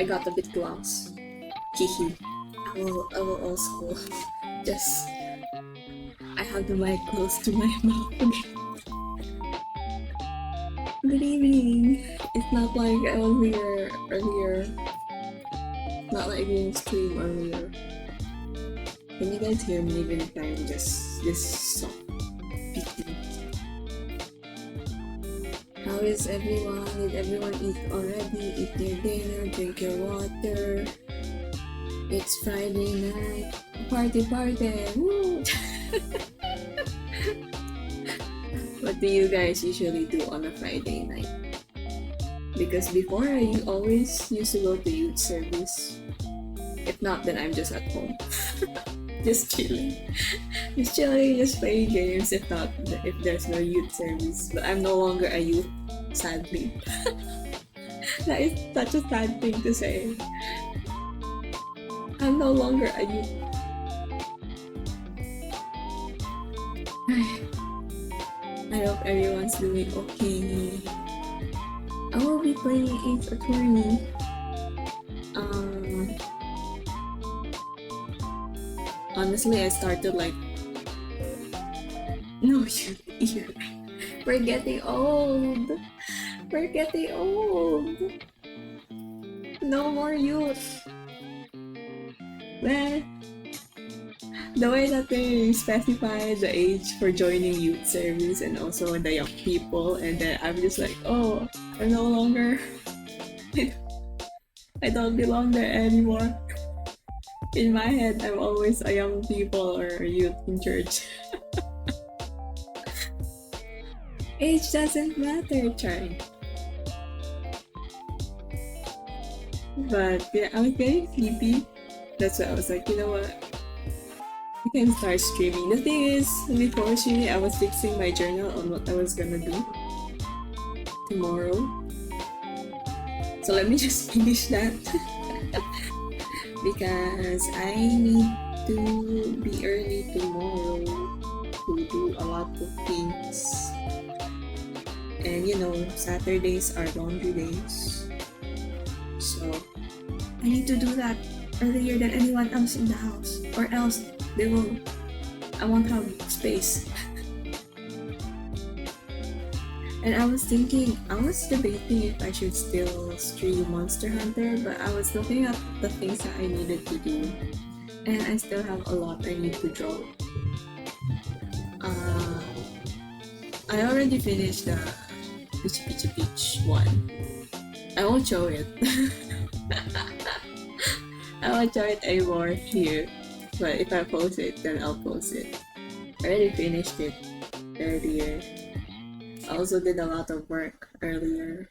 I got a bit close. Hehe. I will also just... I have the mic close to my mouth. Good evening. It's not like I was here earlier. Not like I didn't stream earlier. Can you guys hear me even if I'm just this soft? How is everyone? Did everyone eat already? Eat their dinner, drink your water. It's Friday night. Party, party! Woo! What do you guys usually do on a Friday night? Because before I always used to go to youth service. If not, then I'm just at home. Just chilling. Just chilling, just playing games. If not, if there's no youth service. But I'm no longer a youth, sadly. That is such a sad thing to say. I'm no longer a youth. I hope everyone's doing okay. I will be playing Ace Attorney. Honestly, I started like... No, you. We're getting old. We're getting old. No more youth. Well, the way that they specify the age for joining youth service and also the young people, and then I'm just like, oh, I'm no longer... I don't belong there anymore. In my head, I'm always a young people or a youth in church. Age doesn't matter, Chai. But yeah, I was getting sleepy. That's why I was like, you know what? I can start streaming. The thing is, before streaming, I was fixing my journal on what I was gonna do tomorrow. So let me just finish that. Because I need to be early tomorrow to do a lot of things. And you know, Saturdays are laundry days. So I need to do that earlier than anyone else in the house. Or else I won't have space. And I was debating if I should still stream Monster Hunter, but I was looking at the things that I needed to do, and I still have a lot I need to draw. I already finished the Peach one. I won't show it. I won't show it anymore here, but if I post it, then I'll post it. I already finished it earlier. I also did a lot of work earlier.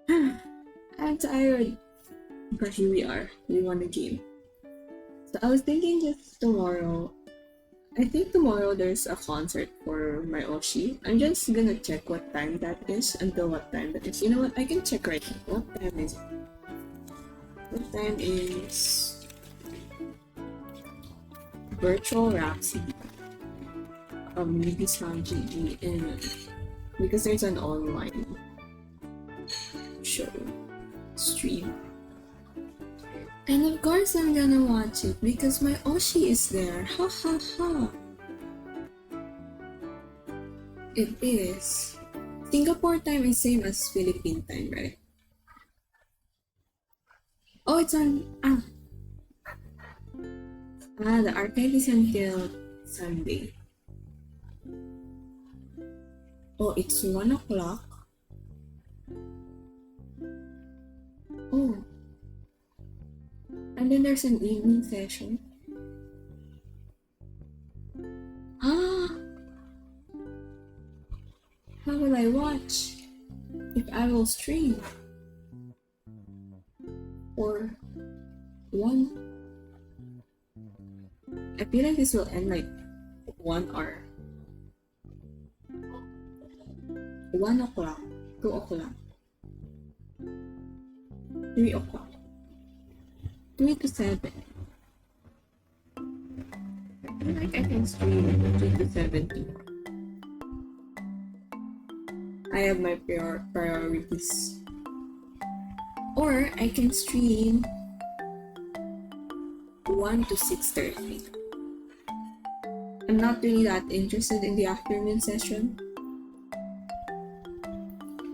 I'm tired. But here we are. We won the game. So I was thinking just tomorrow. I think tomorrow there's a concert for my Oshi. I'm just gonna check what time that is, until what time that is. You know what? I can check right now. What time is it? What time is Virtual Rhapsody? Maybe some GG, and because there's an online show stream, and of course I'm gonna watch it because my Oshi is there. Ha ha ha! It is. Singapore time is same as Philippine time, right? Oh, it's on. The archive is until Sunday. Oh, it's 1 o'clock. Oh. And then there's an evening session. How will I watch? If I will stream? Or one? I feel like this will end like 1 hour. 1 o'clock, 2 o'clock, 3 o'clock, 3 to 7. I feel like I can stream 3 to 7 too. I have my priorities. Or I can stream 1 to 6:30. I'm not really that interested in the afternoon session.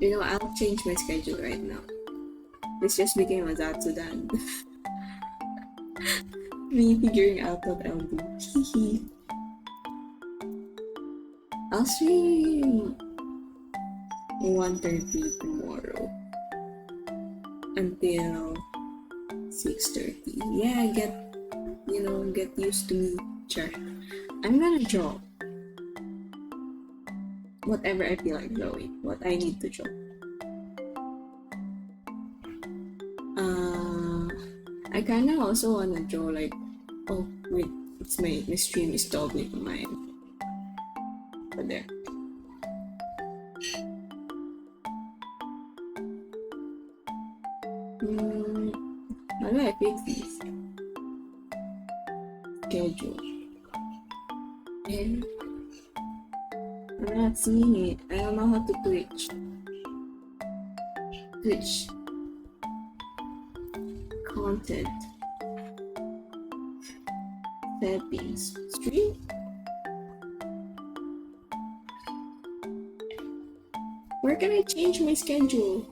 I'll change my schedule right now. This just became a Zatsudan. Me figuring out what I'll do. I'll stream 1:30 tomorrow until 6:30. Yeah, get used to me. Sure. I'm gonna draw whatever I feel like drawing, what I need to draw. I kinda also wanna draw like, oh wait, it's my stream is doubling mine. But there. How do I fix this? Schedule. And I'm not seeing it. I don't know how to Twitch. Content. Settings. Stream? Where can I change my schedule?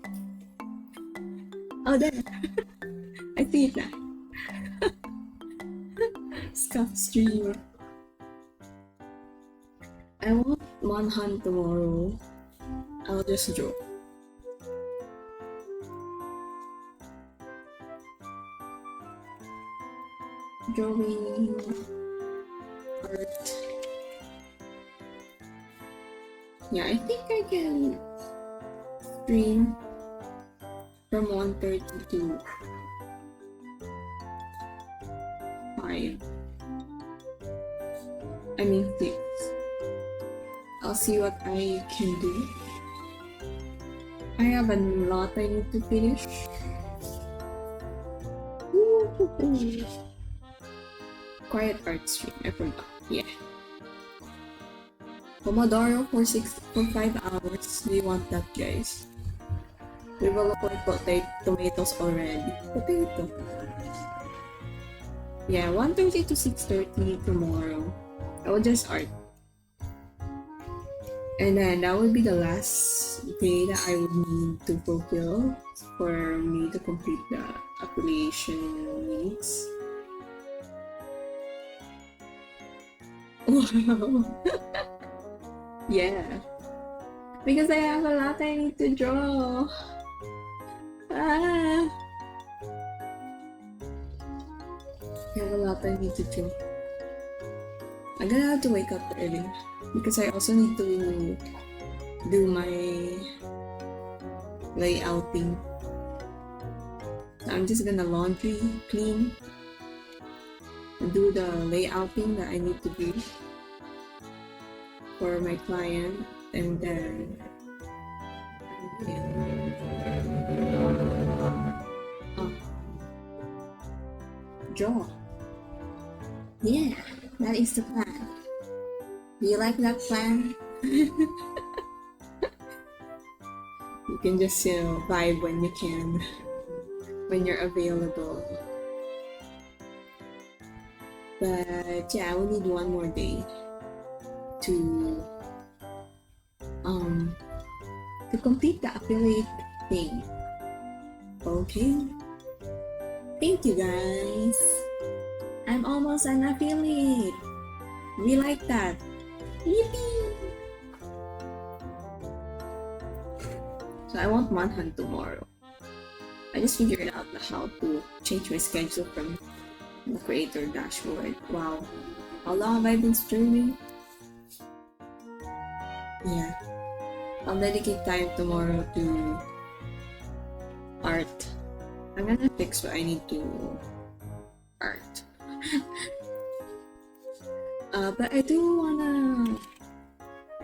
Oh, there. I see it now. Stop stream. I want Manhunt tomorrow. I'll just draw. Drawing art. Yeah, I think I can stream from 1:30 to 5. I mean 6. I'll see what I can do. I have a lot I need to finish. Quiet art stream, I forgot. Yeah. Pomodoro for 5 hours. Do you want that, guys? We've all like tomatoes already. Potato. Yeah, 1:30 to 6:30 tomorrow. I will just art. And then that would be the last day that I would need to fulfill for me to complete the affiliation needs. Wow. Yeah. Because I have a lot I need to draw. I have a lot I need to draw. I'm gonna have to wake up early because I also need to do my layouting. So I'm just gonna laundry, clean, and do the layouting that I need to do for my client, and then draw. Yeah, that is the plan. Do you like that plan? You can just vibe when you can, when you're available. But yeah, I will need one more day to complete the affiliate thing. Okay. Thank you, guys. I'm almost an affiliate. We like that. Yippee! So I want Manhunt tomorrow. I just figured out how to change my schedule from the creator dashboard. Wow. How long have I been streaming? Yeah. I'll dedicate time tomorrow to art. I'm gonna fix what I need to art. But I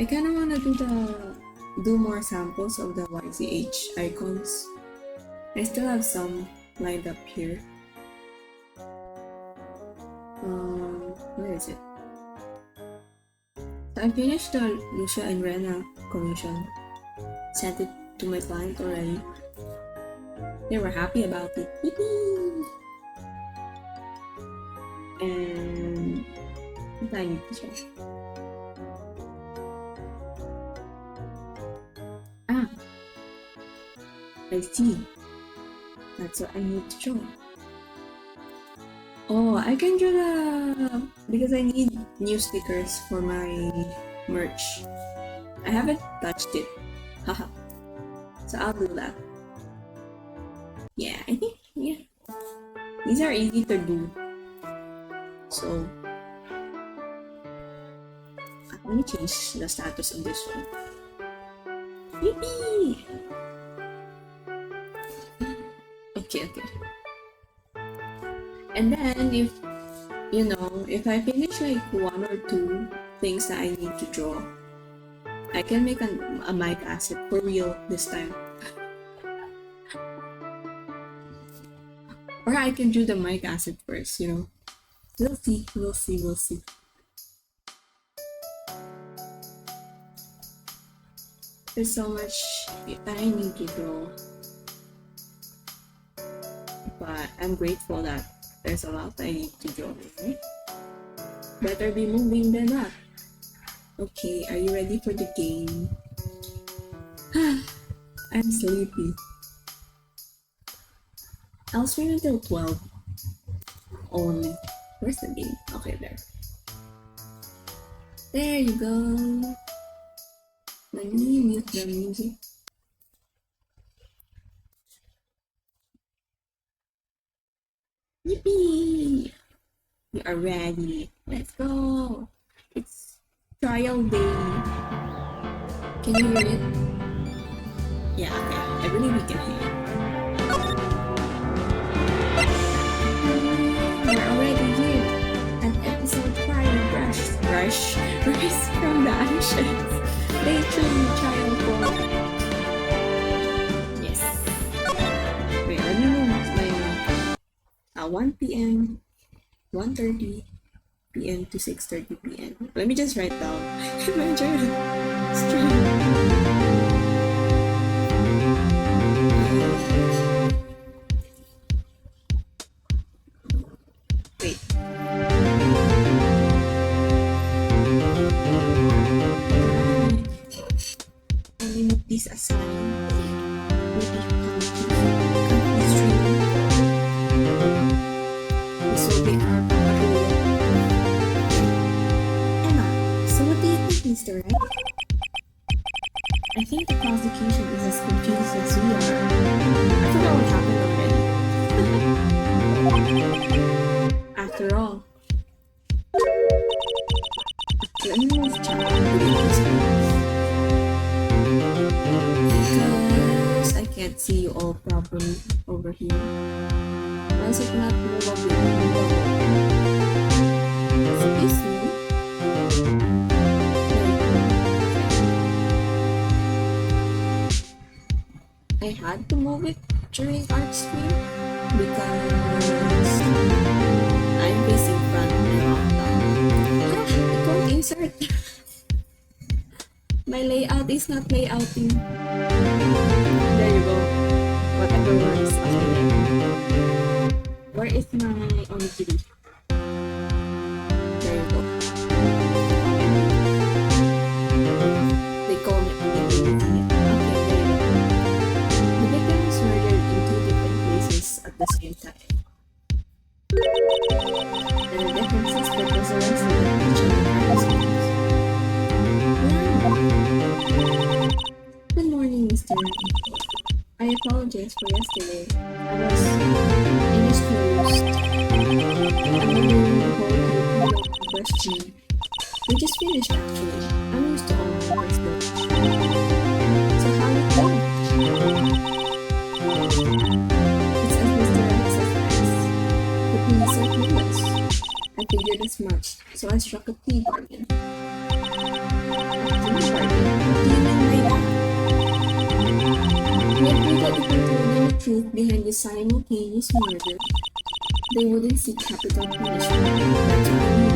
kinda wanna do more samples of the YZH icons. I still have some lined up here. Where is it? So I finished the Lucia and Rena commission. Sent it to my client already. They were happy about it. Yippee! And what I need to check. Ah, I see. That's what I need to draw. Oh, I can draw the... because I need new stickers for my merch. I haven't touched it. Haha. So I'll do that. Yeah, I think, yeah. These are easy to do. So, let me change the status of this one. Yippee! Okay. And then if, you know, if I finish like 1 or 2 things that I need to draw, I can make a mic asset for real this time. Or I can do the mic asset first, you know. We'll see. There's so much that I need to draw. But I'm grateful that there's a lot I need to draw, right? Better be moving than that. Okay, are you ready for the game? I'm sleepy. I'll stream until 12 only. Where's the game? Okay, there. There you go. Let me mute the music. Yippee! We are ready. Let's go. It's trial day. Can you hear it? Yeah, okay. I believe we can hear it. We're already here. An episode 5 Rush from the ashes. Day 3 trial form. Yes. Wait, let me move my 1 p.m. 1:30 p.m. to 6:30 p.m. Let me just write down my journal. Stream. Wait. Let me move this aside. Maybe can't stream. This will be Emma, so what do you think, Mr. Wright? I think the prosecution is as confused as we are. I forgot what happened already. After all, let me move chat because I can't see you all properly over here. Why is it not movable? Excuse me. I had to move it during art stream because I'm facing front of my laptop. It won't insert. My layout is not layouting. There you go. Whatever works after that. Where is my onigiri? There you go. They call me onigiri. Okay, there you go. The victim was murdered in 2 different places at the same time. And the different suspect was arrested at each of the crime scenes. Good morning, Mr. I apologize for yesterday. I was indisposed. I'm wondering the whole curriculum question. We just finished actually. I'm used to all the words though. So how did it go? It's as Mr. X says. The police are clueless. I figured as much, so I struck a plea bargain. A plea bargain? What do you mean by that? We agreed that if I told them the truth behind the simultaneous murder, they wouldn't seek capital punishment. That's what I mean.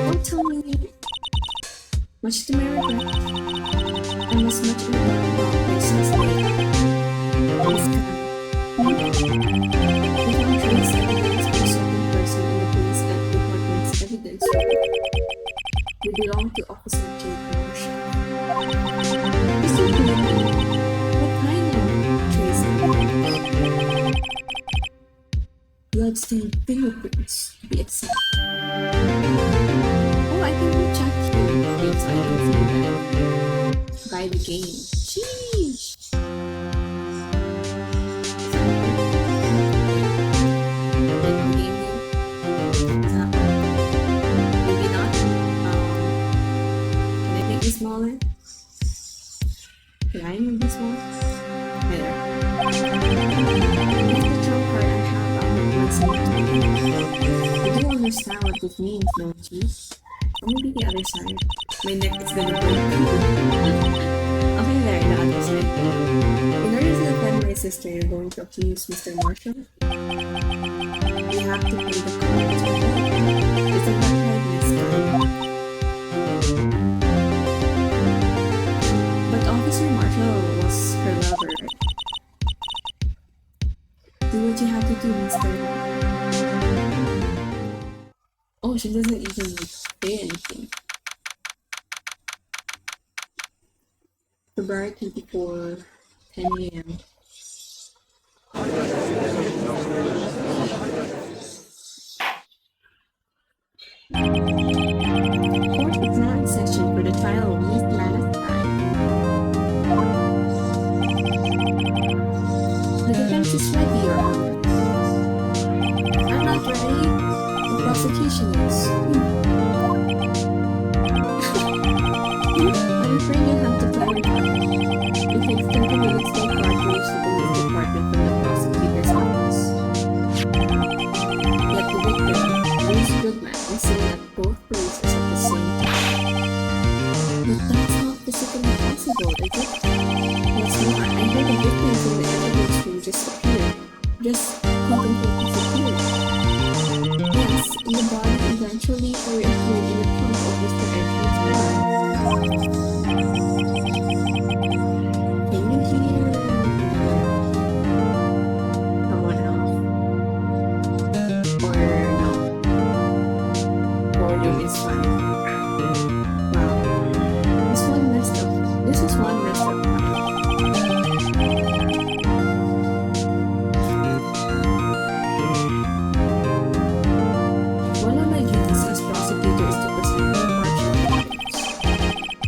But don't tell me. Much to my regret, I'm as much in the dark about this as they talk to Officer Jake Marshall. Mr. Cooper, what kind of trace evidence? Bloodstained fingerprints, to be exact. Oh, I can go check here. Okay, so I can see that by the game. Sheesh! Smaller? Can I move this one? There. Here's the trump card I have on you do understand what this means, don't you? Or maybe the other side. My neck is gonna break. Okay, there, the other side. In order to defend my sister, you're going to accuse Mr. Marshall. You have to play the cards with her. Isn't that right, Miss Kyle? Officer Marshall was her lover. Do what you have to do, mister. Oh, she doesn't even say anything. February 24, 10 a.m. Court is now in session for the trial of Miss Lana's crime. The defense is ready, Your Honor. I'm not ready. The prosecution is. I'm afraid you have to clarify. It takes 30 minutes for a car to reach the police department from the prosecutor's office. Yet the victim, Bruce Goodman, is seen at both places at the same time. But that's not physically possible, is it? What's more, I heard the victims in the evidence room just appeared. Just quote-unquote disappeared. Yes, and the body eventually reappeared in the trunk of Mr. Edwards' car. Can you hear someone else? Or no? Volume is fine. Wow. This is one messed up. One of my duties as prosecutor is to present impartial evidence.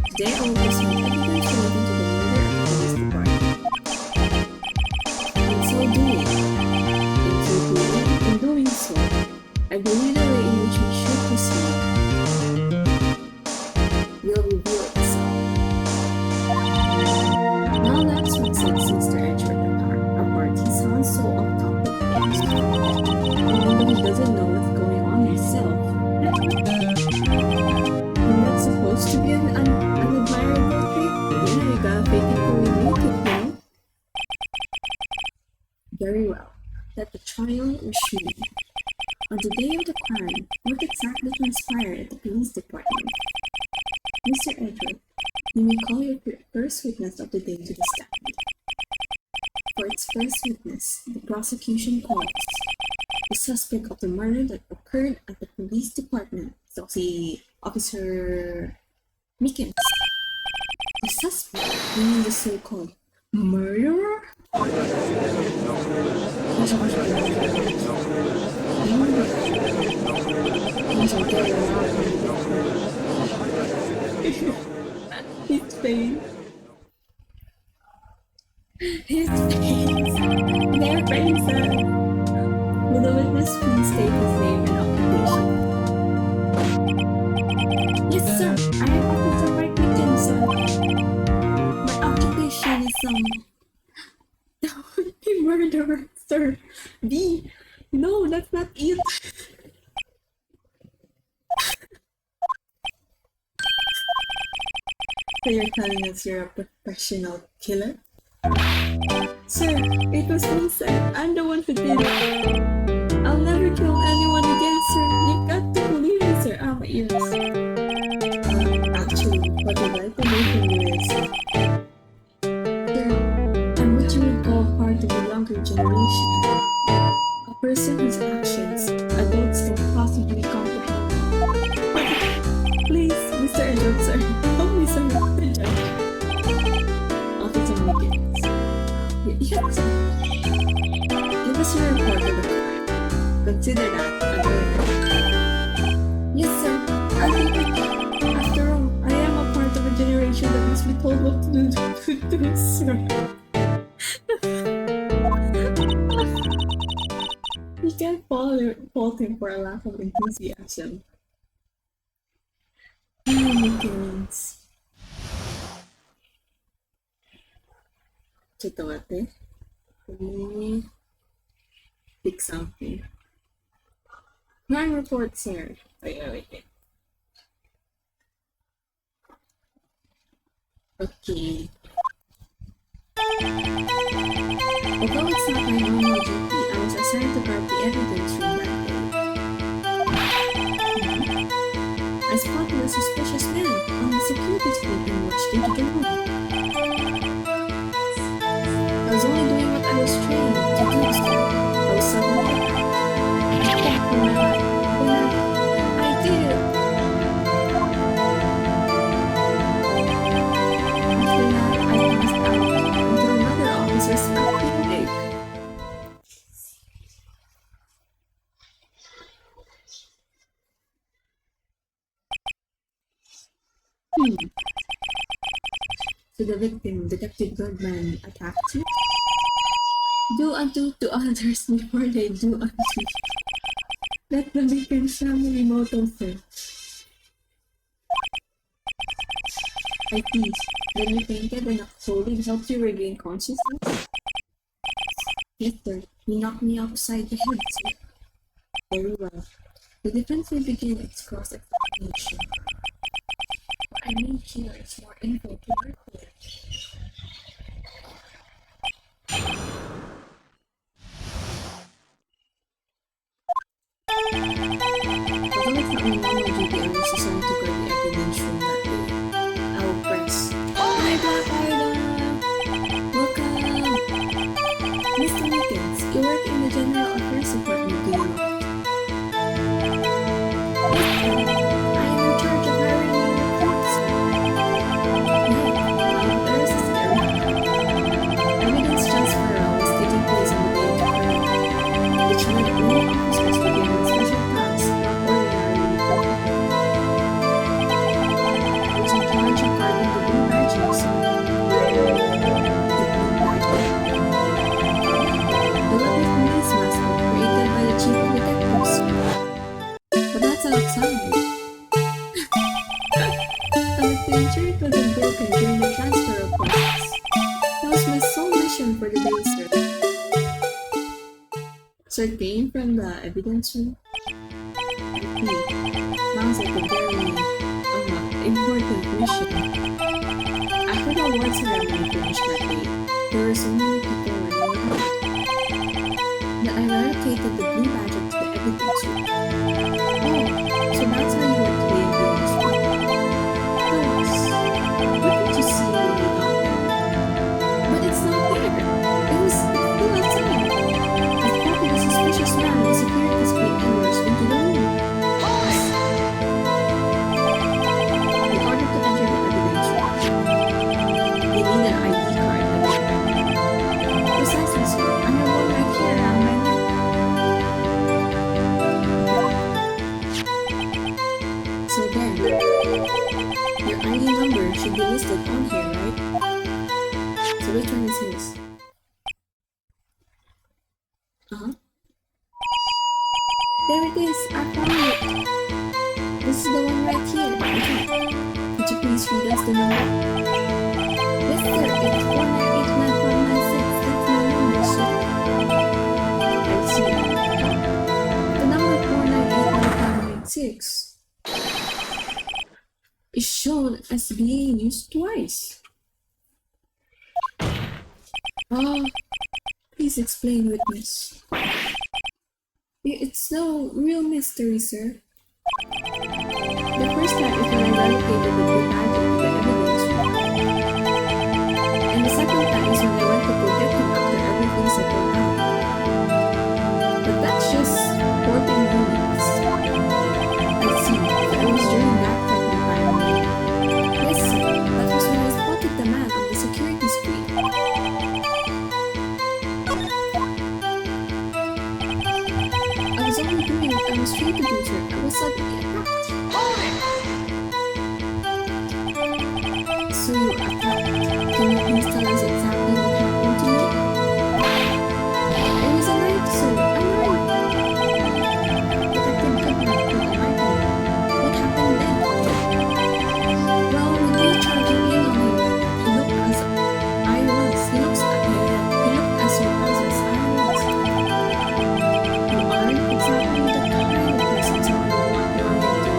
Today I will present evidence relating to the murder at the police department. In doing so, I believe the way in which we should proceed will reveal itself. Now that's what sets Mr. Edward apart. He sounds so on top of things. Even though he doesn't know what's going on himself. You're not supposed to be an admirable trait? Yeah, you gotta fake it till you make it, you know? Very well. Let the trial resume. On the day of the crime, what exactly transpired at the police department? Mr. Edward, you may call your first witness of the day to the stand. For its first witness, the prosecution calls the suspect of the murder that occurred at the police department. So, si Officer Mickens. The suspect, meaning the so-called murderer? His face. Their faces. Will the witness please state his name and occupation? Yes, sir. I am Officer Wright Ace, sir. My occupation is that would be murderer, sir. B. No, that's not it. So you're telling us you're a professional killer? Sir, it was me, sir. I'm the one who did it. I'll never kill anyone again, sir. You've got to believe me, sir. Ah, my ears. Actually, what I'd like to do for you is... Sir, I'm what you would call part of the younger generation. A person whose actions adults can possibly comprehend. Please, Mr. Edwards, Give us your report to the court. Consider that another. Yes, sir. I think after all, I am a part of a generation that must be told what to do, sir. You can't fault him for a lack of enthusiasm. Meetings. Cito ate. Let me pick something. Non-report, sir. Wait. Okay. Although it's not my normal duty, I was assigned to guard the evidence room that day. I spotted a suspicious man on the security screen and watched into the room. I was only doing what I was trained to do, sir. I was suddenly attacked. I fought for my life. Then I did. After that, I passed out until another officer slapped me awake. So the victim, Detective Birdman, attacked you? Do unto to others before they do unto you. Let the victim's family motto, sir. I tease. Then you fainted and a colleague helped you regain consciousness? Yes, sir. He knocked me upside the head, sir. Very well. The defense will begin its cross-examination. What I need here is more info to work with. Although it's not my normal duty, I was assigned to guard the evidence room that day. I will press. Hi, Black Ida! Welcome! Mr. Wickens, you work in the General Affairs Department, do you? Yes, sir. I am in charge of hiring new recruits. There is a scary evidence transfer was taking place on the day of the crime, which meant many officers were given special tasks not ordinarily reported. I was in charge of guarding the blue badges. The lovely police mascot created by the chief of detectives. But that's outside. And if the insurance wasn't broken during the transfer of process, that was my sole mission for the day, sir. So it came from the evidence room? I see. Sounds like a very important mission. After the awards ceremony finished that day, there were so many people running around that I relocated the blue badge to the evidence room. Oh, so that's how you went to the evidence room. Thanks. What did you see when you got there? But it's not there. It was still outside. I spotted a suspicious man on the security screen and rushed into the room. In order to enter the evidence room, you need an ID card and a bag. Precisely, sir. I have one right here around my neck. So then, your ID number should be listed on here, right? So which one is his? Uh-huh. There it is! I found it! This is the one right here. Okay. Could you please read us the number? Yes, sir. It's 4989596. That's my number, sir. I see. The number 4989596 is shown as being used twice. Please explain, witness. It's no real mystery, sir. The first time is when I relocated the blue badge to the evidence room. And the second time is when I went to go get him after everything settled down. But that's just 14 minutes. I see. So it was during that type of time. Yes, sir. That was when I spotted the man on the security screen. was free to do, sir. I was suddenly attacked. So you were attacked. Can you please tell us exactly what happened to you? It was a knife, sir. A knife. Detective Goodman put a knife in me. What happened then? Well, when you charging in on him, he looked as I was. He looked as surprised as I was. You aren't exactly the kind of person someone would want to run into.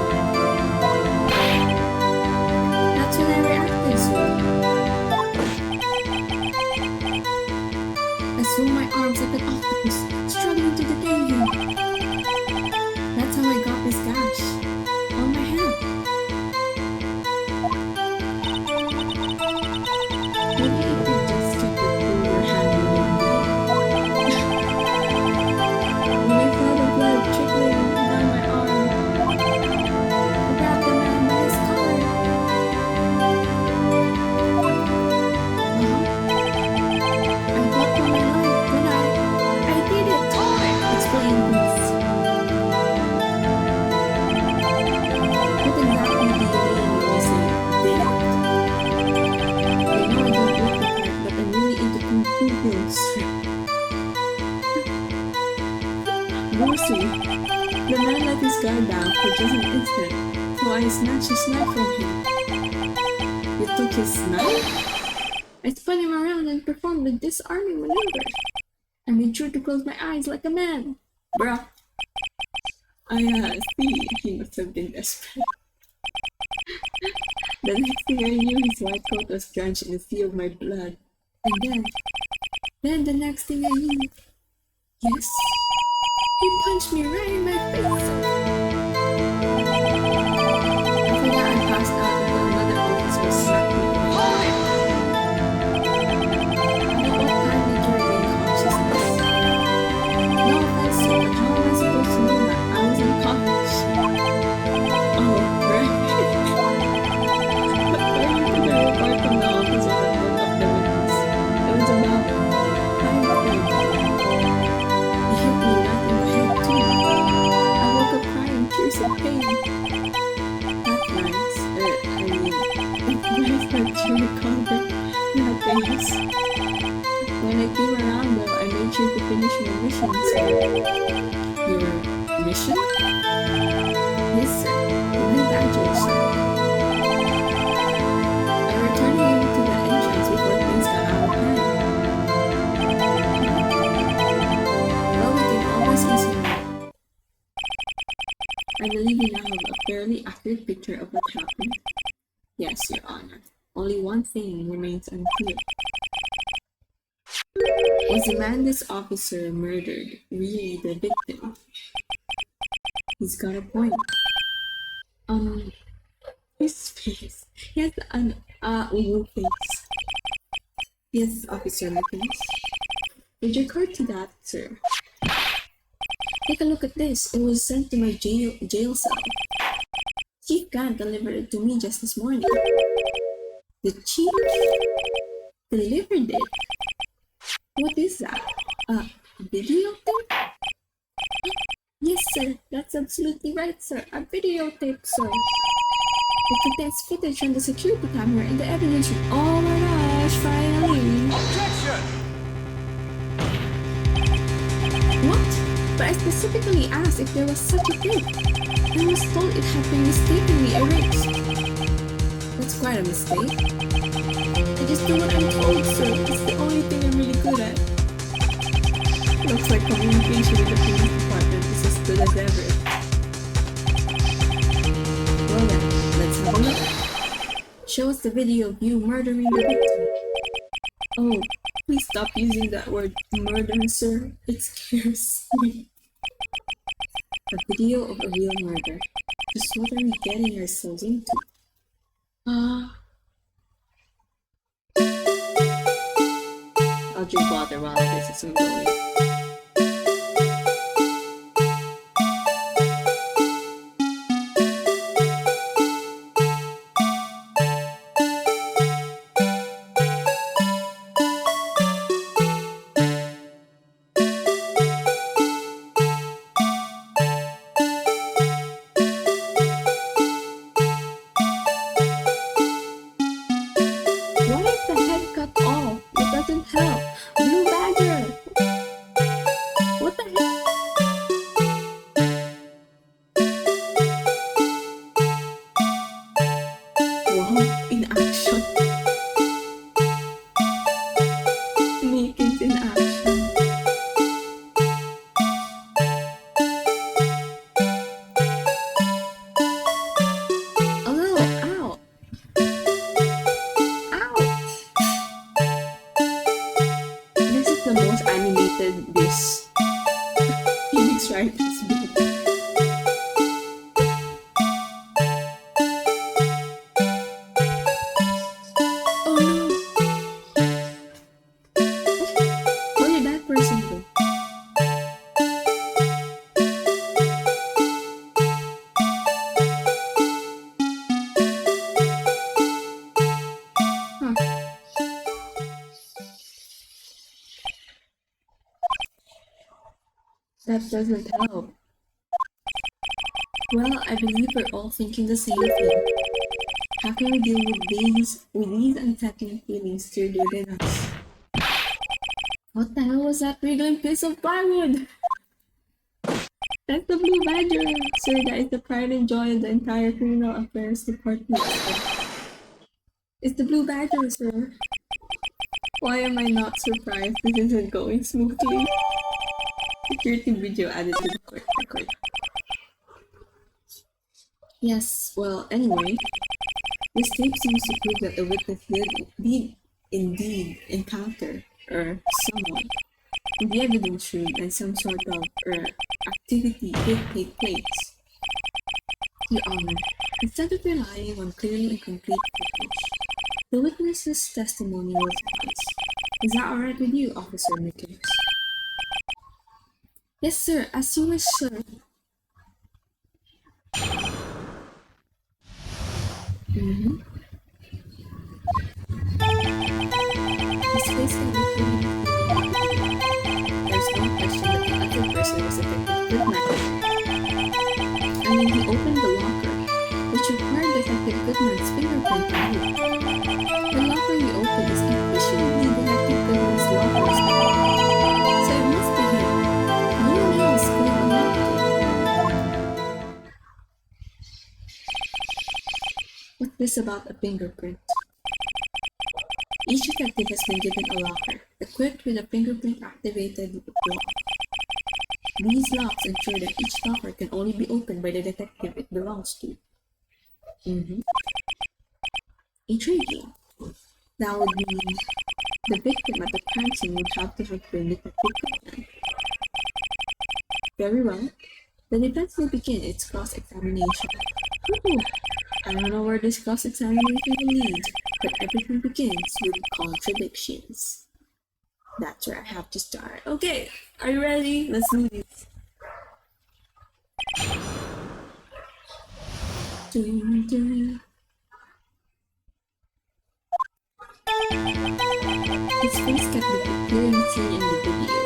That's when I reacted, sir. I threw my arms like an octopus, struggling to detain him. That's how I got this gash on my hand. Maybe if you just kept it through your hand, you wouldn't bleed. When I felt the blood trickling down my arm, I grabbed the man by his collar. I fought for my life, but I did it. Explain, please. What exactly do you mean when you say did it? I know I don't look the part, but I'm really into kung fu films. Mercy. The man let his guard down for just an instant, so I snatched his knife from him. You took his knife? I spun him around and performed a disarming maneuver. I made sure to close my eyes like a man. Bruh. I see. He must have been desperate. The next thing I knew, his white coat was drenched in a sea of my blood. And then the next thing I knew, yes, he punched me right in my face. After that, I passed out until another officer slapped me in my eye. At what time did you regain consciousness? No offense, sir, but how am I supposed to know that? I was unconscious. Oh, right. According to the report from the officer that woke up the witness, it was about 5:30. He hit me right in the head too. I woke up crying tears of pain. That's nice. It's nice that you recovered that days. When I came around though, I made sure to finish my mission, sir. Your mission? Yes, sir. My badger, sir. I returned him to the entrance before things got out of hand. Well, we can always continue. I believe we now have a fairly accurate picture of what happened. Yes, Your Honor. Only one thing remains unclear. Was the man this officer murdered really the victim? He's got a point. His face. He has an face. Yes, Officer Nicholas. With regard to that, sir, take a look at this. It was sent to my jail cell. Chief Grant delivered it to me just this morning. The chief delivered it? What is that? A videotape? Yes, sir. That's absolutely right, sir. A videotape, sir. It contains footage from the security camera in the evidence room. Oh my gosh, finally! Objection! What? But I specifically asked if there was such a thing. I was told it had been mistakenly erased. That's quite a mistake. I just do what I'm told, sir. It's the only thing I'm really good at. Looks like communication with the police department is as good as ever. Well then, let's have a look. Show us the video of you murdering the victim. Oh, please stop using that word murder, sir. It scares me. A video of a real murder. Just what are we getting ourselves into? I'll drink water while this is ongoing. That doesn't help. Well, I believe we're all thinking the same thing. How can we deal with these unsettling feelings stirred within us? What the hell was that wriggling piece of plywood? That's the Blue Badger! Sir, that is the pride and joy of the entire criminal affairs department. It's the Blue Badger, sir. Why am I not surprised this isn't going smoothly? Security video added to the court record. Yes, well, anyway, this tape seems to prove that the witness did indeed encounter, someone in the evidence room and some sort of, activity did take place. Your Honor, instead of relying on clearly incomplete footage, the witness's testimony was advised. Is that alright with you, Officer Mickens? Yes, sir, as you wish, sir. Mm-hmm. His face can be clearly there's no question that the other person was Detective Goodman. I mean, he opened the locker, which required Detective Goodman's fingerprint to move. The locker he opened is officially Detective Goodman's locker style. So it must be him. No one else could have unlocked it. What's this about a fingerprint? Each detective has been given a locker, equipped with a fingerprint-activated lock. These locks ensure that each locker can only be opened by the detective it belongs to. Intriguing. That would mean the victim at the crime scene would have to have been Detective Goodman. Very well. The defense will begin its cross-examination. Woo! I don't know where this cross-examination will lead, but everything begins with contradictions. That's where I have to start. Okay, are you ready? Let's do this. Dun, dun. His face can be clearly seen in the video.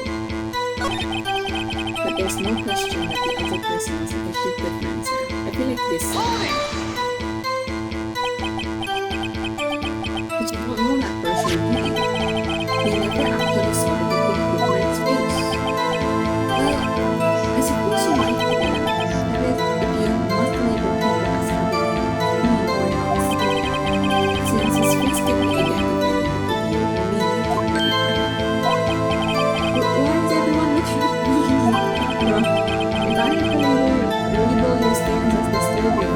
But there's no question that the other person is Detective Goodman, sir. I feel like this. But you don't know that person really. They never actually saw Detective Goodman's face. Well, I suppose you might know that is, if you must label people as having green or not, since his face can be identified in the video, only you can verify it. But why is everyone looking at me? Well, if I had to label your statements as disturbing,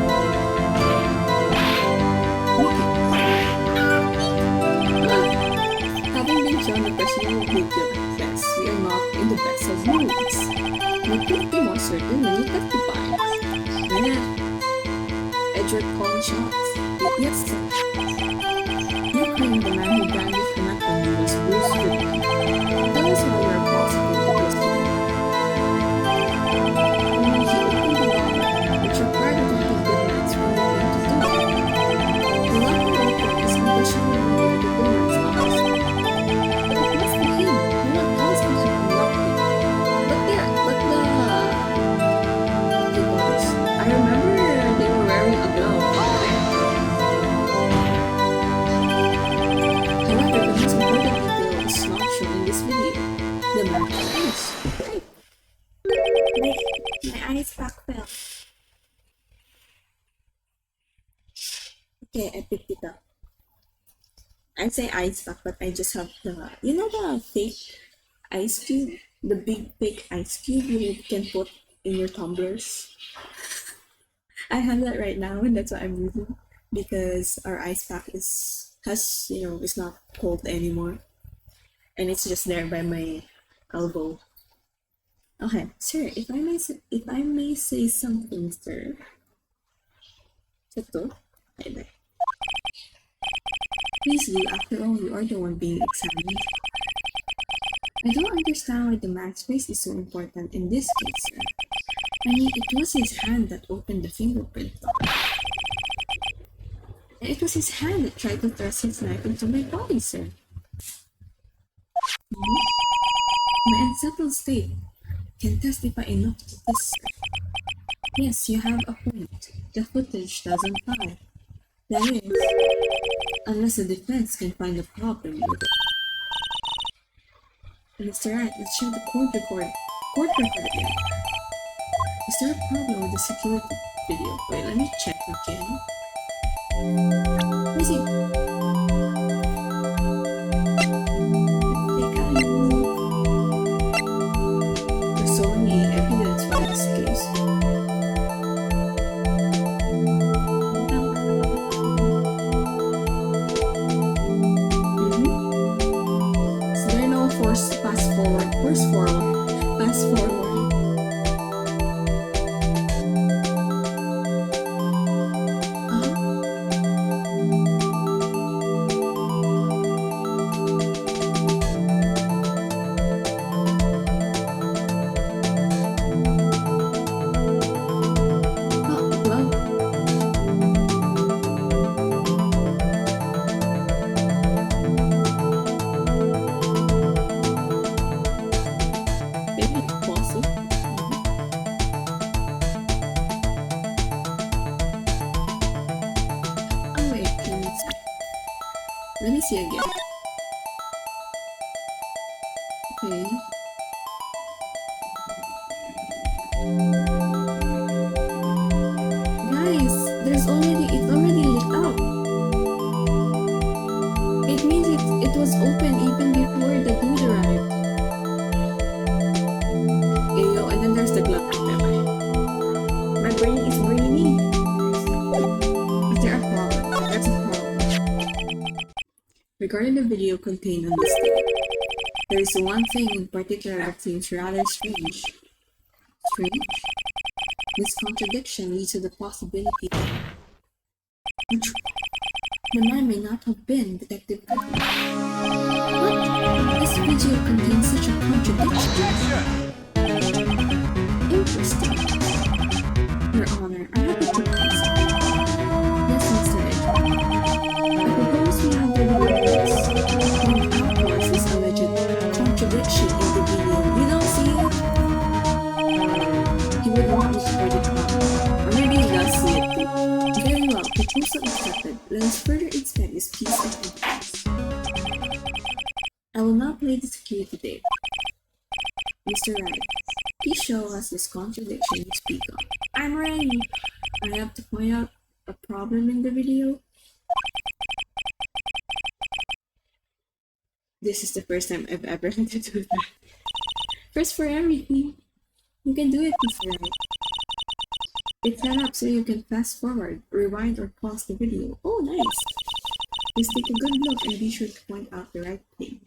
having been shown the personal video access, we are not in the best of moods. You could be more certain when you testify. Edward calling shots. Yes, sir. You claim the man who brandished the knife on you was Bruce Goodman. Tell us why you are positive it was him. Only he opened the locker, which required Detective Goodman's fingerprint to do it. The locker open is unquestionably related to Goodman's house. But it must be him. No one else could have unlocked it. I remember they were wearing a glove. However, the most important detail is not shown in this video. The man's face. Right. My ice pack fell. Okay, I picked it up. I'd say ice pack, but I just have the fake ice cube? The big fake ice cube you can put in your tumblers. I have that right now, and that's what I'm using because our ice pack is not cold anymore, and it's just there by my elbow. Okay, sir, if I may say something, sir. Ito, okay. Please do. After all, you are the one being examined. I don't understand why the man's face is so important in this case, sir. I mean, it was his hand that opened the fingerprint lock. And it was his hand that tried to thrust his knife into my body, sir. My unsettled state can testify enough to this. Yes, you have a point. The footage doesn't lie. That is, unless the defense can find a problem with it. Mr. Wright, let's check the court record. Court record again. Is there a problem with the security video? Wait, let me check again. Let me see. There's so many evidence for this case. Is there no force fast forward? Fast forward. Let me see again. Okay. Guys, it's already lit up. It means it was open even before the dude arrived. Eyo, and then there's the glove. My brain is brainy. Is there a problem? That's a problem. Regarding the video contained on this tape, there is one thing in particular that seems rather strange. Strange? This contradiction leads to the possibility that the man may not have been Detective Cooper. What? This video contains such a contradiction. Interesting. Your Honor, I have a proposal. Yes, Mr. Edgar. I propose we have the evidence point out towards this alleged contradiction in the video. You don't see it? He would want me to point it out. Or maybe he does see it too. Very well, proposal accepted. Let us further inspect this piece of evidence. I will now play the security tape. Mr. Wright, please show us this contradiction you speak of. I'm ready. I have to point out a problem in the video. This is the first time I've ever had to do that. First for everything. You can do it, Mr. Wright. It's set up so you can fast forward, rewind, or pause the video. Oh, nice. Just take a good look and be sure to point out the right thing.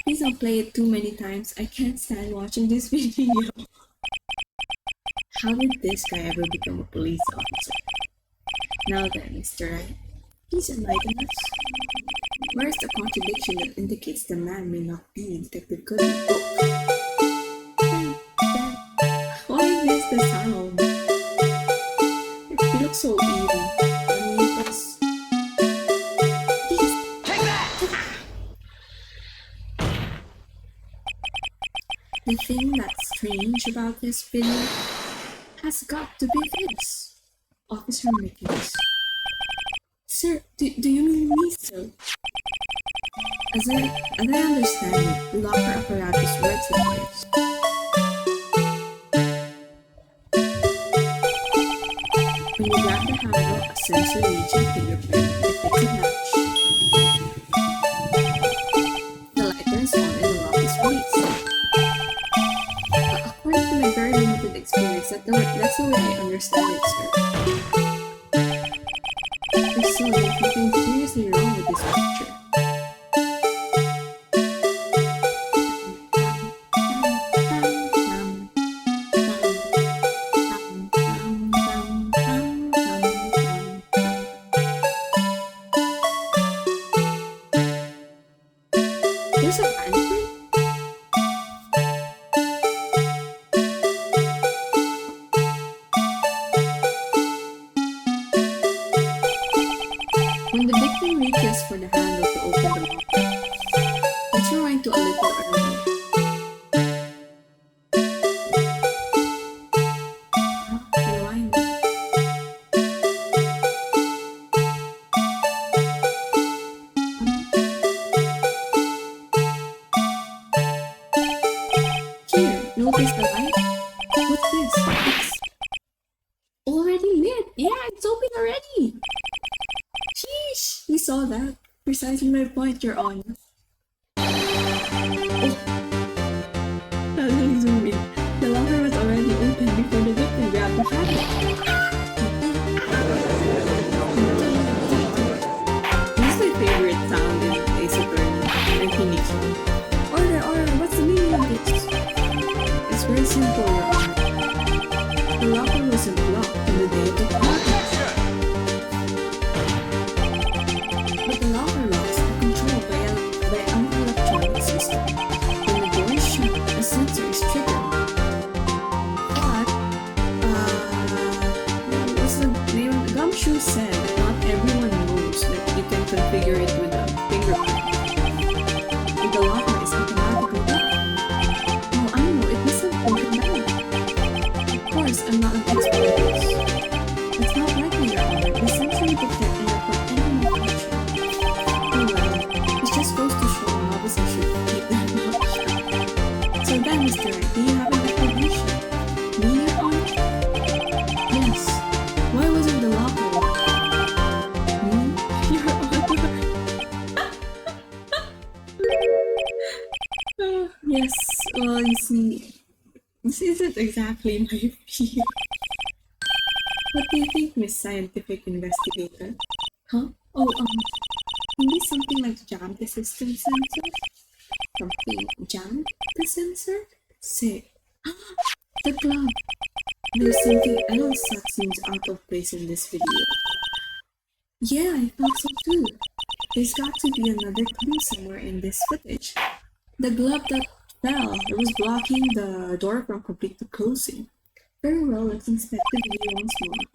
Please don't play it too many times. I can't stand watching this video. How did this guy ever become a police officer? Now then, Mr. Wright, please enlighten us. Where is the contradiction that indicates the man may not be Detective Cooper? Oh. Why is this the sound? He looks so evil. The thing that's strange about this video has got to be this. Officer Mickens. Sir, do you mean me, sir? As I understand it, the locker apparatus works like this. When you grab the handle, a sensor reads your fingerprint. It picks a match. The light turns on and the lock is released. According to my very limited experience, that's the way I understand it, sir. There's something seriously wrong with this picture. There's a pantry? When the victim reaches for the handle to open the locker, let's rewind to a little earlier. What's this? It's already lit. Yeah, it's open already. Sheesh. We saw that. Precisely my point, Your Honor. Oh. Suddenly zoom in. The locker was already open before the victim grabbed the fabric. This is my favorite sound in Ace Attorney and Phoenix. Order, what's the meaning of this? It's very simple, Your Honor. The locker wasn't locked on the day of the party. But the locker locks are controlled by an electronic system. When the door is shut, a sensor is triggered. But, what's the name of the gumshoe said that not everyone knows that you can configure it with a fingerprint. If the locker is automatically locked. Oh, I know, it mustn't open that. Of course, I'm not an expert at this. It's not likely, Your Honor. The sensor detect and report any malfunction. Oh well, it just goes to show novices should keep their mouth shut. So then, Mr. Wright, do you have an explanation? Me, Your Honor? Yes. Why wasn't the locker locked? Me, Your Honor? Yes, well, you see, this isn't exactly my field. What do you think, Miss Scientific Investigator? Huh? Oh, maybe something like jammed the system sensor? Something jammed the sensor? Say, the glove! There's something else that seems out of place in this video. Yeah, I thought so too. There's got to be another clue somewhere in this footage. The glove that fell, it was blocking the door from completely closing. Very well, let's inspect the video once more.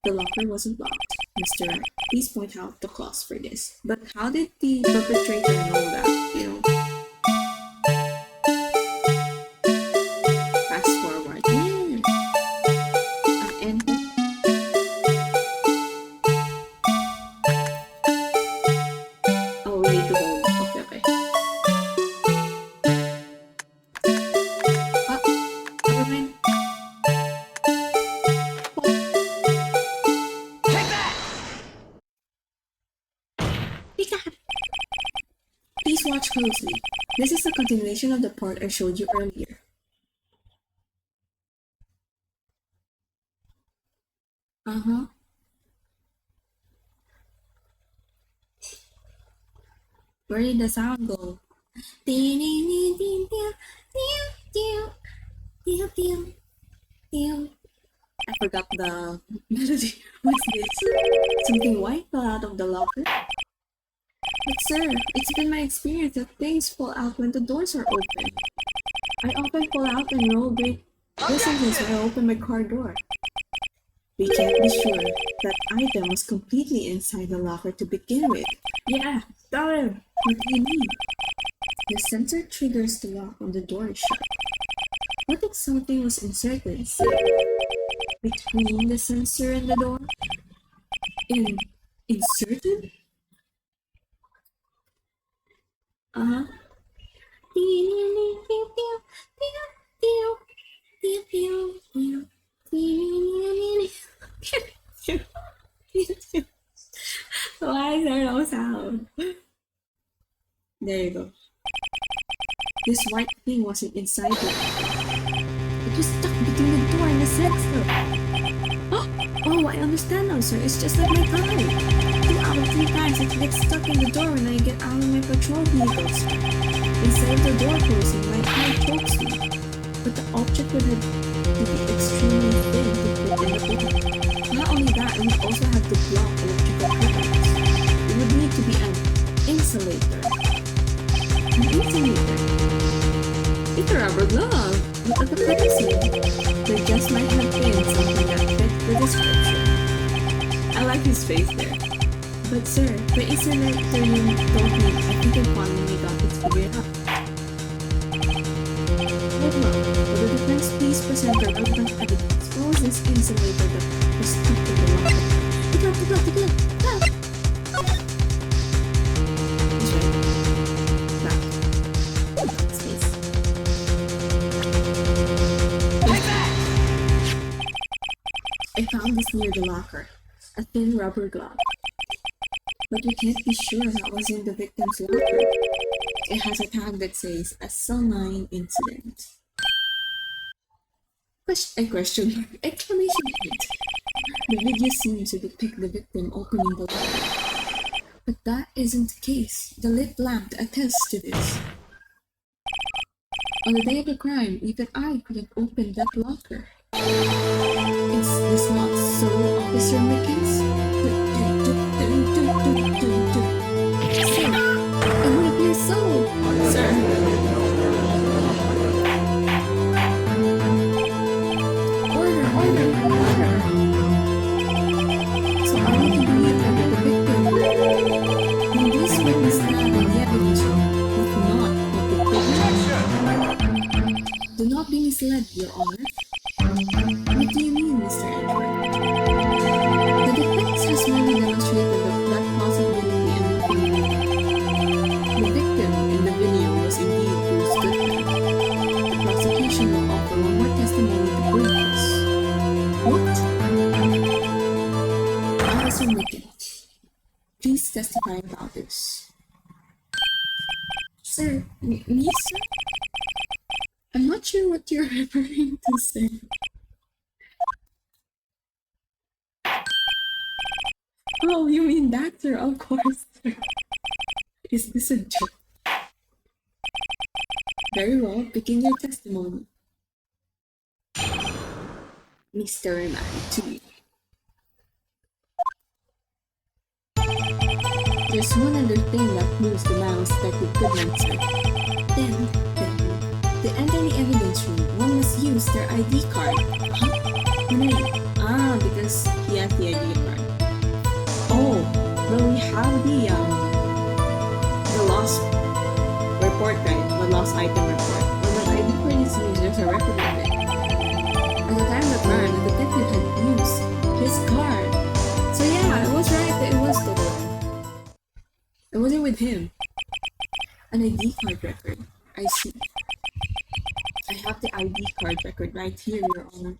The locker wasn't locked. Mr. Wright, please point out the cause for this. But how did the perpetrator know that, Fast forward. And oh, we need to hold. Okay. Never mind. Please watch closely. This is a continuation of the part I showed you earlier. Where did the sound go? I forgot the melody. What's this? Something white fell out of the locker? But sir, it's been my experience that things fall out when the doors are open. I often fall out and roll great distances when I open my car door. We can't be sure that item was completely inside the locker to begin with. Yeah, tell him. What do you mean? The sensor triggers the lock when the door is shut. What if something was inserted, say, between the sensor and the door? Inserted? Why is there no sound? There you go. This white thing wasn't inside it. It was stuck between the door and the sensor. Oh, I understand now, sir. It's just like my car. 2 out of 3 times it gets stuck in the door when I get out of my patrol vehicles. Instead of the door closing, my car chokes me. But the object would have to be extremely thin to fit in the door. Not only that, it would also have to block electrical currents. It would need to be an insulator. An insulator? It's a rubber glove. Look at the privacy. There just might have been something that fit the description. I like his face there. But sir, the insulator you told me, I think I finally got it figured out. Well, will the defense please present the relevant evidence? What was this insulator that was stuck in the locker? Take out! This way. Back. Space. I found this near the locker, a thin rubber glove. But we can't be sure that was in the victim's locker. It has a tag that says a cell 9 incident. Question mark, exclamation point. The video seems to depict the victim opening the locker. But that isn't the case. The lit lamp attests to this. On the day of the crime, even I could have opened that locker. Is this not so, Officer Mickens? Sir, it would appear so, sir. Order. So are we to believe that the victim, in this witness lab in the evidence room, was not the victim? Do not be misled, Your Honor. What do you mean, Mr. Edward? The defense has merely demonstrated that possibility and nothing more. The victim in the video was indeed Bruce Goodman. The prosecution will offer one more testimony to prove this. What? Officer Mickens, please testify about this. Sir, me, sir? I'm not sure what you're referring to, sir. Oh, you mean that, sir? Of course, sir. Is this a joke? Very well, begin your testimony. Mr. Remand, to you. There's one other thing that proves the man was Detective Goodman, sir. Then, to enter the evidence room, one must use their ID card. Huh? Ah, because he has the ID card. Oh, well, we have the lost report, right? The lost item report. When the ID card is used, there's a record of it. At the time of the crime, the detective had used his card. So yeah, it was right that it was stolen. It wasn't with him. An ID card record. I see. I have the ID card record right here, Your Honor.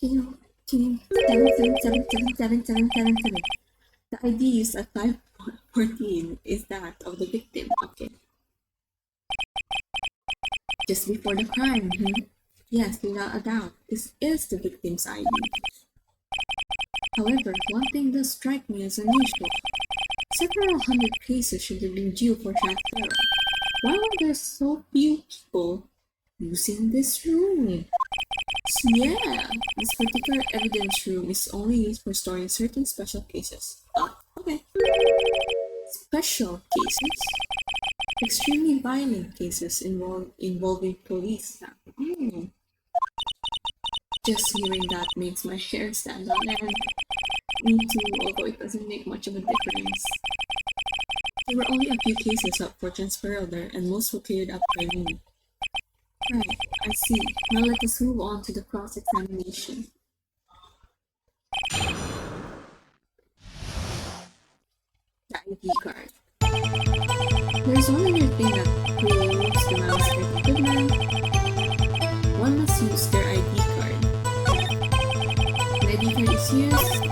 7777777. The ID used at 5:14 is that of the victim. Okay. Just before the crime, Yes, without a doubt, this is the victim's ID. However, one thing does strike me as unusual. Several hundred cases should have been due for transfer. Why are there so few people using this room? So yeah, this particular evidence room is only used for storing certain special cases. Okay. Special cases? Extremely violent cases involving police staff. Just hearing that makes my hair stand on end. Me too, although it doesn't make much of a difference. There were only a few cases up for transfer there, and most were cleared up by me. Right, I see. Now let us move on to the cross-examination. The ID card. There's one other thing that proves the mouse like a good man. One must use their ID card. The ID card is used, and at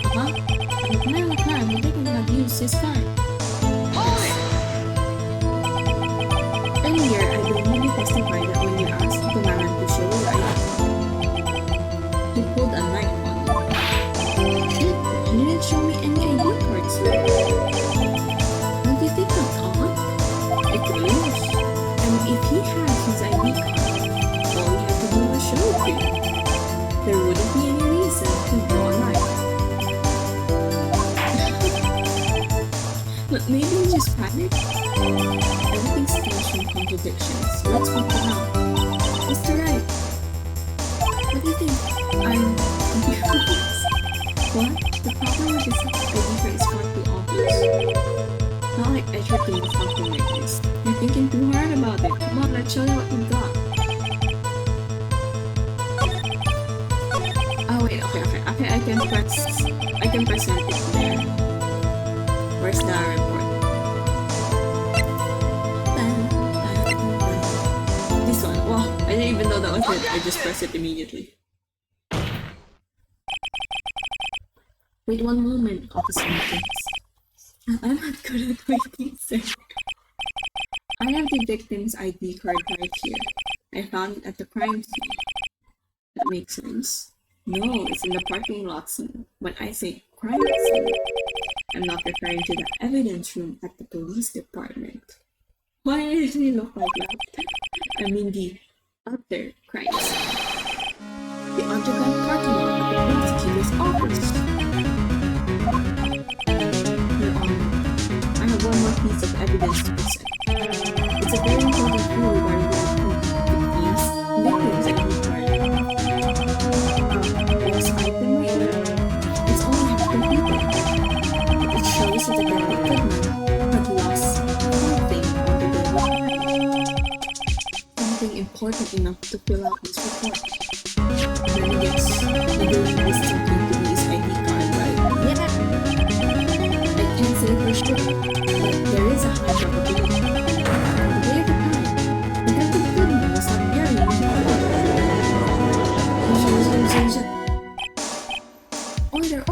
the time of the crime, the victim had used his card. Earlier, I believe you testified that when you asked the man to show your ID, he pulled a knife on you. Shit, he didn't show me any ID cards. Don't you think that's odd? It is. And if he has his ID card, all we have to do is show it to you. There wouldn't be any reason to draw a knife. But maybe he just panicked? Everything stems from contradictions. Let's point them out. Mr. Wright, what do you think? I'm confused. What? The problem with this ID is far too obvious. Not like Edward doing something like this. You're thinking too hard about it. Come on, let's show you what we've got. Oh wait, okay, I can present it there. Where's the report? This one. Wow, I didn't even know that was it. I just pressed it immediately. Wait one moment, Officer Mickens. I'm not good at waiting, sir. I have the victim's ID card right here. I found it at the crime scene. That makes sense. No, it's in the parking lot scene. When I say crime scene, I'm not referring to the evidence room at the police department. Why does it look like that? I mean the other crime scene. The underground parking lot of the prosecutor's office. Your Honor, I have one more piece of evidence to present. It's a very important clue regarding the victims and this item right here. It's only half completed. It shows that the Goodman had lost something on the day of the crime. Something important enough to fill out this report. And then I guess you believe this is something to be his ID card, right? Yeah! I can't say for sure, but there is a high probability. On the day of the crime, Detective Goodman was not carrying the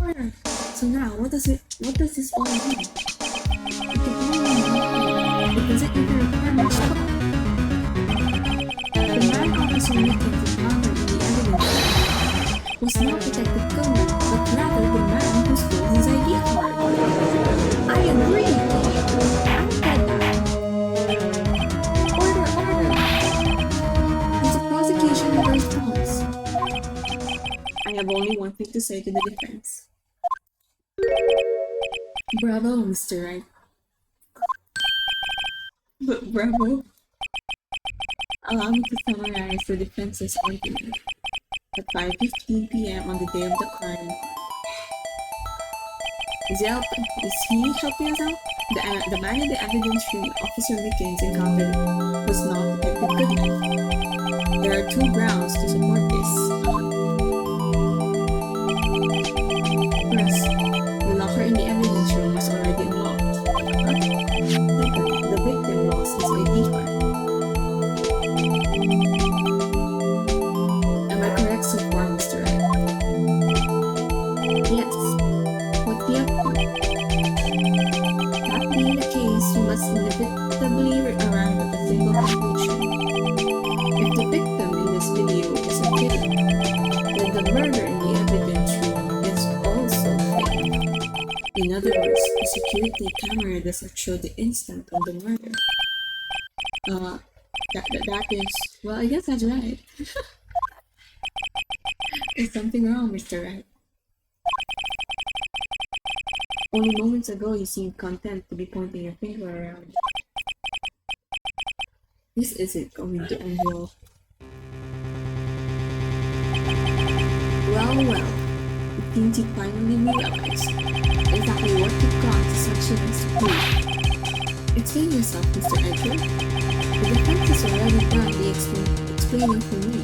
Order! So now, what does this all mean? It can only mean it doesn't even require much thought. The man Officer Mickens encountered in the evidence was not Detective Goodman, but rather the man who stole his ID card. I agree! I get that. Order! Is the prosecution in response? I have only one thing to say to the defense. Bravo, Mr. Wright. Bravo. Allow me to summarize the defense's argument. At 5:15 p.m. on the day of the crime, is he helping us out? The man in the evidence room Officer Mickens encountered was not Detective Goodman. There are two grounds to support this. First, the locker in the evidence room was already unlocked. Second, the victim lost his ID card. Am I correct so far, Mr. Wright? Yes. What's the update? That being the case, we must inevitably arrive at a single conclusion. If the victim in this video is a kid, then the murder in the evidence room is also fake. In other words, the security camera does not show the instant of the murder. That is, well, I guess that's right. There's something wrong, Mr. Wright. Only moments ago you seemed content to be pointing your finger around. This isn't going to end well. Well, it seems you finally realized exactly what you've got to such a nice prove. Explain yourself, Mr. Edgar. The defense has already done the explaining for me.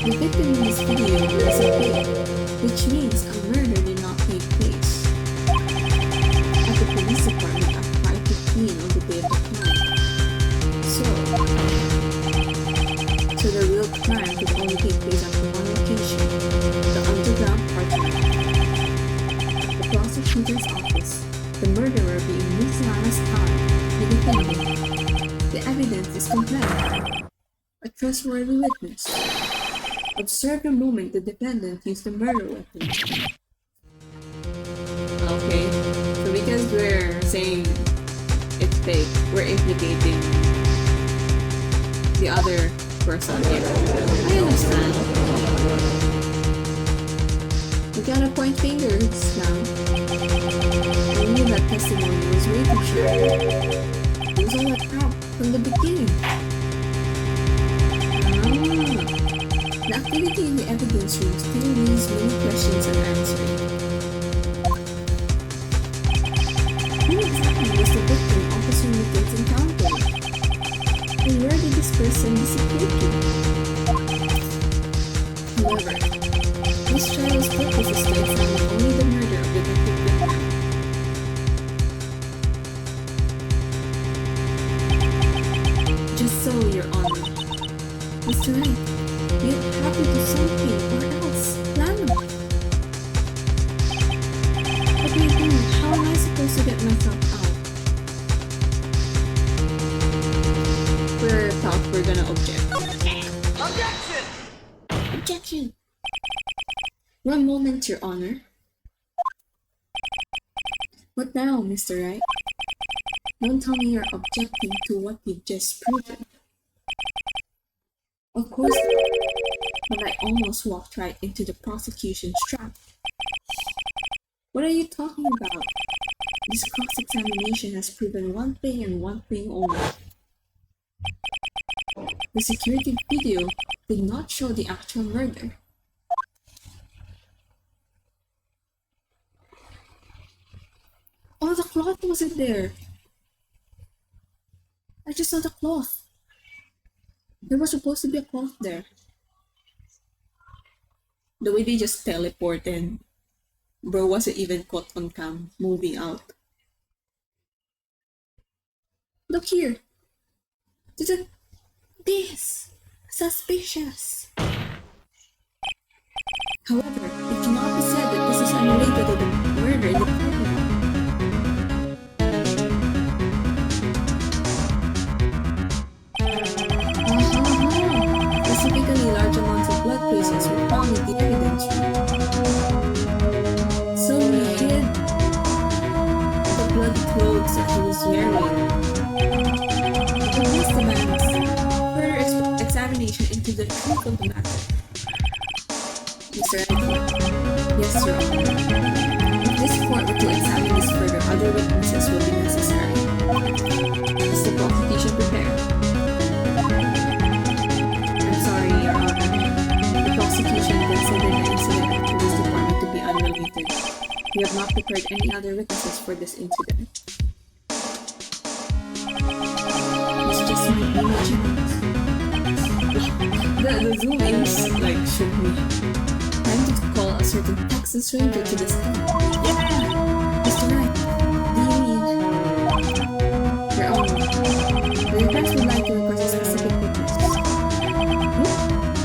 The victim in this video is a kid, which means a murder did not take place at the police department at 5:15 on the day of the crime. So the real crime could only take place at one location, the underground parking lot. At the prosecutor's office, the murderer being Miss Lana's car, the defendant. The evidence is compelling. A trustworthy witness. Observe the moment the defendant used the murder weapon. Okay, so because we're saying it's fake, we're implicating the other person here. I understand. We gotta point fingers now. I knew that testimony was way too short. It was all a trap from the beginning. The activity in the evidence room still leaves many questions unanswered. Who exactly was the victim Officer Mickens encountered? And where did this person disappear to? However, this trial's purpose is to examine only the murder of Detective Goodman. Just so, Your Honor. Mr. Wright, you have to do something or else plan. Objection! One moment, Your Honor. What now, Mr. Wright? Don't tell me you're objecting to what you've just proven. Of course, but I almost walked right into the prosecution's trap. What are you talking about? This cross-examination has proven one thing and one thing only. The security video did not show the actual murder. Oh, the cloth wasn't there. I just saw the cloth. There was supposed to be a cloth there. The way they just teleported. Bro wasn't even caught on cam, moving out. Look here. This. Suspicious. However, it cannot be said that this is unrelated to the murder in the parking lot. Specifically, large amounts of blood traces were found in the evidence room. So we hid the bloody clothes that he was wearing. The police demands further examination into the truth of the matter. Mr. Wright, yes, Your Honor. If this court were to examine this further, other witnesses will be necessary. Is the prosecution prepared? I'm sorry, Your Honor. The prosecution considered the incident at the police department to be unrelated. We have not prepared any other witnesses for this incident. It's just my imaginings. The zoom ins like shook me. Time to call a certain Texas Ranger to the stand. Yeah! Mr. Wright, do you mean? Your Honor, the defense would like to request a specific witness.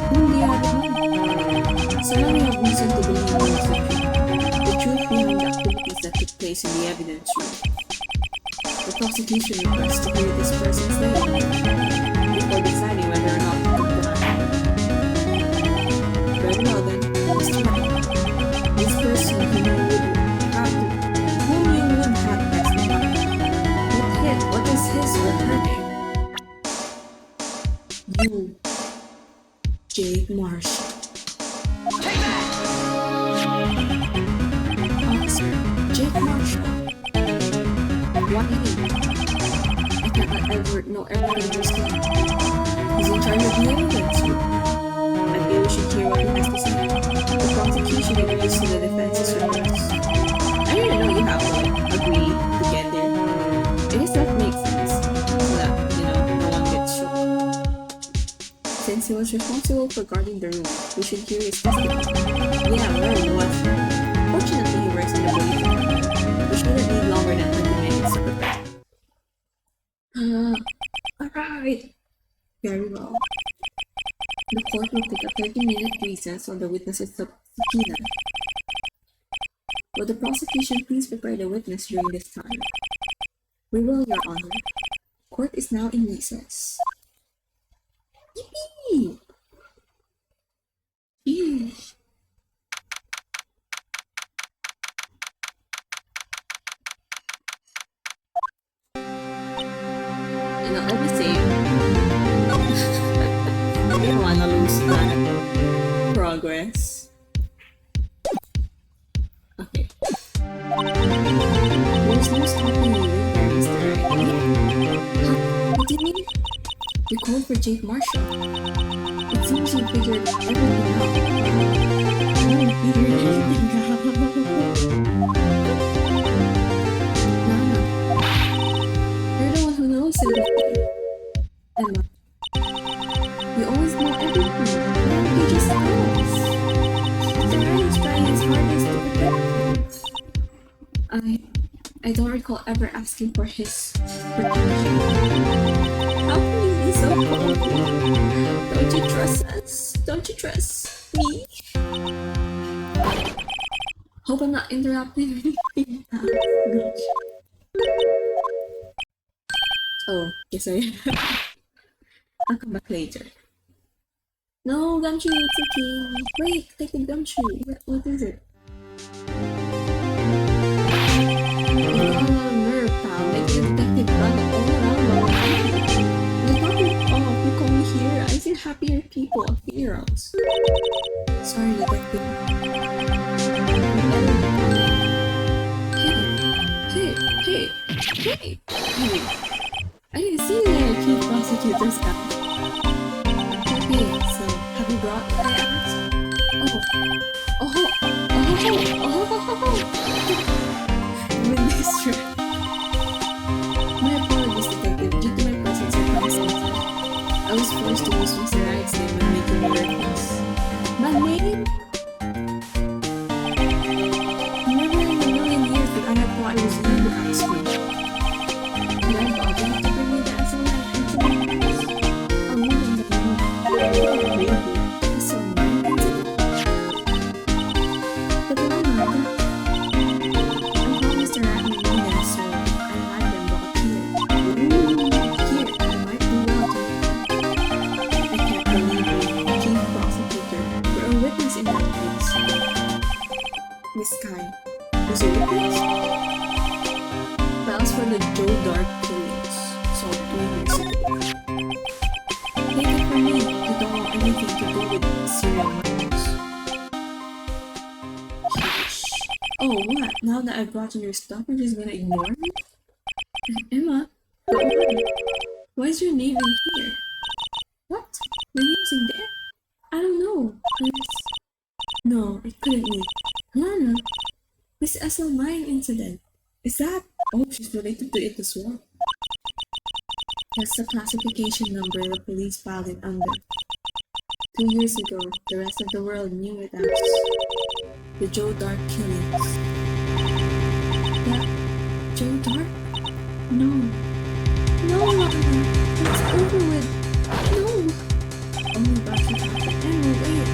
Whom do you have in mind? So now we have reason to believe one is the truth behind the activities that took place in the evidence room. The prosecution requests to hear this person's name before deciding whether or not to comply. Very well then, Mr. Wright. This person whom you would have testified. What is his or her name? You, Jake Marshall. Officer, Jake Marshall. Why he? I can't let Edward know everything was done. He's in charge of the evidence room. I feel we should hear what he has to say. The prosecution agrees to the defense's request. I didn't know you have to agree to get there. I guess that makes sense. So that, no one gets shook. Since he was responsible for guarding the room, we should hear his testimony. Yeah, where he was. Fortunately, he works in the police department. We shouldn't need longer than 20 minutes to prepare. Alright. Very well. The court will take a 30-minute recess while the witness is subpoenaed. Will the prosecution please prepare the witness during this time? We will, Your Honor. Court is now in recess. Yippee! Yeesh. Let me save. I didn't want to lose that progress. Okay. There's no stopping you, Mr. Wright. What do you mean? You called for Jake Marshall. It seems you figured everything out. I haven't figured anything out. Nana, you're the one who knows everything. Emma, you always know everything. Why don't you just tell us? Mr. Wright is trying his hardest to protect you. I don't recall ever asking for his protection. How can you be so cold? Don't you trust us? Don't you trust me? Hope I'm not interrupting anything. Gosh. Oh, yes I am. I'll come back later. No, gumshoe, it's okay. Wait, take the gumshoe. What is it? Nerve, pal. Make the detective run all around while you call me here. I see happier people at funerals. Sorry, detective. Hey! I didn't see you there, Chief Prosecutor's guy. Okay, so have you brought the axe? With this trip. My apologies, detective. Due to my presence at the I was forced to use Mr. Wright's name when making the request. My name? Never in a million years did I have thought it was you who asked me. Did I bother you to bring me the SLI incident? Oh, no. Really? SLI incident? But why not? I thought Mr. Wright would know them, so I had them brought here. Here, I might do well to I can't believe you, Chief Prosecutor. You're a witness in that case. Miss Kai was a witness? Files for the Joe Dark killings, solved 2 years ago. Take it from me, you don't want anything to do with serial murders. Oh, what? Now that I've brought you your stuff, you're just gonna ignore me? Emma, but why is your name in here? What? My name's in there? I don't know. No, it couldn't be. Lana, this SL mine incident. Is that? Oh, she's related to it as well. That's the classification number the police filed it under. 2 years ago, the rest of the world knew it as the Joe Dark killings. That Joe Dark? No. No, Lana. It's over with. No. Oh my gosh, it's happened. Emma, wait.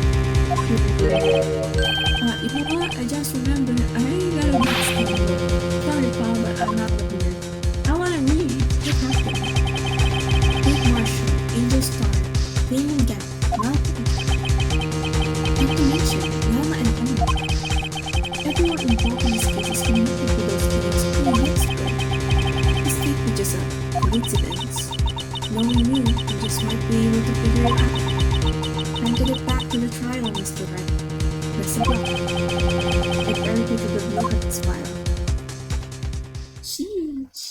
You know what? I just remembered. I gotta read something. Sorry, pal, but I'm not here. I wanna read. What happened? Kate Marshall, Angel Star, Damon Gap, Malcolm. Not to mention, Lana and Emma. Everyone involved in this case is connected to those killings 2 years ago. This can't be just a coincidence. Knowing you just might be able to figure it out. Time to get back to the trial, Mr. Wright. Best of luck. If Eric takes a good look at this file. Sheesh.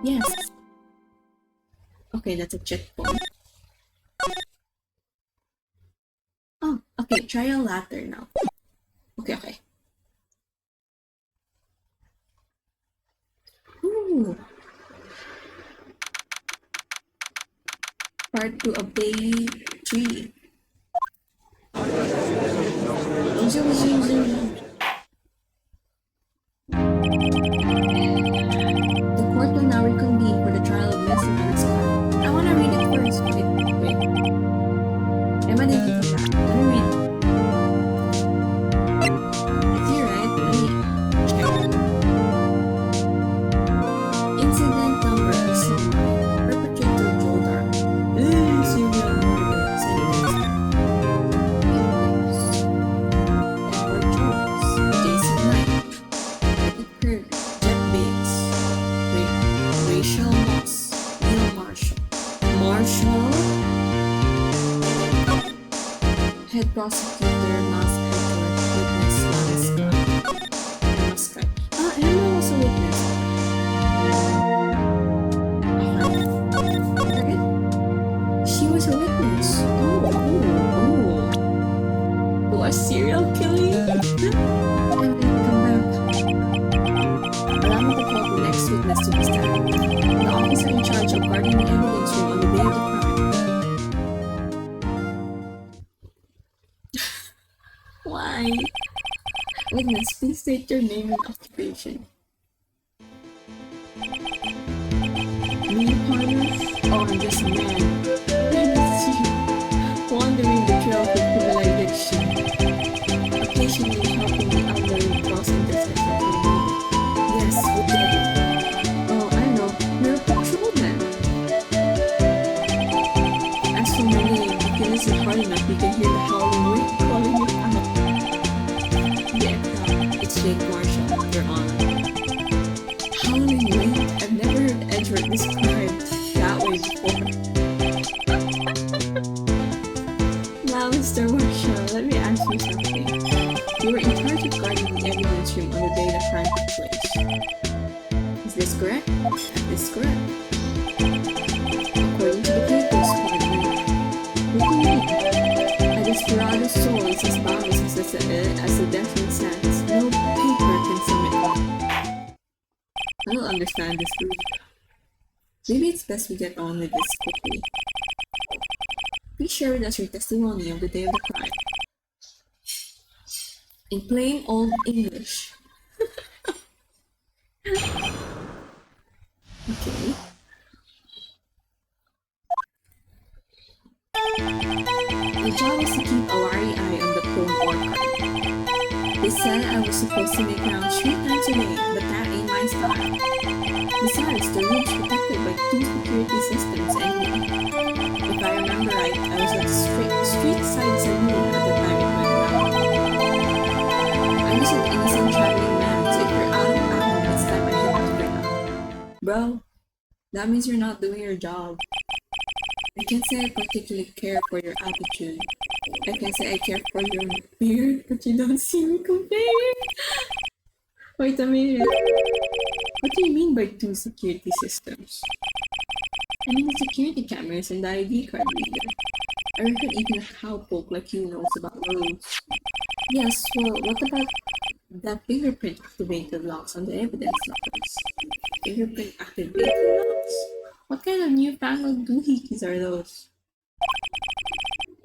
Yes. Okay, that's a checkpoint. Oh, okay, trial latter now. Okay. Ooh. Part 2 of day 3. The court will now reconvene for the trial of Miss and Scott. I wanna read it first. Wait. Emma didn't come back. Let me read. It's here, right? Let me check. Incident number assigned. Perpetrator Joe Dark. Serial murder. Edward Jones. Jason Knight. Eddie Curry. Jeff Bates. Rachel Moss. Neil Marshall. Head prosecutor, mass Edward. Witness, Lana Scott. Emma Scott. Emma was a witness. She was a witness. Oh. To a serial killing? And then come back. Allow me to call the next witness to the stand. The officer in charge of guarding the evidence room on the day of the crime. Why? Witness, please state your name and occupation. Me, partner? Oh, I'm just a man. Wandering the trail of criminal addiction. Occasionally helping the elderly cross intersection. Yes, with the is correct. According to the papers, partner. What do you mean? A desperado's soul is as boundless as the deathly sands. No paper can sum it up. I don't understand this group. Maybe it's best we get on with this quickly. Please share with us your testimony of the day of the crime. In plain old English. Okay. My job was to keep a wary eye on the prone orchard. They said I was supposed to make rounds 3 times a day, but that ain't my style. Besides, the room's protected by 2 security systems anyway. If I remember right, I was at the street side saloon at the time it went down. I'm just an innocent traveling man, so if you're out of ammo, it's time I hit the ground. Bro, that means you're not doing your job. I can't say I particularly care for your attitude. I can say I care for your beard, but you don't see me complaining. Wait a minute. What do you mean by 2 security systems? I mean the security cameras and the ID card reader. I reckon even a cowpoke like you knows about roads. Yes, well, what about the fingerprint activated locks on the evidence lockers? Fingerprint activated locks? What kind of newfangled doohickeys are those?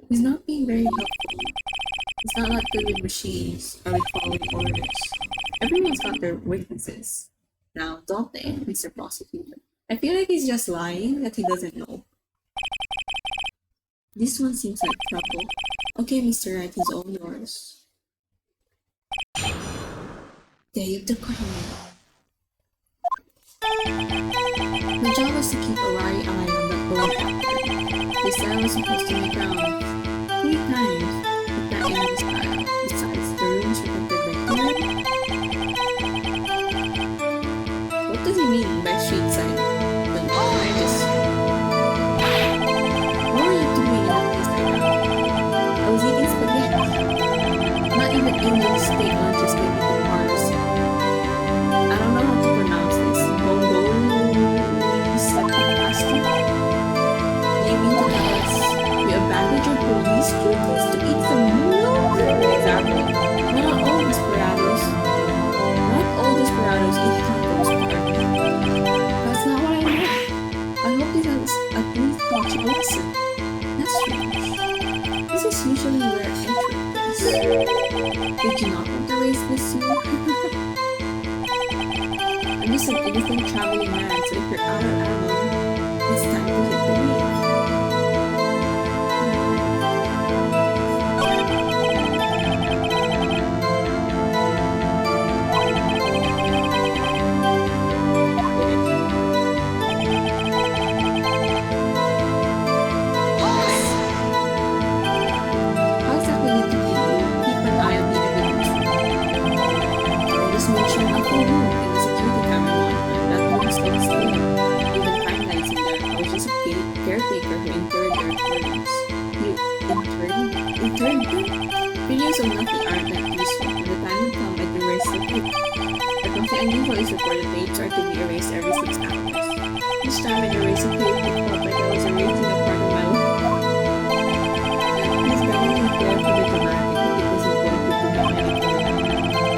He's not being very helpful. He's not like good with machines or with following orders. Everyone's got their weaknesses. Now, don't they, Mr. Prosecutor? I feel like he's just lying that he doesn't know. This one seems like trouble. Okay, Mr. Wright, he's all yours. Day of the crime. My job was to keep a wary eye on that board after. They said I was supposed to make rounds 3 times, but that ain't my style. Besides, the room's protected by 2. What does he mean by street side? I just... What were you doing in that place right now? I was eating spaghetti. Not even Indian steak lunches made me think harder. I don't know how to pronounce this. Plastic. Do you mean to tell us you abandoned your police duties to eat some noodles? Exactly. But not all desperados. Not all desperados eat tacos, partner. That's not what I meant. I hope this has at least taught you a lesson. That's strange. This is usually where entry is. Did you not want to raise this year? I'm just an innocent traveling man, so if you're out of ammo, it's time to hit the wheel. How exactly did you keep an eye on the evidence? And just make sure nothing moved in the security camera monitor. That room still still. Even timelines in there. I was just a caretaker who interred their recordings. You interred them? Videos of nothing aren't that useful. When the time will come, I'd erase the tape. But something unusual is reported tapes are to be erased every 6 hours. Each time I'd erase a tape, it felt like I was erasing a part of my life. He's bending there for the dramatic, but it wasn't going to do him any good.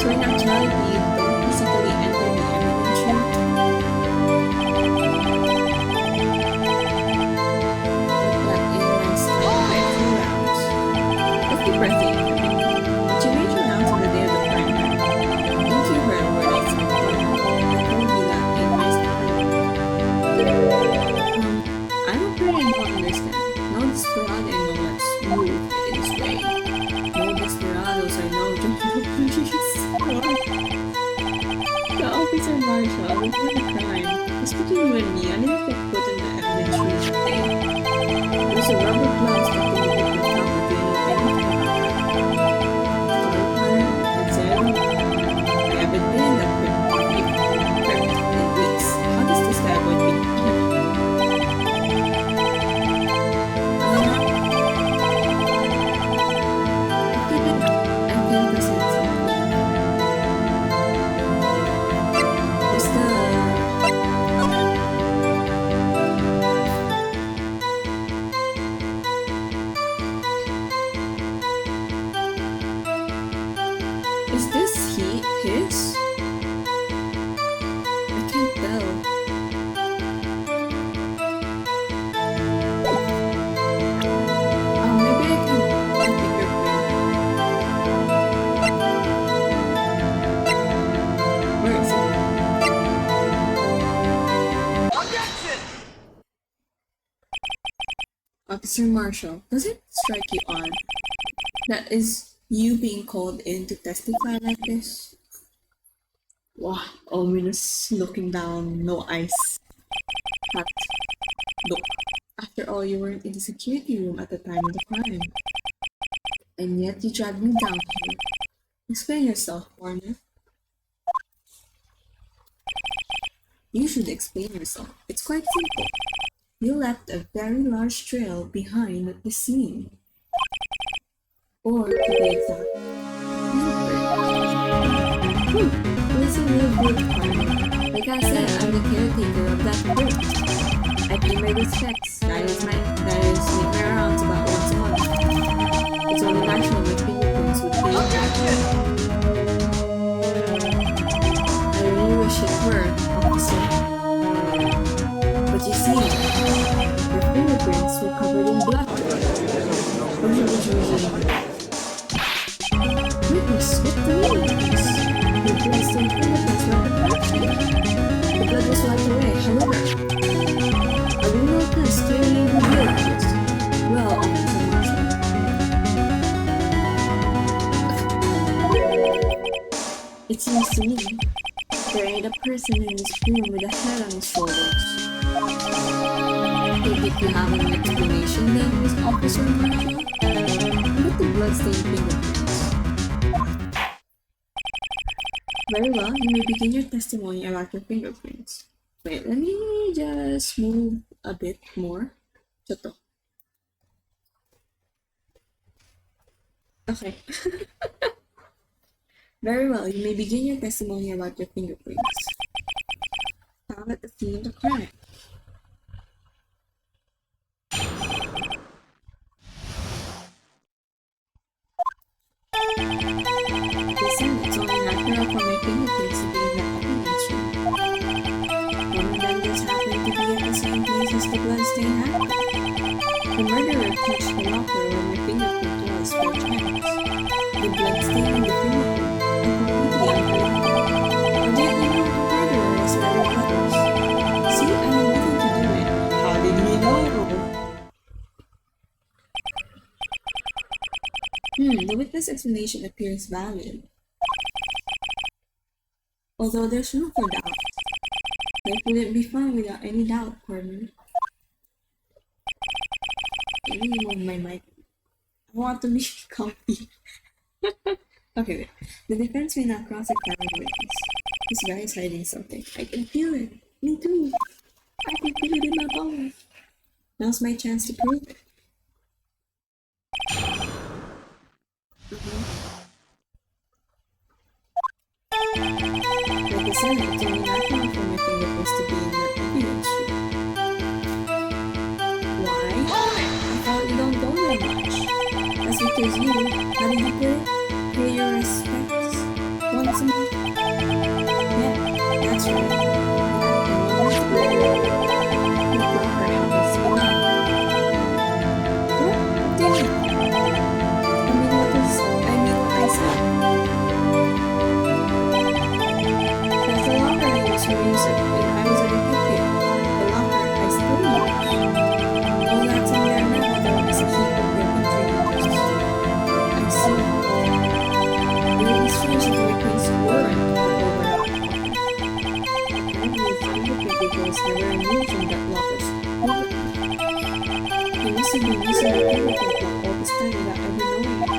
So in actuality, you don't physically enter the evidence room. Breathing. But you made your rounds on the day of the crime. Thank you for a word I said before. I told you that in my story. I'm afraid I don't understand. No desperado and no let's move in this way. No desperados I know join the police. The officer marshal before the crime. It's between you and me. I didn't get put in the evidence room today. There's a rubber glove stuck in the victim's mouth. Do you know anything about that? I haven't been in that perfect in weeks. How does this guy avoid being I can present something. What's the Officer Marshall, does it strike you odd that is you being called in to testify like this? Wow, ominous looking down, no eyes. But look, after all, you weren't in the security room at the time of the crime. And yet you dragged me down here. Explain yourself, Warner. You should explain yourself. It's quite simple. You left a very large trail behind at the scene. Or, to be exact, it's a real good part. Like I said, I'm the caretaker of that group. I pay my respects. That is make my rounds about once a month. It's only natural my fingerprints would be. I really wish it were, officer. But you see, your fingerprints were covered in blood. Witness, what the witness? Your bloodstained fingerprints were the The blood was wiped away, however. A real test clearly revealed this. Well, Officer Marshall. It seems to me there ain't a person in this room with a head on his shoulders. Did you have an explanation then, Miss Officer Marshall? With the bloodstained fingerprints. Very well, you may begin your testimony about your fingerprints. Wait, let me just move a bit more. Choto. Okay. Very well, you may begin your testimony about your fingerprints. Found at the scene of the crime. Listen, it's only natural for my fingerprints to be in the evidence room. One of them just happened to be at the same place as the bloodstain happened. The murderer touched the locker where my fingerprint was by chance. The bloodstain and the fingerprint are completely unrelated. And yet you know the murderer was wearing gloves. See, I had nothing to do with it. How did he know? The witness explanation appears valid. Although there's room for doubt. Life wouldn't be fun without any doubt, partner. I really want my mic. I want to be comfy. Okay, wait. The defense may not cross-examine the witness. This guy is hiding something. I can feel it. Me too. I can feel it in my bones. Now's my chance to prove it. Like I said, it's only natural for my fingerprints to be in the evidence room. Why? I thought you don't go there much. That's because you, how did you put it? Pay your respects once a month? Yeah, that's right. What? Damn. I mean what I said. That's the longer I was when I was a detective. The longer I still use. All that's in there now, though, is a heap of broken dreams. I see. It would be strange if my prints weren't over. Apparently, the fingerprint was never removed from that locker's cover. He must have been using the fingerprint lock all this time without ever knowing it.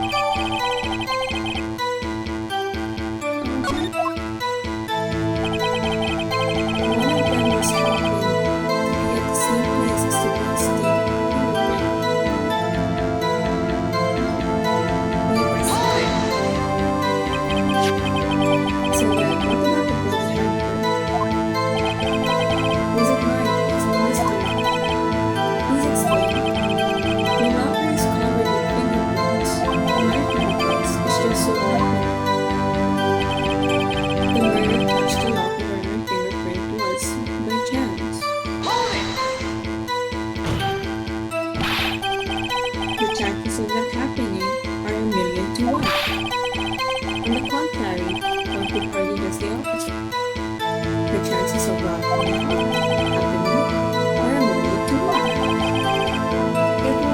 It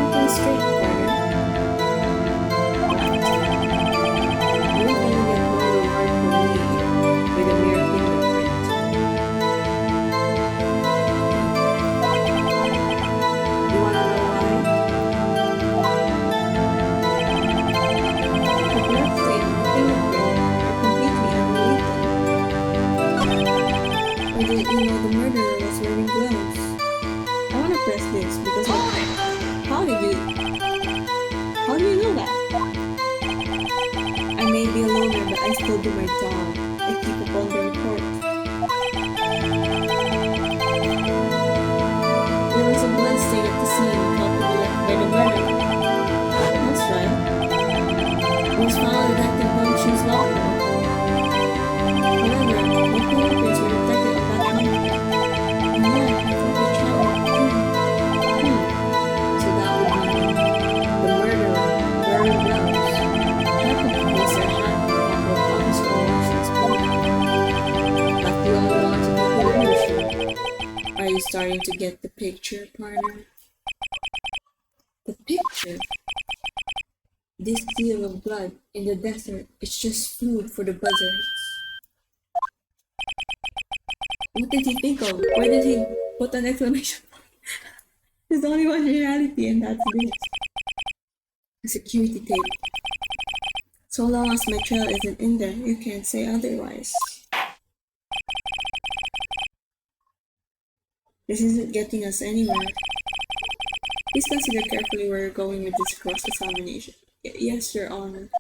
press this because how do you know that? I may be a loner, but I still do my job. I keep up on the report. There was a blood stain at the scene, probably left by the murderer. That's right. It was found in Detective Bunch's locker. However, no fingerprints were detected on that locker. And yeah, I thought we tried. So that would mean the murderer wearing gloves happened to place their hand on the bottle of Officer Washington's blood. That's the only logical conclusion. Are you starting to get the picture, partner? The picture? This deal of blood in the desert is just food for the buzzards. What did he think of? Why did he put an exclamation mark? There's only one reality and that's this. A security tape. So long as my trail isn't in there, you can't say otherwise. This isn't getting us anywhere. Please consider carefully where you're going with this cross-examination. Yes, Your Honor.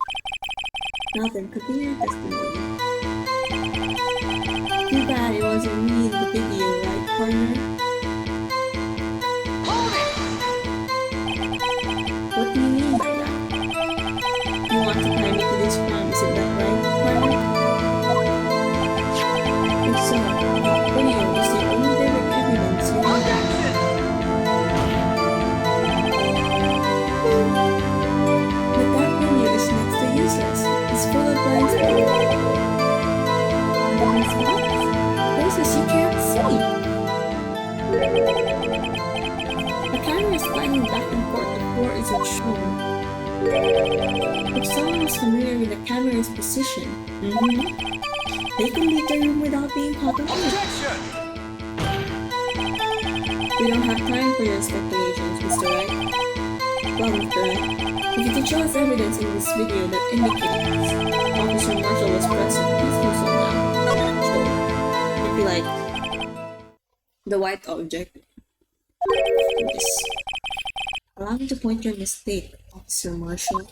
Now then, continue your testimony. Too bad it wasn't me in the video, right, partner? What do you mean by that? You want to tie me to this crime, isn't that right, partner? If so, that video is the only direct evidence you have. But that video is next to useless. It's full of blind spots. Blind spots? Places you can't see. The camera is sliding back and forth, the floor isn't shown. If someone is familiar with the camera's position, they can leave the room without being caught on camera. We don't have time for your speculations, Mr. Wright. Well, Mr. Wright, if you could show us evidence in this video that indicates Officer Marshall was present, please do so now. So, if you like, the white object. Yes. Allow me to point your mistake, Officer Marshall.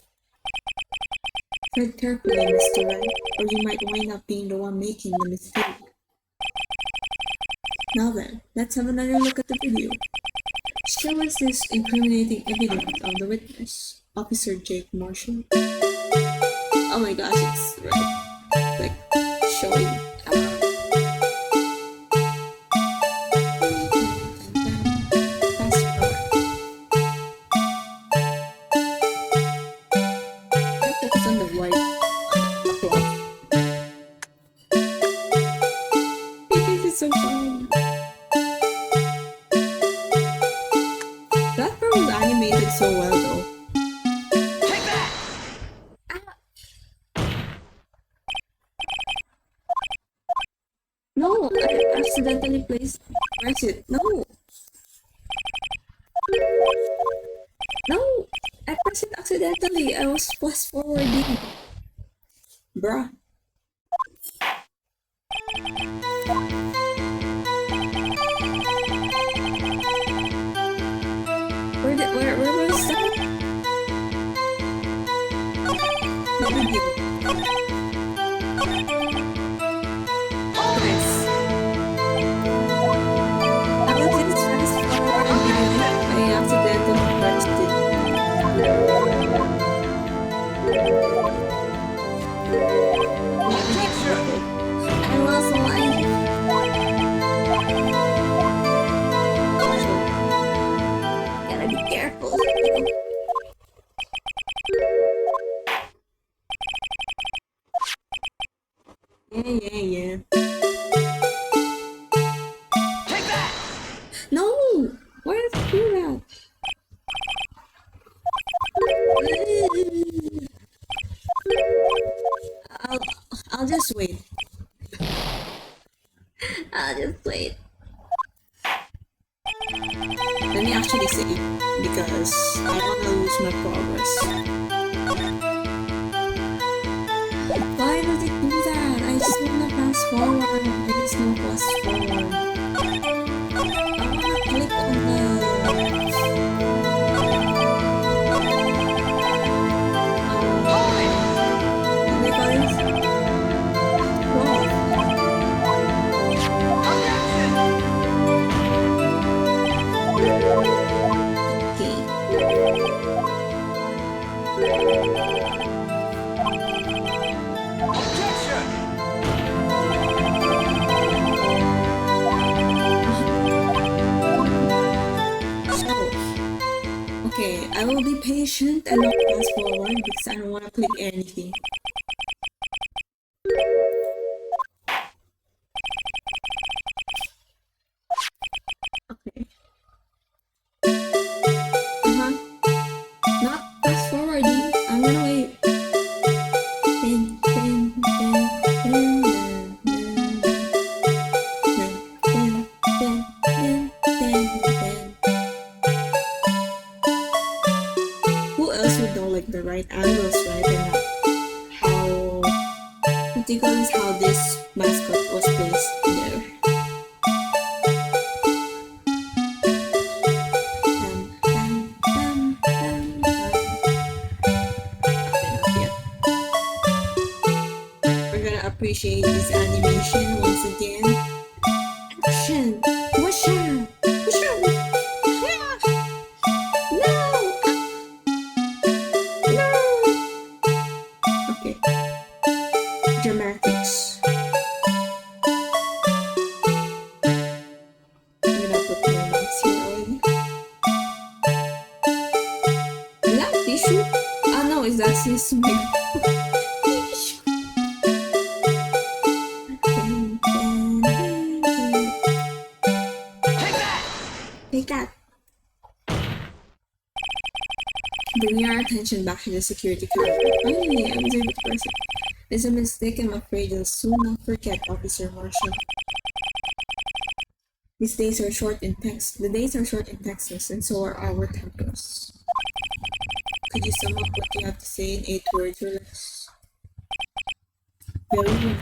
Tread carefully, Mr. Wright, or you might wind up being the one making the mistake. Now then, let's have another look at the video. Show us this incriminating evidence of the witness, Officer Jake Marshall. Oh my gosh, it's right. Like, showing. Fast forward. Let's focus on the white cloth. This is so fun. That part was animated so well though. Take that! No, I accidentally pressed it. No! No! I pressed it accidentally. I was fast forwarding. Bruh. Where was that? The video. Nice. I was just fast forward video. I accidentally pressed it. I was lying. Gotta be careful. Yeah. Take that! No! Why did I do that? I'll just wait. I'll just wait. Let me actually save because I don't wanna lose my progress. Why does it do that? I just wanna fast forward. There is no fast forward. I wanna click on the Okay, I will be patient and not fast forward because I don't want to click anything. Okay. Not fast forwarding. I'm gonna wait. Who else would know like the right angles, right? And how meticulous how this mascot was placed there. We're gonna appreciate this animation once again. Action! Push out! Push out! Yeah! No! No! Okay. Dramatics. I'm gonna put my marks here already. Is that tissue? Ah no, is that tissue? Take that! Bring our attention back to the security camera. Finally, I was able to press it. It's a mistake I'm afraid you'll soon not forget, Officer Marshall. The days are short in Texas, and so are our tempers. Could you sum up what you have to say in 8 words or less? Very well.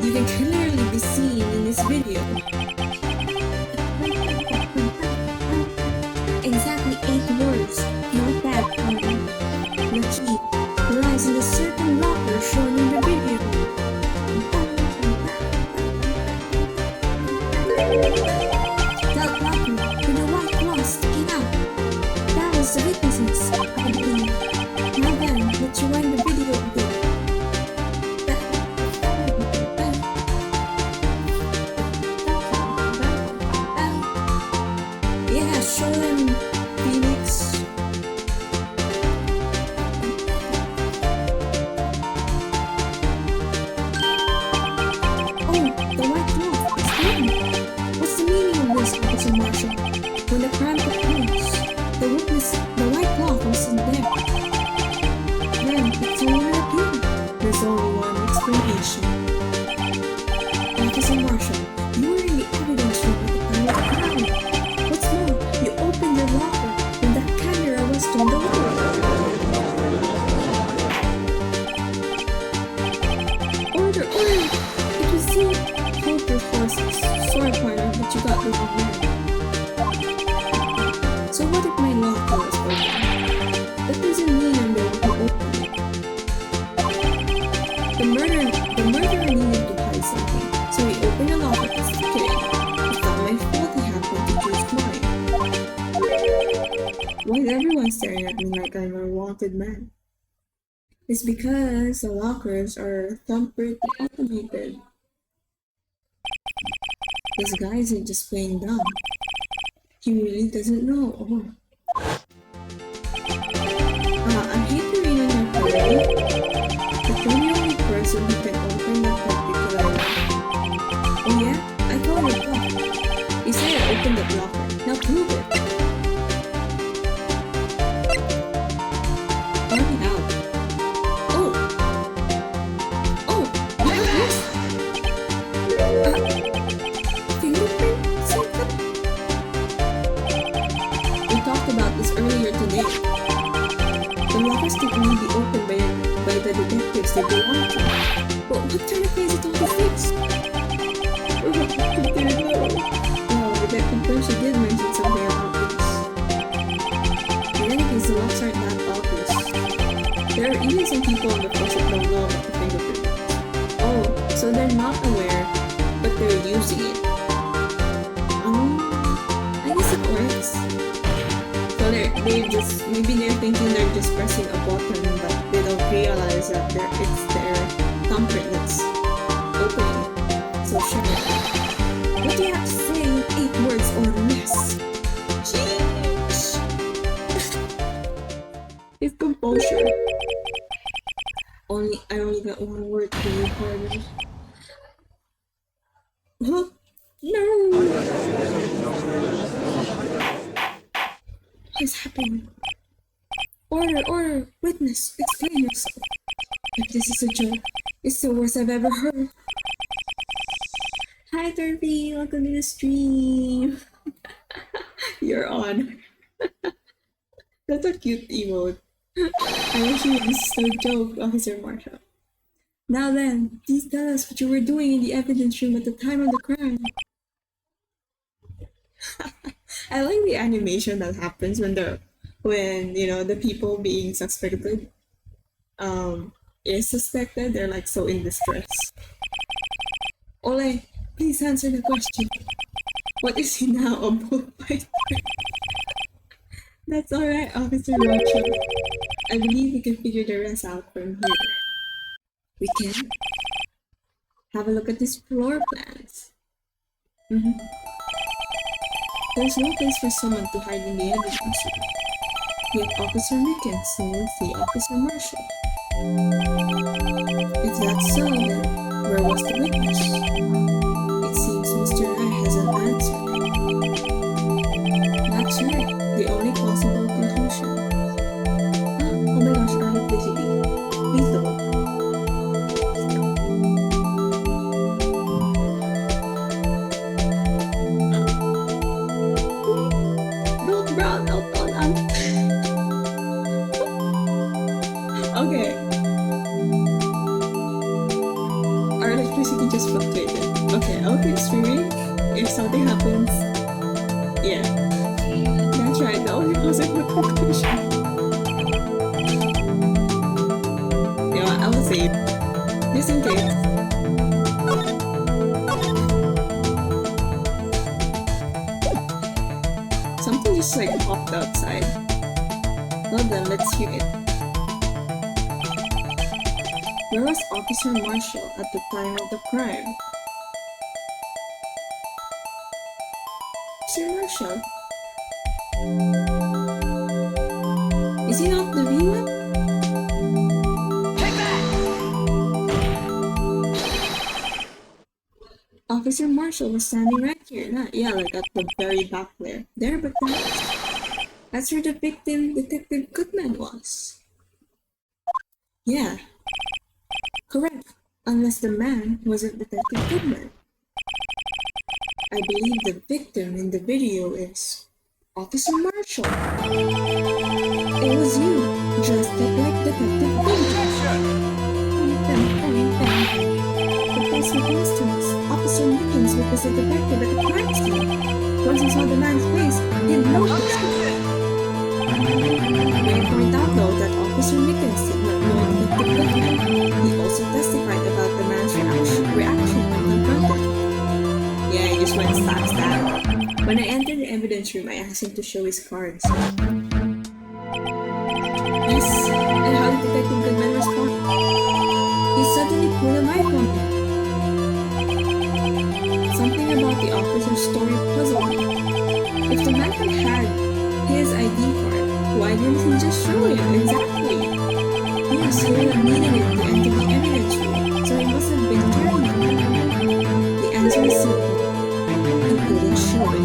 You can clearly be seen in this video. Exactly 8 words. Not bad, The key lies in the certain locker shown in the video. That locker with the white claw sticking out. That was the witnesses, I believe. Now then, let's rewind the video a bit. Yeah, show them, Phoenix. Oh, the white cloth is gone. What's the meaning of this, Officer Marshall? When the crime took place, the white cloth wasn't there. Then it's only appeared. There's only one explanation. Officer Marshall, you were in the evidence room at the time of the crime. What's more, you opened your locker when the camera was turned over. Order! It was you. Hold your horses. Sorry, partner, but you got the wrong man. So what if my locker was open? That doesn't mean I'm the one who opened it. The murderer needed to hide something, so he opened the locker to stick it in. It's not my fault he happened to choose mine. Why is everyone staring at me like I'm a wanted man? It's because the lockers are thumbprint automated. This guy isn't just playing dumb. He really doesn't know. I hate to rain on your parade, but you're the only person who can open that particular locker. Oh yeah? I call it block. You say I opened the locker. Now prove it. Point it out. Oh, what is this? Fingerprint something? We talked about this earlier today. The lockers can only be opened by the detectives if they want to. But what kind of crazy talk is this? I didn't know. Wow, Detective though she did mention something about this. In any case, the locks aren't that obvious. There are even some people on the force that don't know about the fingerprint. Oh, so they're not aware, but they're using it. I guess it works. So maybe they're thinking they're just pressing a button, but they don't realize that it's their thumbprint that's opening. So sure. What do you have to say in 8 words or less? Sheesh. His composure. I only got 1 word to you, pardon. Huh? No! What is happening? Order! Witness! Explain yourself! If this is a joke, it's the worst I've ever heard. Hi Derby, welcome to the stream. You're on. That's a cute emote. I wish you was a joke, Officer Marshall. Now then, please tell us what you were doing in the evidence room at the time of the crime. I like the animation that happens when the people being suspected is suspected. They're like so in distress. Ole, please answer the question. What is he now, a bullfighter? That's alright, Officer Marshall. I believe we can figure the rest out from here. We can? Have a look at these floor plans. There's no place for someone to hide in the evidence room. Yet Officer Mickens knows the Officer Marshall. If that's so, then where was the witness? It seems Mr. Wright has an answer. That's right, the only possible conclusion. Oh my gosh, I have PCB. Please don't. Okay. Our electricity just fluctuated. Okay, I'll keep streaming. If something happens, yeah. That's right, the only possible conclusion. You know what, I will save. Just in case. Something just like popped outside. Well then, let's hear it. Where was Officer Marshall at the time of the crime? Officer Marshall? Is he not the V1? Take that! Officer Marshall was standing right here. Yeah, like at the very back there. But that's where the victim, Detective Goodman, was. Yeah. Correct, unless the man wasn't Detective Goodman. I believe the victim in the video is Officer Marshall. It was you, dressed up like Detective Goodman. The place we passed us, Officer Mickens was the detective at the crime scene. Once he saw the man's face, he didn't know it. May I point out though that Officer Mickens did not know Detective Goodman. He also testified about the man's reaction when confronted. Yeah, he just went stab. When I entered the evidence room, I asked him to show his cards. Yes, and how did Detective Goodman respond? He suddenly pulled a knife on me. Something about the officer's story puzzled me. If the man had his ID card, why didn't he just show it? Exactly. Yes, he would have needed it to enter the evidence room, so he must have been carrying it. The answer is simple. He couldn't show it.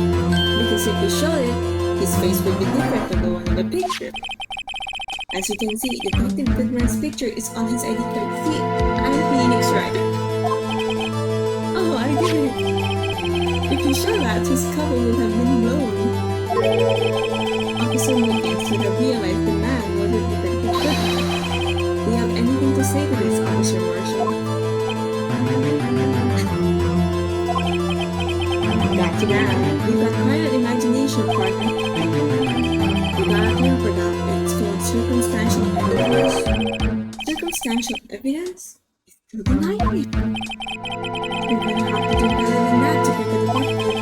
Because if he showed it, his face would be different from the one in the picture. As you can see, Detective Goodman's picture is on his ID card. See, I'm Phoenix Wright. Oh, I get it. If you show that, his cover would have been blown. Officer Mickens would have realized the man wasn't Detective Goodman. Do you have anything to say to this, Officer Marshall? Got you down. You got quite an imagination, partner. You got a term for that. It's called circumstantial evidence. Circumstantial evidence? It's the nightmare. You're gonna have to do better than that to pick a detective.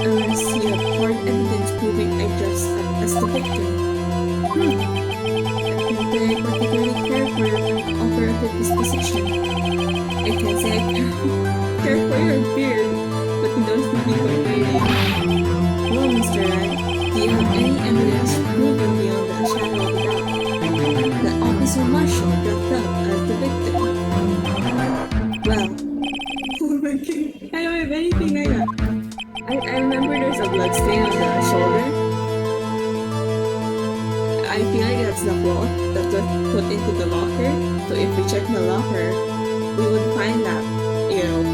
Unless you have hard evidence proving I dressed up as the victim. I think I particularly care for your operative disposition. I can't say I care for your beard, but he does to be complaining. Well, Mr. Wright, do you have any evidence proven beyond a shadow of a doubt that Officer Marshall dressed up as the victim? Well, I don't have anything like that. I remember there's a blood stain on the shoulder. I feel like that's the cloth that was put into the locker. So if we check the locker, we would find that,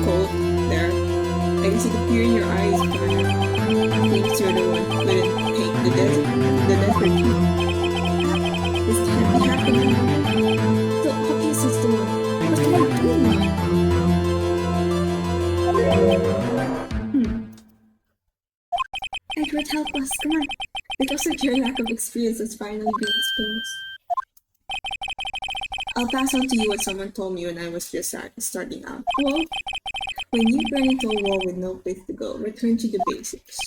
coat there. I can see the fear in your eyes, but I think you're the one who didn't paint the desert heat. This can't be happening. So obvious is the one. What can I do now? Edward, help us, come on. Because of your lack of experience has finally been exposed. I'll pass on to you what someone told me when I was just starting out. Well, when you run into a wall with no place to go, return to the basics.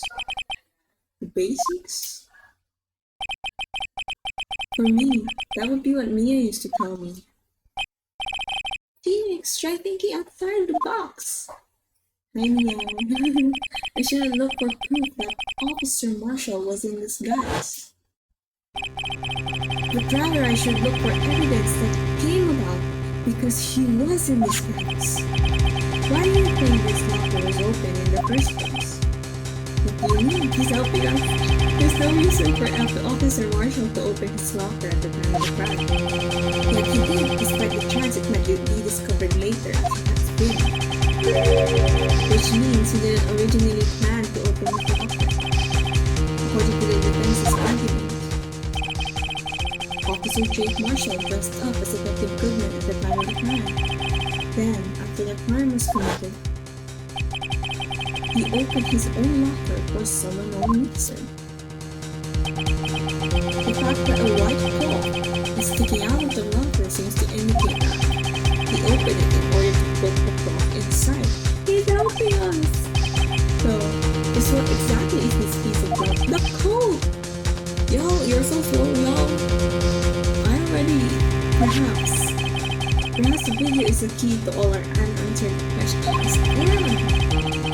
The basics? For me, that would be what Mia used to tell me. Phoenix, try thinking outside the box. I know. I should have looked for proof that Officer Marshall was in disguise. But rather, I should look for evidence that came about because he was in disguise. Why do you think this locker was open in the first place? What do you mean? He's helping us. There's no reason for Officer Marshall to open his locker at the time of the crime. Yet he did, despite the chance it might be discovered later after that's been. Which means he didn't originally plan to open the locker, according to the defense's argument. Officer Jake Marshall dressed up as Detective Goodman at the time of the crime. Then, after the crime was committed, he opened his own locker for some unknown reason. The fact that a white claw is sticking out of the locker seems to indicate that he opened it in order to put the claw inside. He's helping us! So what exactly is this piece of cloth? The code! Yo, you're so slow, yo! I'm ready. Perhaps the video is the key to all our unanswered questions. Yeah!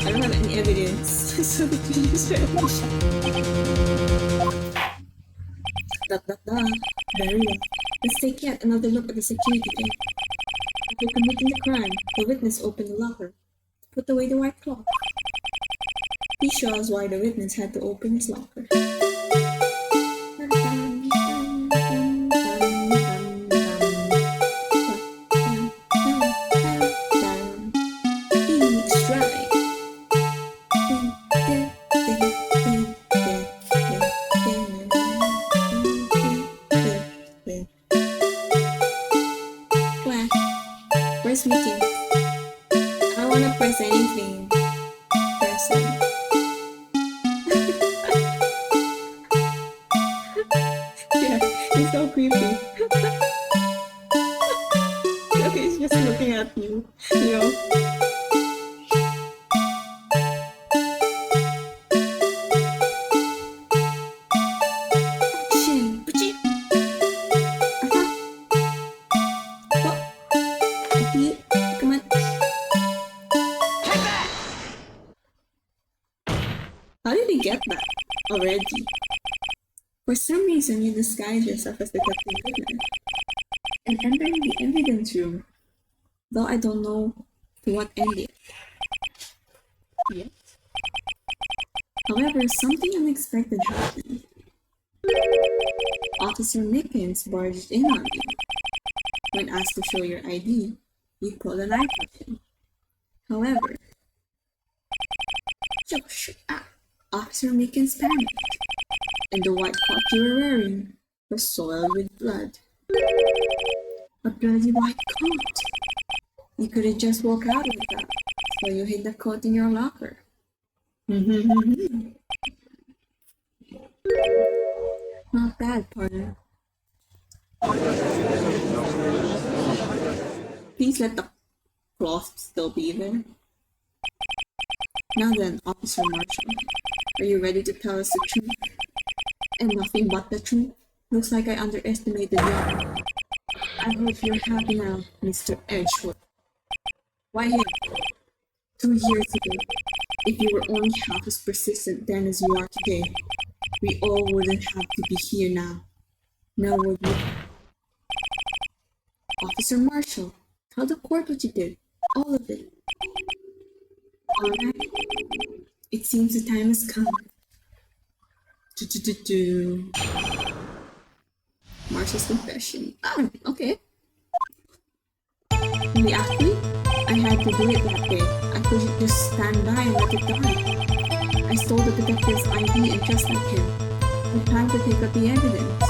I don't have any evidence, so the video is very much. Very well. Let's take yet another look at the security tape. After committing the crime, the witness opened the locker, put away the white cloth. Please show us why the witness had to open his locker. Where's Mickey? I don't wanna press anything. Press it. Yeah, he's so creepy. Okay, he's just looking at you, How did he get that already? For some reason, you disguised yourself as Detective Goodman and entered the evidence room, though I don't know to what end yet. However, something unexpected happened. Officer Mickens barged in on you. When asked to show your ID, you pulled a knife at him. However, Officer Mickens panicked, and the white coat you were wearing was soiled with blood. A bloody white coat! You couldn't just walk out with that, so you hid the coat in your locker. Not bad, partner. Please let the cloth still be there. Now then, Officer Marshall, are you ready to tell us the truth? And nothing but the truth? Looks like I underestimated you. I hope you're happy now, Mr. Edgewood. Why him? 2 years ago, if you were only half as persistent then as you are today, we all wouldn't have to be here now. Now would we? Officer Marshall, tell the court what you did. All of it. Alright. It seems the time has come. Marshall's confession. Ah, okay. Actually, I had to do it that day. I couldn't just stand by and let it die. I stole the detective's ID and just like him, I planned to take up the evidence.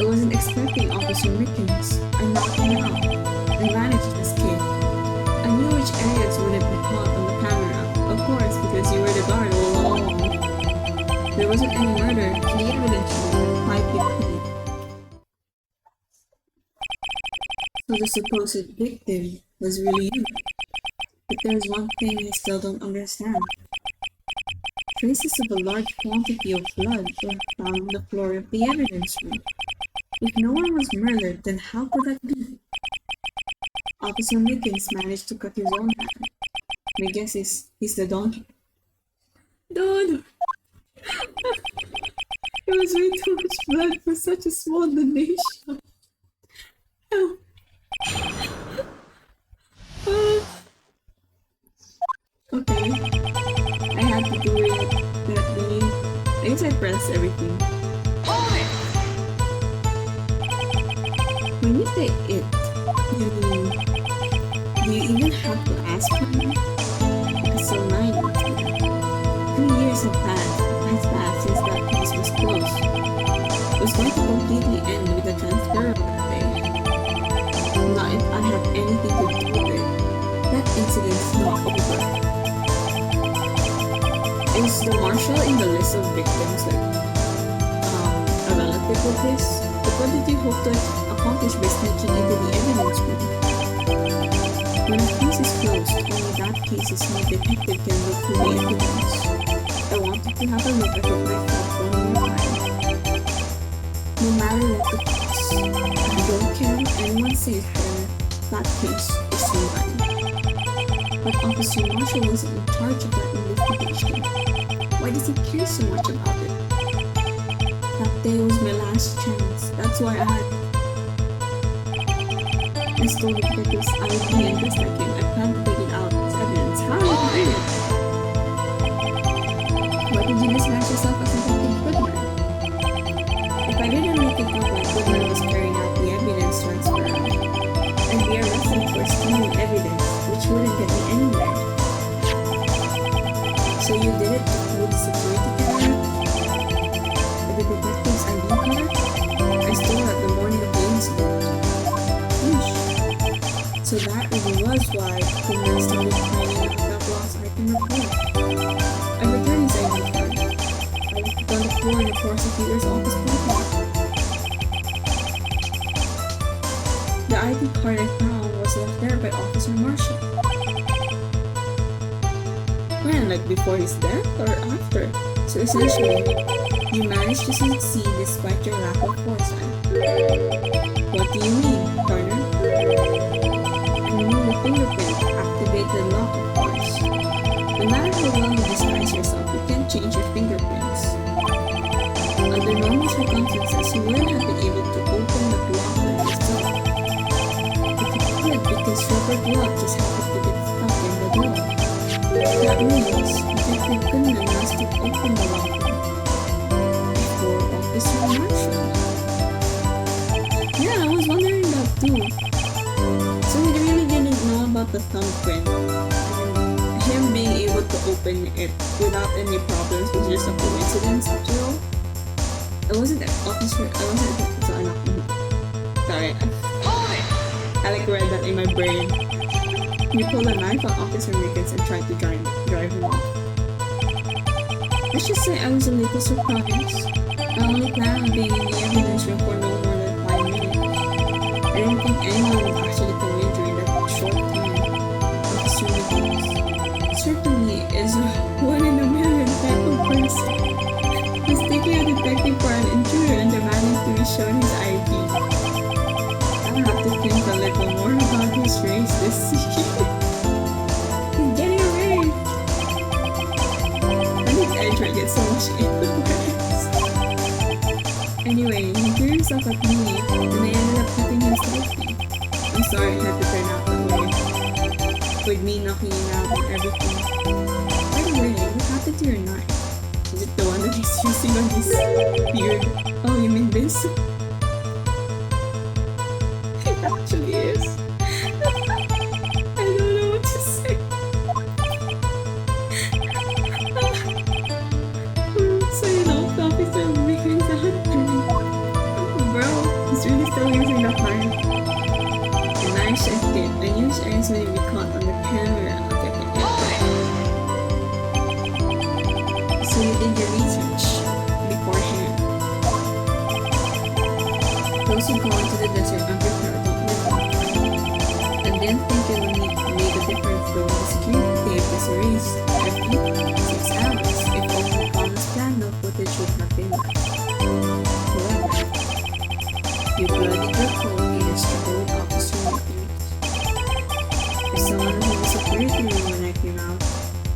I wasn't expecting Officer Mickens. I knocked him out and vanished to escape. I knew which areas wouldn't be caught on the camera, of course, because you were the guard all along. There wasn't any murder, and the evidence showed 5 feet. So the supposed victim was really you. But there's one thing I still don't understand. Traces of a large quantity of blood were found on the floor of the evidence room. If no one was murdered, then how could that be? Officer Mickens managed to cut his own hand. My guess is he's the donkey. Dude! It was way too much blood for such a small donation. Help! Okay. I had to do it that way. I guess I pressed everything. When you say it, you mean, do you even have to ask for me? Because so 9 months now. 3 years have passed since that case was closed. It was going to completely end with a transfer of that day. Not if I have anything to do with it. That incident's not over. Is the marshal in the list of victims a relative of his? But what did you hope to accomplish by sneaking into the evidence room? When a case is closed, only that case's new detective can look through the evidence. I wanted to have a look at it myself one more time. No matter what the case, I don't care what anyone says there, that case is mine. But Officer Marshall wasn't in charge of that investigation. Why does he care so much about it? That day was my last chance. That's why I stole the detective's ID and just like him, I planned to take it out as evidence. How did you do it? Why did you disguise yourself as Detective Goodman? If I didn't make it look like Goodman was carrying out the evidence transfer, I'd be arrested for stealing evidence, which wouldn't get me anywhere. So you did it to fool the security camera? The detective's ID card? I stole it the morning of the incident. Yeesh. So that really was why Goodman started finding out that lost item report. I returned his ID card. I left it on the floor in the prosecutor's office parking. The ID card I found was left there by Officer Marshall. When, like before his death or after? So essentially, you managed to succeed despite your lack of foresight. What do you mean, partner? I knew the fingerprint activated lock, of course. No matter how well you disguise yourself, you can't change your fingerprints. Under normal circumstances, you wouldn't have been able to open the lock by yourself. But you could because rubber glove just happened to get stuck in the door. That means Detective Goodman must have opened the lock before Officer Marshall. Yeah, I was wondering that too. So he really didn't know about the thumbprint. And him being able to open it without any problems was just a coincidence after all. I like read that in my brain. He pulled a knife on Officer Mickens and tried to drive him off. Let's just say I was a little surprised. I only plan on being in the evidence room for no more than 5 minutes. I don't think anyone would actually come in during that short time. Officer Nichols certainly is a one in a million type of person. Mistaking a detective for an intruder and demanding to be shown his ID. I'll have to think a little more about his race this year. He's getting a raise! I think Edward gets so much influence. Anyway, he threw himself at me, and I ended up hitting him slightly. I'm sorry it had to turn out that way. With me knocking him out and everything. By the way, what happened to your knife? Is it the one that he's using on his beard? Oh, you mean this? It actually is. I don't know what to say. So you know, the officer begins a hunter. Bro, he's really still using that knife. The knife shifted. I knew his eyes would be caught on the camera. So you did your research beforehand. Those who go into the desert unprepared don't live long time. And then think it will make a difference though the security tape is erased every 6 hours. If all the promised plan, no footage would have been left. However, you bloodied your code in your struggle with Officer Nichols. If someone was in the security room when I came out,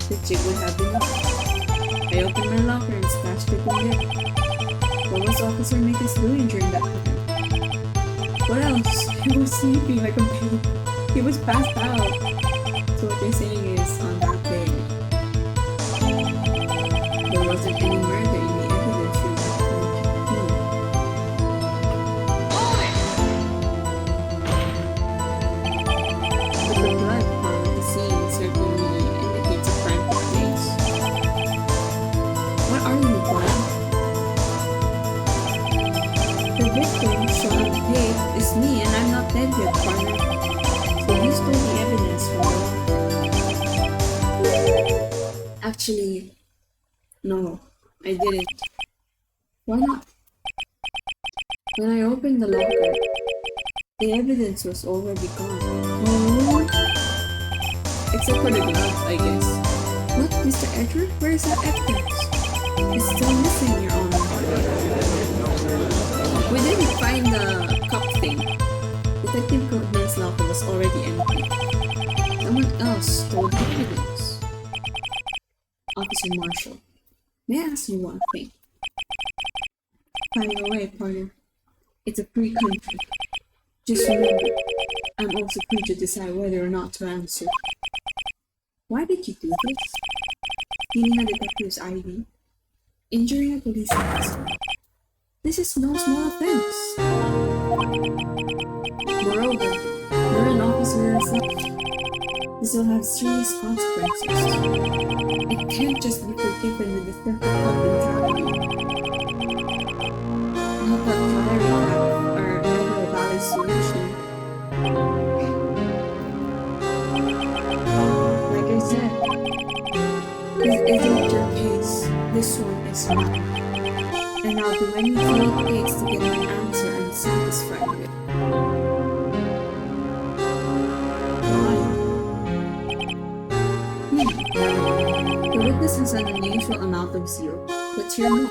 the jig would have been off. I opened my locker and stashed it in there. What was Officer Nichols doing during that time? What else? He was sleeping like a baby. He was passed out. So what you're saying is, on that day, there wasn't any murder in the evidence room that time. But the blood found at the scene certainly indicates a crime took place. What are you, Bob? The victim shown on the tape is me and I'm not dead yet, partner. So you stole the evidence from me. Actually, no, I didn't. Why not? When I opened the locker, the evidence was already gone. Oh. Except for the gloves, I guess. What, Mr. Edward? Where is that evidence? It's still missing, Your Honor. We didn't find the cup thing. Detective Courtney's locker was already empty. Someone else stole the evidence. Officer Marshall, may I ask you one thing? Fire away, partner. It's a free country. Just remember, I'm also free to decide whether or not to answer. Why did you do this? Stealing a detective's ID? Injuring a police officer? This is no small offense. Moreover, you're an officer yourself. This will have serious consequences. It can't just be forgiven with the simple condom. Not that firing are never a valid solution. Like I said, this isn't your case. This one is mine. And I'll do anything it takes to get an answer I'm satisfied with. The witness has an unusual amount of zeal. Let's hear more.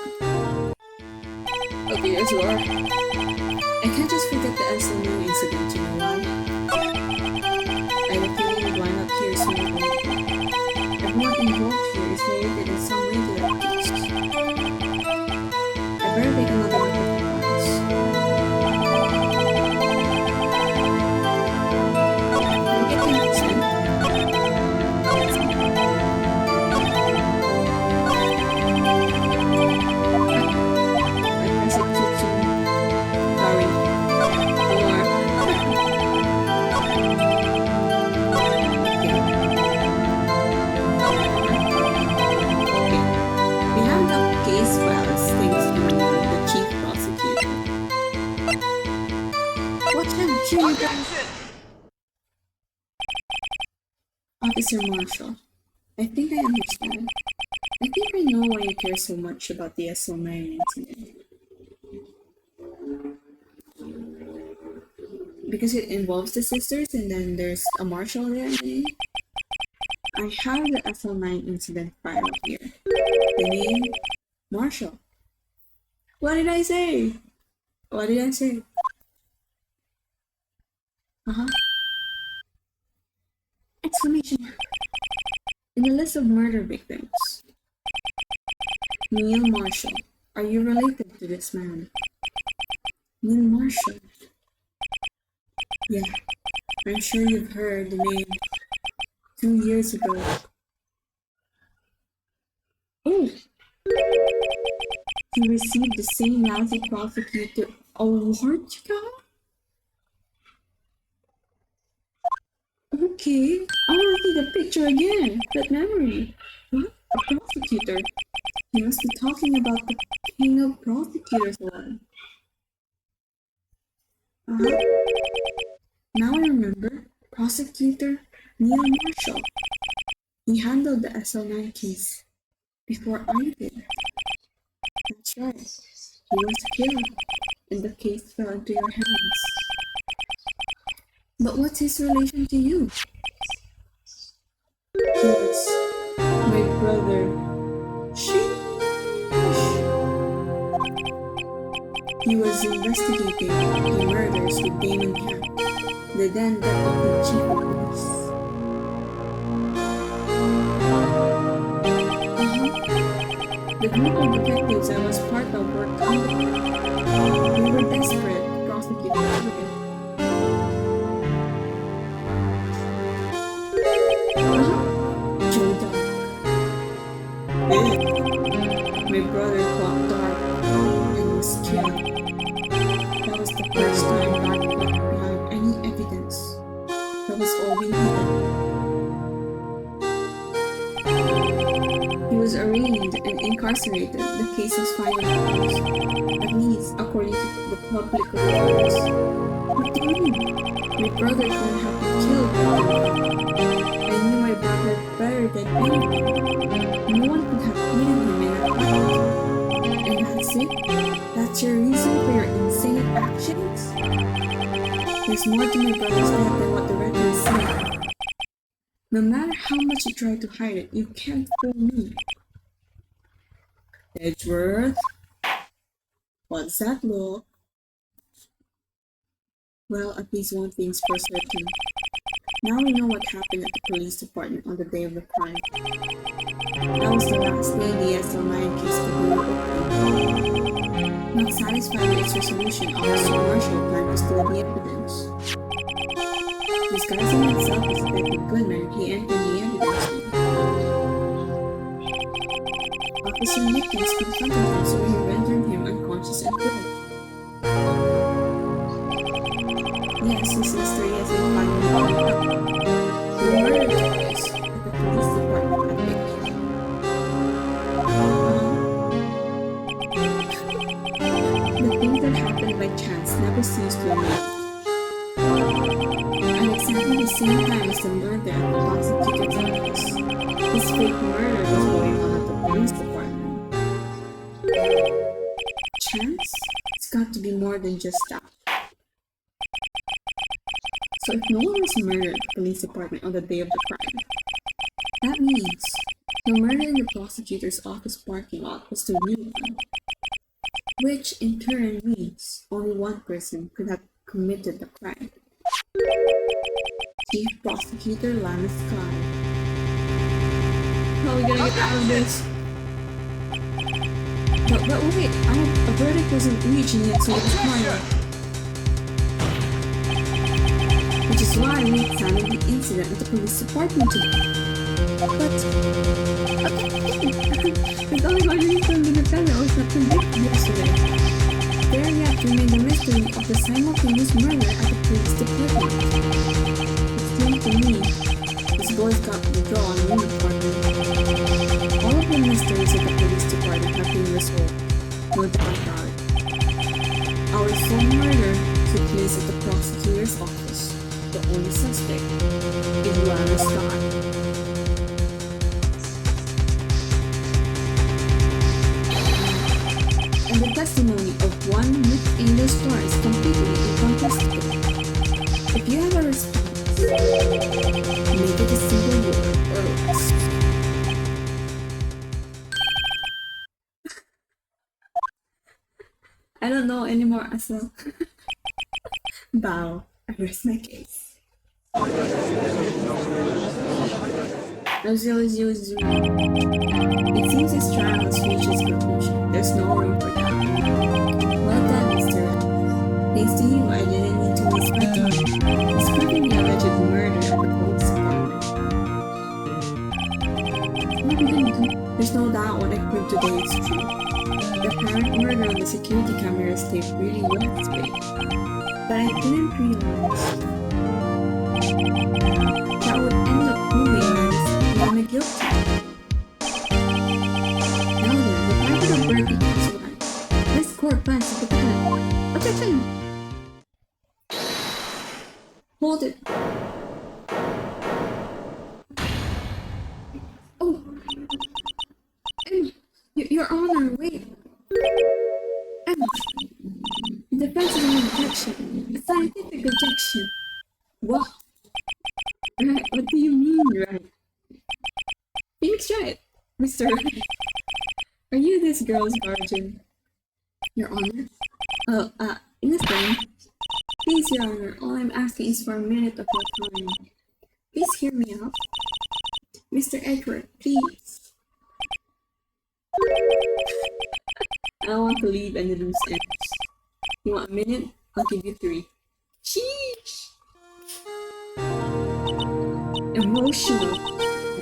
Okay, as you are. I can't just forget the SMU incident, you know why? I have a feeling we'd wind up here sooner or later. Everyone involved here is related in some way to that case. I better take another look at the files. Can I get the next one? Officer Marshall, I think I understand. I think I know why you care so much about the SO9 incident. because it involves the sisters and then there's a marshal there. I have the SL9 incident file here. The name, Marshall. What did I say? What did I say? Exclamation mark. In the list of murder victims, Neil Marshall. Are you related to this man? Neil Marshall. Yeah, I'm sure you've heard the name 2 years ago. Oh! He received the same lousy prosecutor award you got? Okay, I want to see the picture again. That memory. What? A prosecutor? He must be talking about the king of prosecutors one. Now I remember. Prosecutor Neil Marshall. He handled the SL9 case before I did. That's right. He was killed, and the case fell into your hands. But what's his relation to you? He was my brother. He was investigating the murders with Damon Camp, the then deputy chief of police. The group of detectives I was part of worked on the case. We were desperate to prosecute the murder. Joe Dark. My brother fought Dark and was killed. That was the first time Dark left behind any evidence. That was all we needed. He was arraigned and incarcerated. The case was finally closed, at least according to the public reports. What do you mean? My brother couldn't have been killed by I knew my brother better than anyone. No one could have beaten him in a fight. And that's it? That's your reason for your insane actions? There's more to my brother's death than what the records say. No matter how much you try to hide it, you can't fool me. Edgeworth? What's that look? Well, at least one thing's for certain. Now we know what happened at the police department on the day of the crime. That was the last day the SL9 case could be opened. Not satisfied with its resolution, Officer Marshall planned to steal the evidence. Disguising himself as Detective Goodman, he entered the evidence room. Officer Nichols confronted him, so he rendered him unconscious and killed. Yes, his history has been finally found out. The murder took place at the police department at Big. The things that happened by chance never cease to amaze. At exactly the same time as the murder at the prosecutor's office, this fake murder was going on at the police department. Chance? It's got to be more than just that. So if no one was murdered at the police department on the day of the crime, that means the murder in the prosecutor's office parking lot was the real one. Which in turn means only one person could have committed the crime. Chief Prosecutor Lana Scott. How are we gonna get out of this? But wait, a verdict wasn't reached yet, so it's trial. Which is why we examined the incident at the police department today. But it's only one reason the defendant was not convicted yesterday. There yet remained the mystery of the simultaneous murder at the police department. It seemed to me this boy's got the draw on the department. All of the mysteries at the police department have been resolved, no doubt about it. Our sole murder took place at the prosecutor's office. The only suspect is Lana Scott. And the testimony of one Miss Angel Star is completely incontestable. If you have a response, make it a single word or less. I don't know anymore as well. Bow. I rest my case. It seems this trial has reached its conclusion. There's no room for doubt. Well done, Mr. Wright. Thanks to you, I didn't need to waste my time disproving the alleged murder at the police department. What are we gonna do? There's no doubt what I proved today is true. The apparent murder on the security camera's tape really was fake. But I didn't realize that would end up proving that I'm guilty. Now then, the private of birthday is one. This court plans to put the pen. Objection! Hold it. Oh! Your Honor, wait. Emma, the defense is an objection. A scientific objection. What? Right, what do you mean, right? Phoenix Wright, Mr. Wright. Are you this girl's guardian? Your Honor? Innocent. Please, Your Honor, all I'm asking is for a minute of your time. Please hear me out. Mr. Edward, please. I want to leave any loose ends. You want a minute? I'll give you 3. Sheesh! Emotional.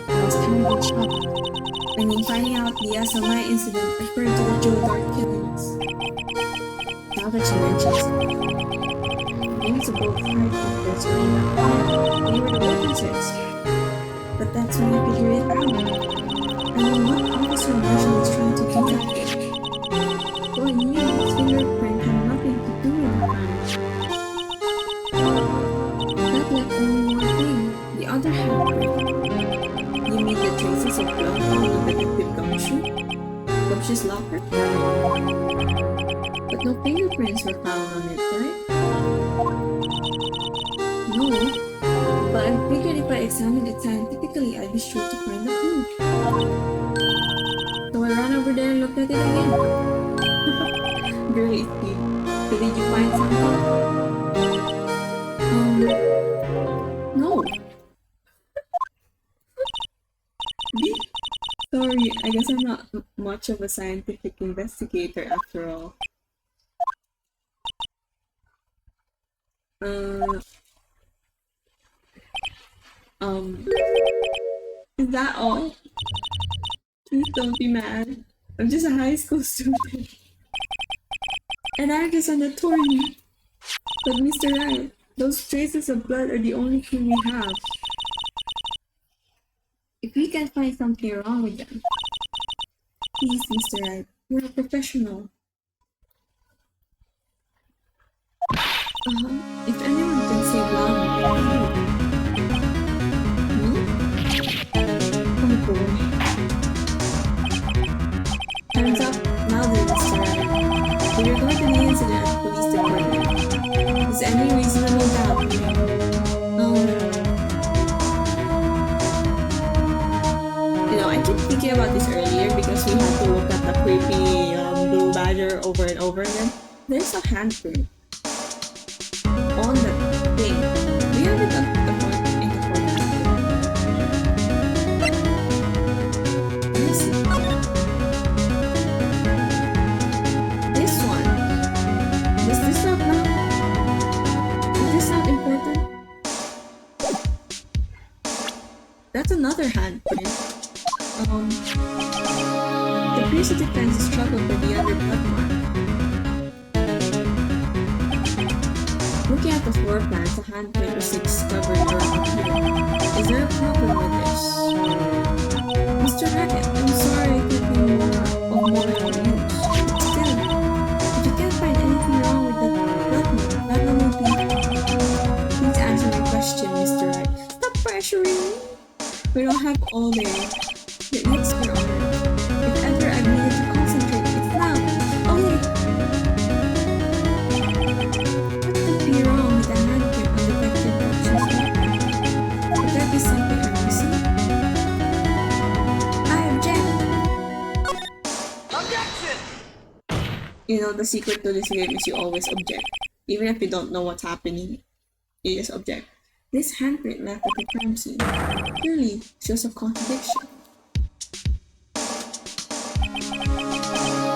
I was terribly shocked. And then finding out the SMI incident referred to the Joe Dart killings. Now that you mention it, names of both firefighters were in that fire. They were the witnesses. But that's when I figured it out. I mean, what Officer Marshall was trying to do that day? Well, I knew his fingerprint had nothing to do with the crime. That left only one thing. The other handprint. You mean the traces of blood on the detective Gumshoe's locker? But no fingerprints were found on it, right? No. But I figured if I examined it scientifically, I'd be sure to find the clue. So I ran over there and looked at it again. Great, Steve. So did you find something? No. Sorry, I guess I'm not much of a scientific investigator after all. Is that all? Please don't be mad. I'm just a high school student. And I'm just an attorney. But Mr. Wright, those traces of blood are the only clue we have. If we can find something wrong with them, please, Mr. Wright, you're a professional. If anyone can save lava, oh boy. Time's up. Now then, Mr. Wright. With regard to the incident at the police department, is any reasonable doubt? I keep thinking about this earlier because we had to look at the creepy blue badger over and over again. There's a handprint on the thing. We have it at the front in the front. Let me see. This one. Is this not important? That's another handprint. The priest of defense struggled with the other blood mark. Looking at the floor plans, the handprint was discovered around here. Is there a problem with this? Mr. Hackett, I'm sorry I could be more news. Still, if you can't find anything wrong with the blood mark, that will be. Please answer my question, Mr. Wright. Stop pressuring me. We don't have all day. Yes, Your Honor. If ever I needed to concentrate, it's now. Okay. What could be wrong with the handprint on the defective Objection! You know, the secret to this game is you always object. Even if you don't know what's happening, you just object. This handprint left at the crime scene clearly shows a contradiction. The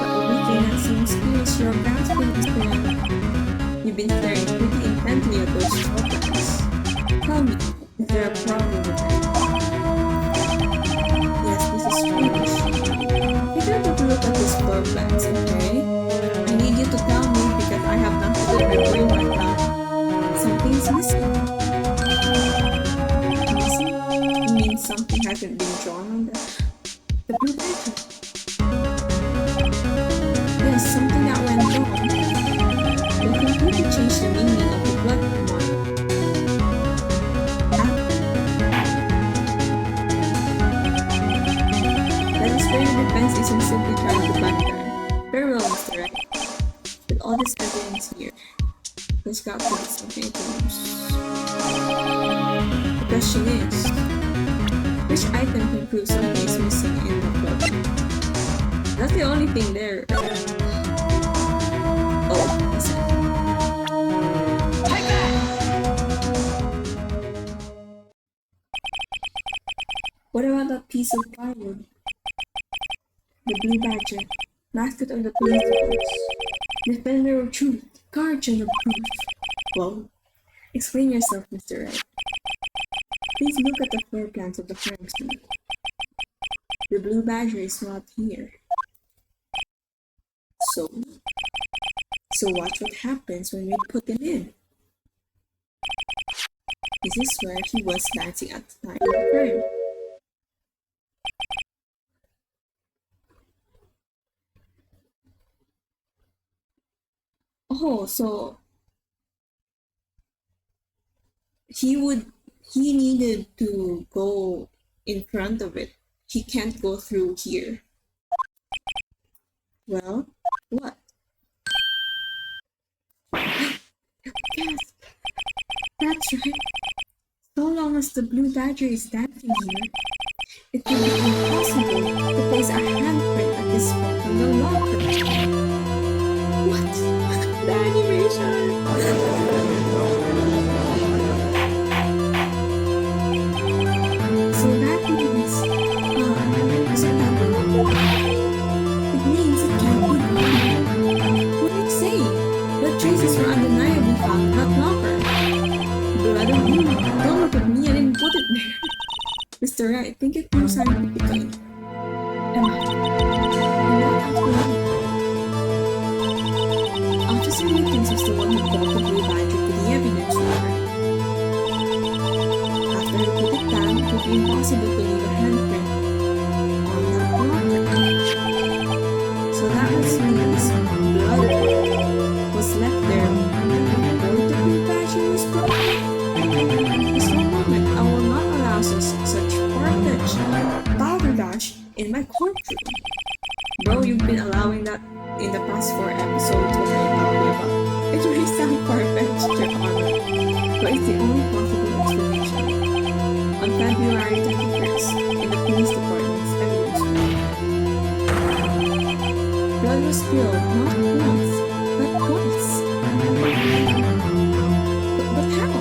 only thing that seems clear is your grasping is correct. You've been staring pretty intently at those photographs. Tell me, is there a problem with that? Yes, this is strange. You don't have to look at these floor plans, okay? I need you to tell me because I have nothing to my brain right now. Something's missing. Missing? You mean something hasn't been drawn on the blue paper? Yes, something that went wrong. Will completely change the meaning of the blood mark. Let us spare your defense isn't simply trying to back down. Very well, Mr. Wright. With all this evidence here, there's got to be something to lose. The question is, which item can prove something is missing in the blood? That's the only thing there. Oh, listen. Take that! What about that piece of plywood? The blue badger, mascot of the police force, defender of truth, guardian of proof. Whoa. Explain yourself, Mr. Wright. Please look at the floor plans of the crime scene. The blue badger is not here. So watch what happens when we put him in. This is where he was dancing at the time of the crime. Oh, so he needed to go in front of it. He can't go through here. Well, what? Yes, that's right. So long as the blue badger is dancing here, it will be impossible to place a handprint at this spot on the locker. What? The animation! So that means, it means it can't be gone. What did it say? The traces were undeniably found in that locker. Blood of you, don't look at me, I didn't put it there. Mr. Wright, think it through scientifically. Emma, I'm not absolutely. Officer Nickens was the one who brought the blue badger to the evidence room. After he put it down, it would be impossible to leave a handprint on that locker. So that means blood was left there before the blue badger was brought. Just one moment, I will not allow such far-fetched balderdash in my courtroom. Bro, you've been allowing that in the past 4 episodes. What are you talking about? It may sound far-fetched, Your Honor, but it's the only possible explanation. On February 21st, in the police department's evidence room, blood was spilled not once, but twice. But how?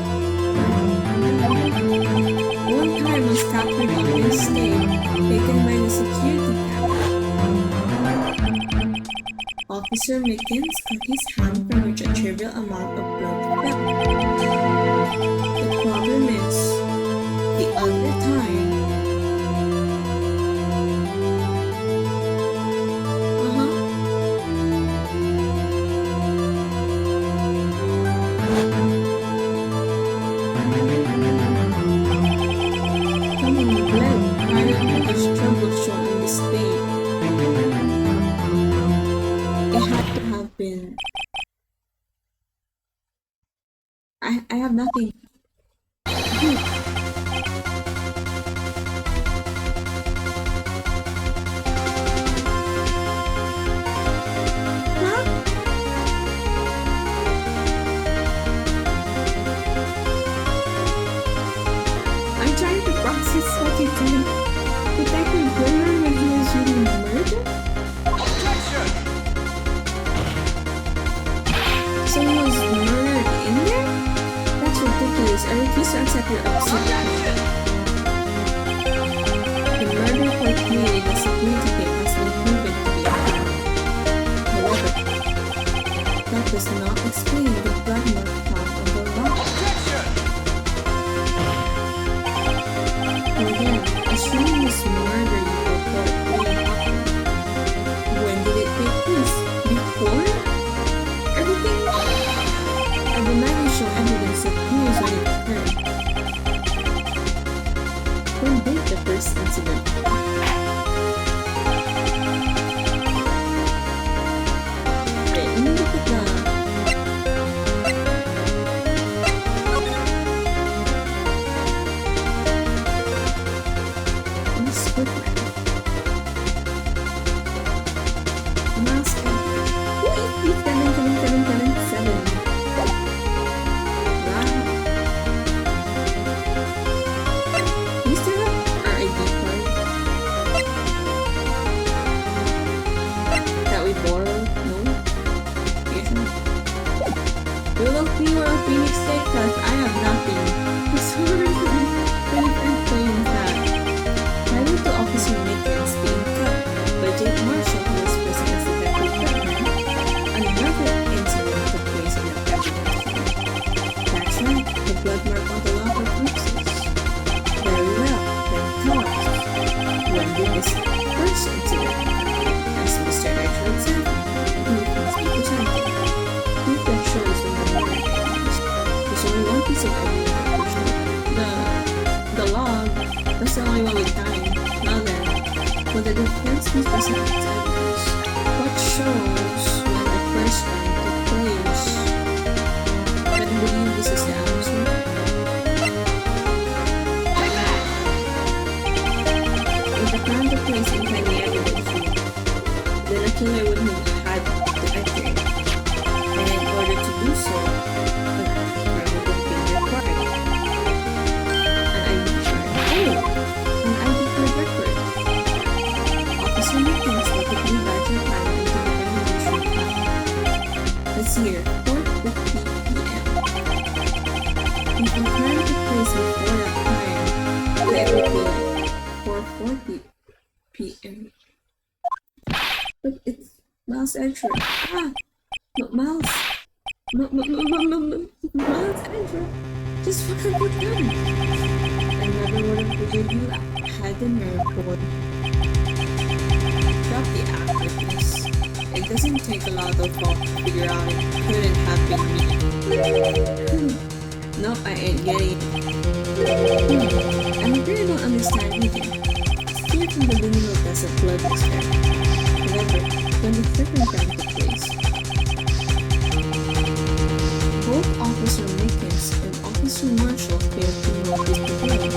One time was captured on this tape taken by the security camera. Officer Mickens cut his hand from which a trivial amount of blood fell. The problem is, the other time... Coming blood prior to the struggle shown on this tape. It had to have been... I have nothing. Huh? I'm trying to process what you said. Detective Boomer when he was reading murder? I refuse to accept your absurd. The murder for committing a security thing has been proven to be a crime. However, that does not explain the blood mark found on the rock. Again, assuming this murder you report really happened, when did it take place? Before? Everything? I demand you show evidence that proves when it occurred. When did the first incident happen? Wait, let me look at the... Let's go for it. Mask up. Wait, 77777. Wow. We still have our ID card that we borrowed? No? Yes, no. Will of Fever of Phoenix Texas, I have nothing. Different claims that prior to Officer Mickens being cut by Jake Marshall, who was present as Detective Batman, another incident took place in the evidence. That's right, the blood mark on the locker corpses. Very well, then tell us, when did this first incident happen? As Mr. Edgewood said, proof must be presented. Proof that shows when the murder happens. There's only one piece of evidence that will show the log. That's the only one with time. Now then, will the defense be presented its evidence? What shows when the first crime took place? Can you believe this is the answer? If the crime took place inside the evidence room, then a killer would have had to enter it. And in order to do so, a crime would have been required. An ID card. Oh! An ID card record. Officer Mickens likely badged your panel into the evaluation panel. This year, 4:50 p.m. If the crime took place before that time, then it would be like 4:40 p.m. But it's Miles Edgeworth. Ah! Miles! Miles Edgeworth! Just what have you done? I never would have believed you had the nerve for... Drop the activeness. It doesn't take a lot of thought to figure out it couldn't have been me. Nope, I ain't getting it. I'm afraid I don't understand either. Steer from the liminal test of blood was there. However, when the second crime took place, both Officer Mickens and Officer Marshall failed to notice the blood.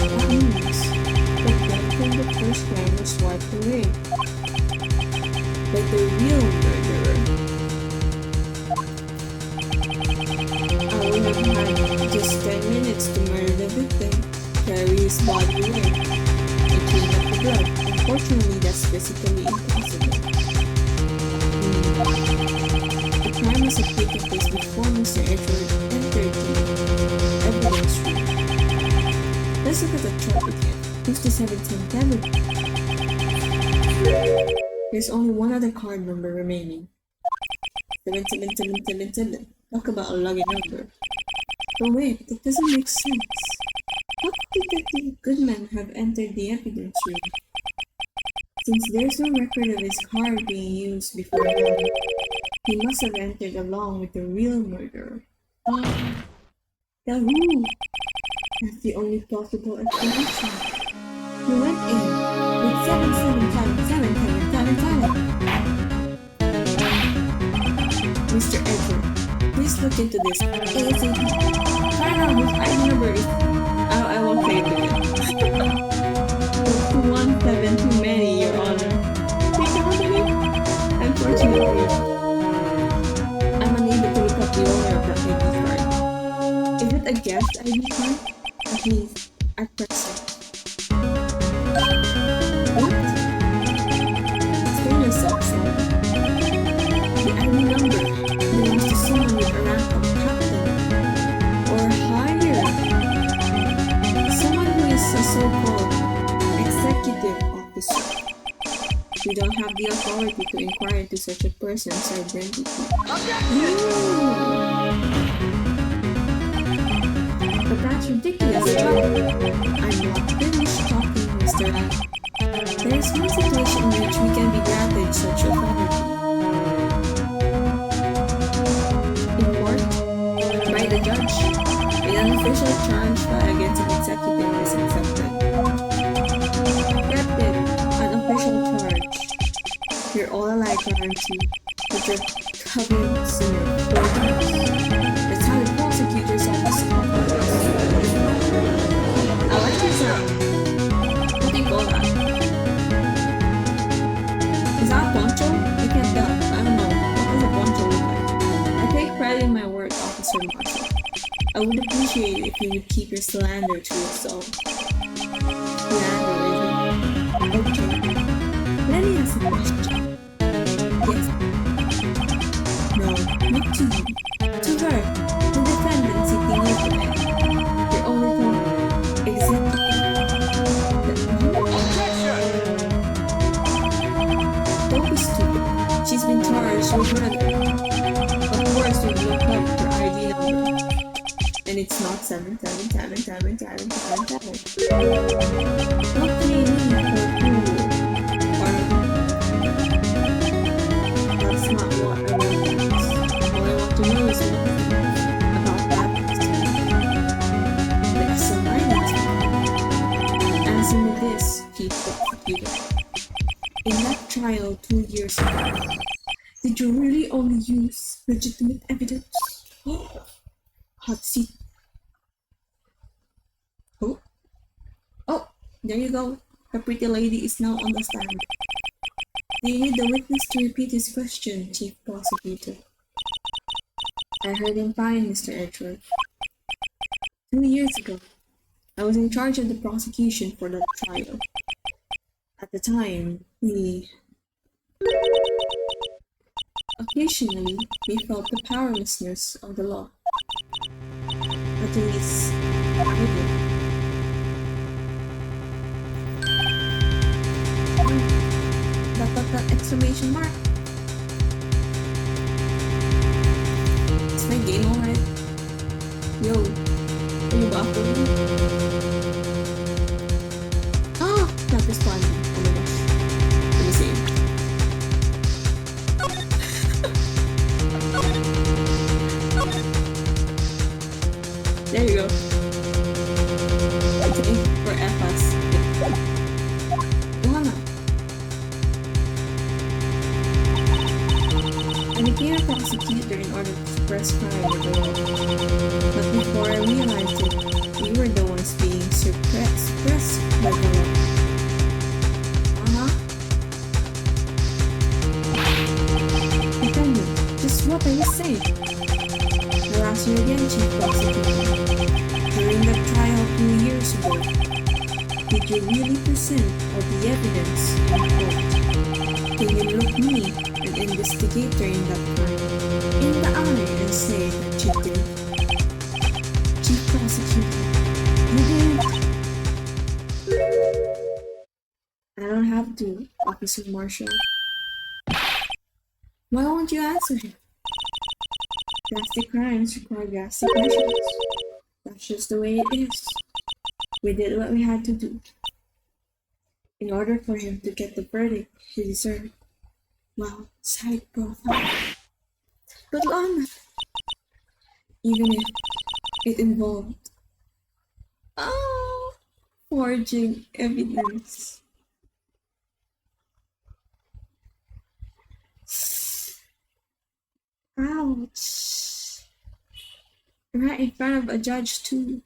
That means the blood from the first crime was wiped away. But the real murderer, I would have had just 10 minutes to murder the victim, carry his body away, and clean up the blood. Unfortunately, that's physically impossible. The crime must have taken place before Mr. Edgeworth entered the evidence room. Let's look at the chart again. Who's the 17th? There's only one other card number remaining. 77777. Talk about a lucky number. But wait, that doesn't make sense. How could Detective Goodman have entered the evidence room? Since there's no record of his card being used before now, he must have entered along with the real murderer. The who? That's the only plausible explanation. He went in with 7777777. Mr. Edgeworth, please look into this ASAP. Find out whose ID number is. I won't say it again. 17 too many, Your Honor. Unfortunately, I'm unable to look up the owner of that ID card. Is it a guest ID card? At least, at present. What? Explain yourself, sir. The ID number belongs to someone with a rank of captain or higher. you don't have the authority to inquire into such a person's identity. But that's ridiculous, John. I'm not finished talking, Mr. Lam. There is one situation in which we can be granted such authority. In court, by the judge, with an official charge filed against an executive is accepted. Accepted, an official charge. You're all alike, aren't you? But you're covered sinner 4 times. That's how the prosecutor's office operates. I like your sound. What do you call that? Is that a poncho? I can't tell. I don't know. What does a poncho look like? I take pride in my work, Officer Marshall. I would appreciate it if you would keep your slander to yourself. Slander, is it? Okay. Let me ask a question. Yes. No, not to you. To her, the defendant sitting over there. Your only executive. Don't be stupid. She's been charged with murder. Of course, we look up her ID number. And it's not 7777777. Not me, that's not what I want to ask. All I want to know is what about that the assignment. Answer me this, Chief Prosecutor. In that trial 2 years ago, did you really only use legitimate evidence? Hot seat. Oh, there you go. Her pretty lady is now on the stand. Do you need the witness to repeat his question, Chief Prosecutor? I heard him fine, Mr. Edgeworth. 2 years ago, I was in charge of the prosecution for that trial. At the time, occasionally, we felt the powerlessness of the law. At least, I did. That exclamation mark. Is my game alright? Yo, ano ba ako? Ah, that is fun. Oh my gosh. Let me see. There you go. Okay, for FS. I became a prosecutor in order to suppress crime in the law. But before I realized it, we were the ones being suppressed by the law. Defendant, just what I was saying. I'll ask you again, Chief Prosecutor. During the trial 2 years ago, did you really present all the evidence in court? Can you look me, an investigator in that crime, in the eye and say that you did? Chief Prosecutor, you did. I don't have to, Officer Marshall. Why won't you answer him? Drastic crimes require drastic measures. That's just the way it is. We did what we had to do. In order for him to get the verdict he deserved. Well, side profile. But Lana, even if it involved forging evidence. Ouch. Right in front of a judge too.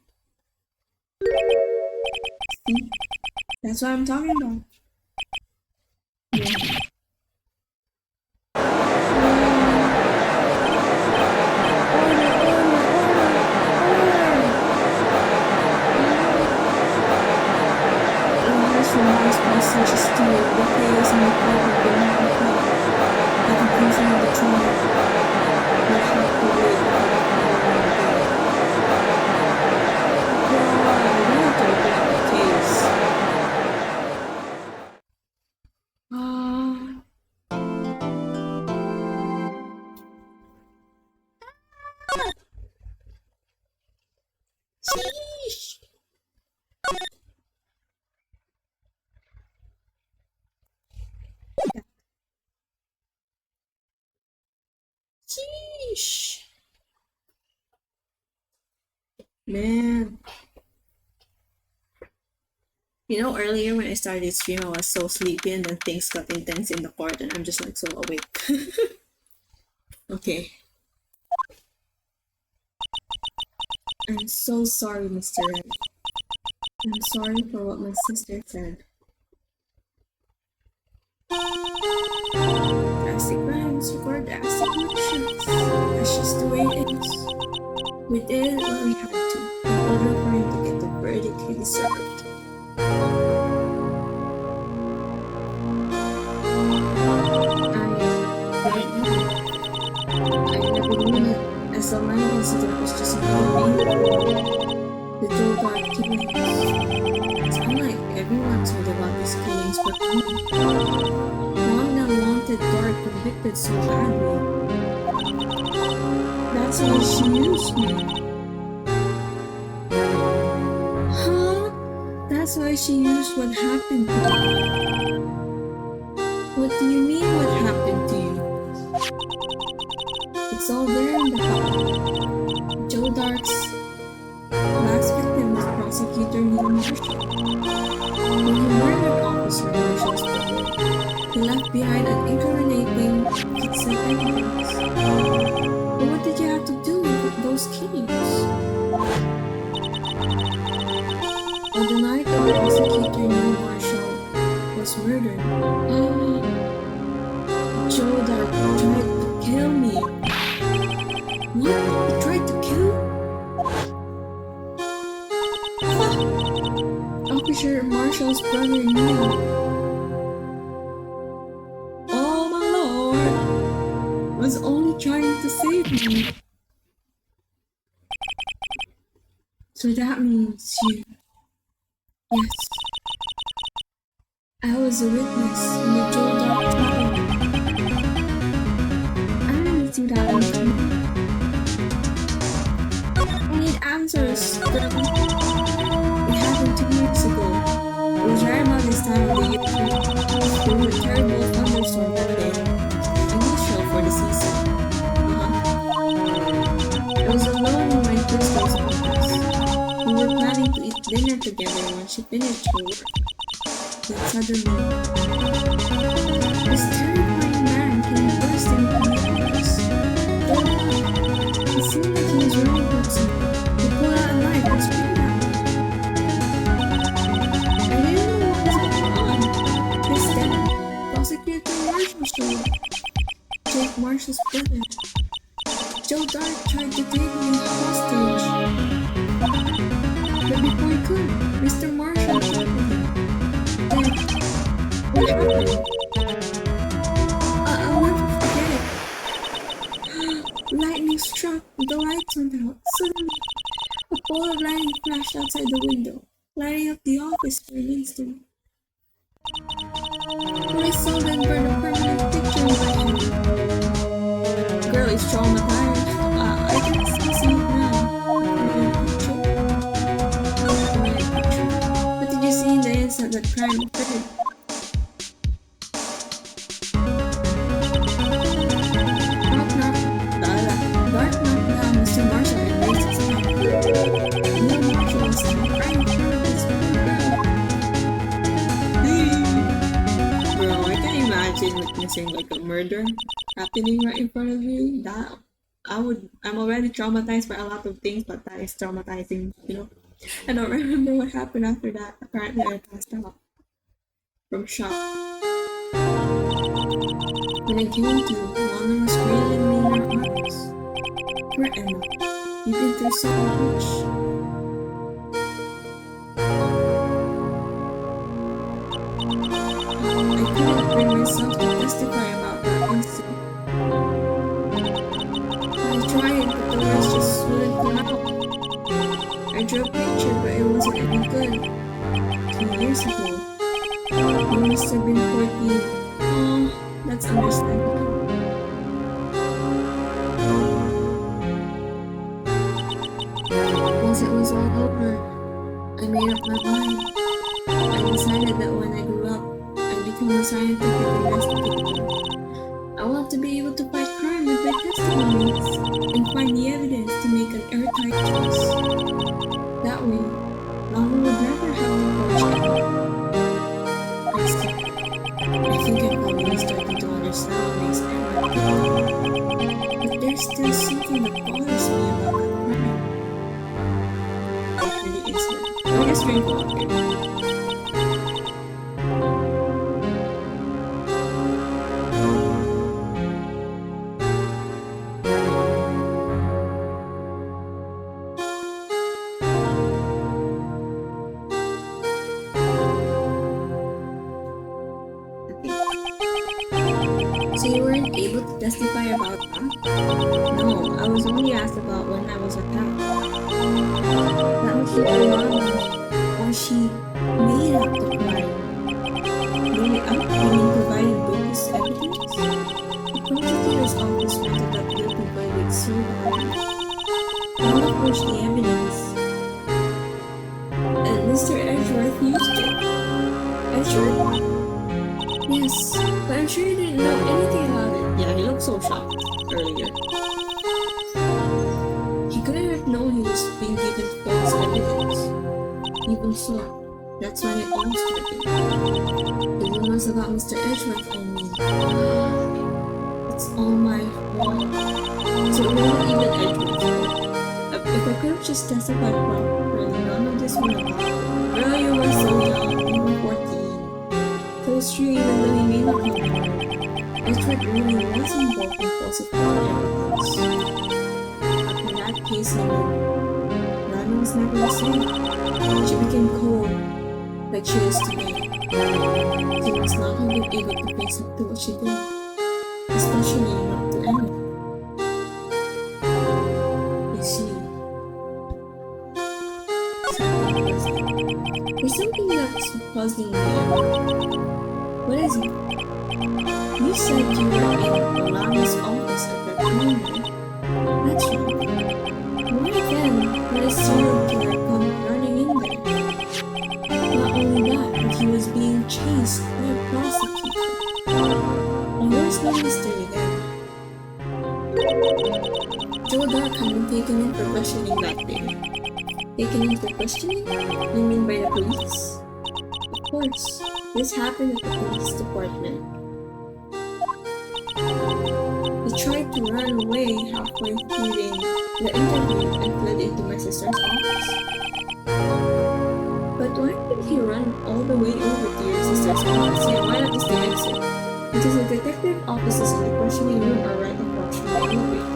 See? That's what I'm talking about. Yeah. Such a steal, the players in the club have been happy. The conclusion of the trial will have to wait until the following day. God, I don't have to open up the case. Sheesh. Sheesh. Man. You know, earlier when I started stream, I was so sleepy and then things got intense in the court and I'm just like so awake. Okay. I'm so sorry, Mr. Red. I'm sorry for what my sister said. Drastic crimes require drastic actions. That's just the way it is. We did what we had to in order for him to get the verdict he deserved. I never knew that as a minor incident was just another day. The Joe Dart killings. It's unlike everyone told about these killings but me. One unwanted guard convicted so badly. That's why she used me. Huh? That's why she used what happened to me. What do you mean what happened to you? It's all there in the file. Joe Dart's last victim was prosecutor Neil Marshall. When he murdered Officer Marshall's brother, he left behind an incriminating piece of evidence. But what did you have to do with those killings? On the night that prosecutor Neil Marshall was murdered, Joe Dart tried to kill me. What? He tried to kill? Officer Marshall's brother Neil. Oh my lord! Was only trying to save me. So that means you. Yes. I was a witness in the Joe Dart trial. I really think that was me. I need answers, girl. It happened 2 weeks ago. It was right about this time of the year. There were terrible thunderstorms that day. Unusual for the season. I was alone in my sister's office. We were planning to eat dinner together when she finished her work. Then suddenly, this terrifying man came bursting into the office. It seemed like he was running towards me. He pulled out a knife and screamed at me. I didn't know what was going on. This then, Prosecutor Marshall showed up. Jake Marshall's brother. Joe Dart tried to take me hostage. But before he could, Mr. Marshall shot him. Then, what happened? I'll never forget it. Lightning struck, the lights went out. Suddenly, a ball of lightning flashed outside the window, lighting up the office for an instant. When I saw them burn a permanent picture in my head. The girl is traumatized. I can still see it now. What did you see in the instant that crime occurred? Dark knocked down Mr. Marshall and raised his hand. Neil Marshall was standing right in front of his poor girl. Bro, I can imagine witnessing like a murder happening right in front of you. I'm already traumatized by a lot of things, but that is traumatizing, you know. I don't remember what happened after that. Apparently I passed out from shock. When I came to, Lana was cradling me in her arms. Poor Emma, you've been through so much. I couldn't bring myself to testify about that incident. I tried, but the words just wouldn't come out. I drew a picture, but it wasn't any good. 2 years ago. You must have been 14. Oh, that's understandable. Once it was all over, I made up my mind. I decided that when I grew up, I'd become a scientific investigator. I want to be able to fight crime with my testimonies and find the evidence to make an airtight case. That way, Lana would never have a project. I see. I think I'm finally starting to understand what makes Emma tick. But there's still something that bothers me about that crime. It really isn't. I guess drink water. So you weren't able to testify about that? No, I was only asked about when I was attacked. That was the Lana, or she made up the crime. Made up and provided bogus evidence? The prosecutor's office wanted that guilty verdict so bad. Lana pushed the evidence. And Mr. Edgeworth used it. Edgeworth? Yes, but I'm sure he didn't know anything about it. Yeah, he looked so shocked earlier. He couldn't have known he was being given false evidence. Even so, that's when it all started. The rumors about Mr. Edgeworth and me. It's all my fault. So it wasn't even Edgeworth's fault. If I could have just testified properly, none of this would have happened. Girl, you were so young, you were 14. It's true even though he may not have known. Edgeworth really was involved in falsifying evidence. After that case ended, Lana was never the same. She became cold, like she used to be. She was not even able to face up to what she did, especially not to Emma. You see, there's something that's puzzling me, Emma. What is it? You said you were in Lana's office at that time, right? That's right. Why then would a serial killer come running in there? Not only that, but he was being chased by a prosecutor. And where's the mystery then? Joe Dark had been taken in for questioning that day. Taken in for questioning? You mean by the police? Of course. This happened at the police department. He tried to run away halfway through the interview and fled into my sister's office. But why did he run all the way over to your sister's office? Yeah, why not just the exit? Because the detective offices in the questioning room are right across from the elevator.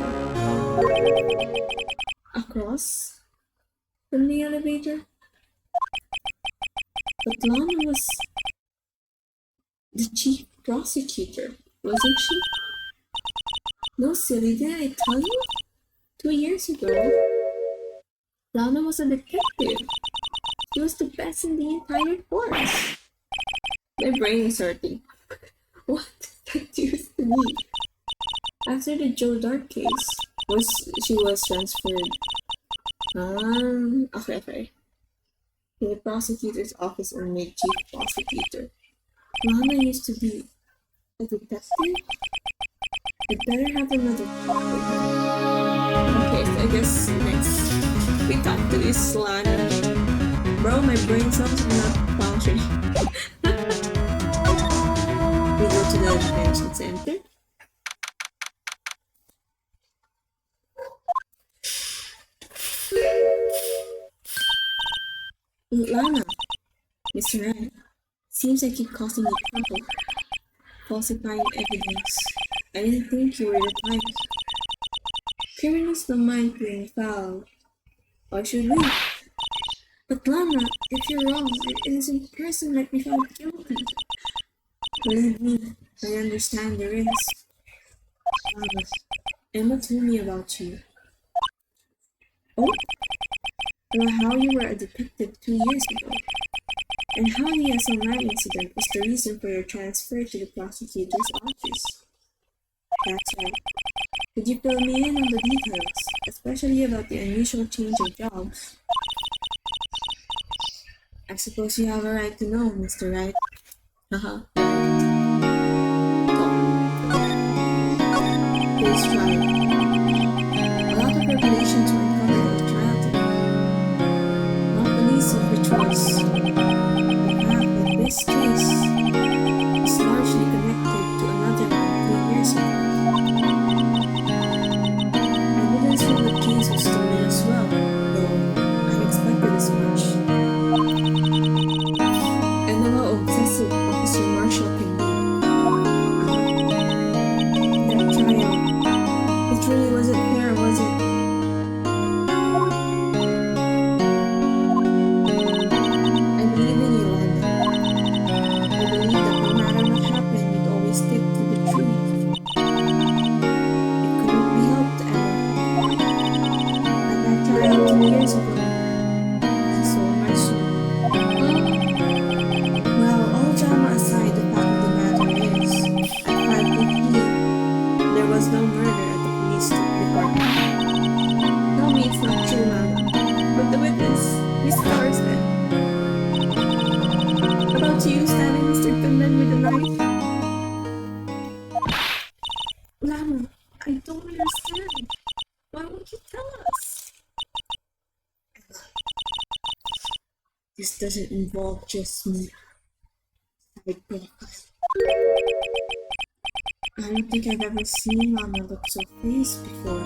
Across from the elevator? But Lana was the chief prosecutor, wasn't she? No, silly, did I tell you? 2 years ago, Lana was a detective. She was the best in the entire force. My brain is hurting. What did that do to me? After the Joe Dark case, she was transferred. Okay. To the prosecutor's office and made chief prosecutor. Lana used to be a detective? I better have another talk with her. Okay, so I guess next we talk to this Lana. Bro, my brain cells are not functioning. We go to the detention center. Lana, Mr. Wright, seems like keep causing me trouble. Falsifying evidence. I didn't think you were the type. Criminals don't mind being foul. Why should we? But Lana, if you're wrong, an innocent person might be found guilty. Believe me, I understand the risk. Lana, Emma told me about you. Oh? Well, how you were a detective 2 years ago, and how the SMI incident was the reason for your transfer to the prosecutor's office. That's right. Could you fill me in on the details, especially about the unusual change of jobs? I suppose you have a right to know, Mr. Wright. Haha. Please try. A lot of revelations were uncovered at the trial today. Not the least of which was the fact that this case is largely connected to another one 3 years ago. Evidence from the case was stolen as well, though I expected as much. And how obsessive Officer Marshall can be. That trial, it really wasn't fair, was it? I believe in you, Wanda. I believe that no matter what happened, you'd always stick to the truth. It couldn't be helped, Emma. At that trial 2 years ago, she sold my soul. Well, all drama aside, the fact of the matter is, at 5:15, there was no murder at the police department. Tell me it's not true, Wanda. But the witness, Miss Carston. About you stabbing Mr. Goodman with a knife? Lama, I don't understand. Why won't you tell us? This doesn't involve just me. I don't think I've ever seen Lama look so pleased before.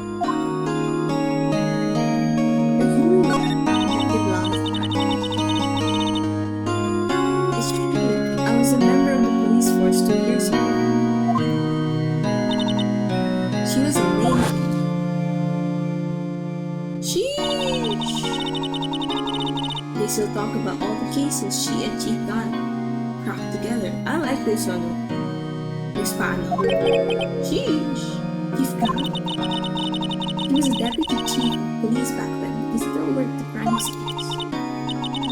Who? Detective Lama. It's true. I was a member of the police force 2 years ago. She was amazing. Sheesh! They still talk about all the cases she and Chief Don cracked together. I like this one. Hispano. Sheesh! Chief Don. He was a deputy chief of police back then. He still worked the crime scenes.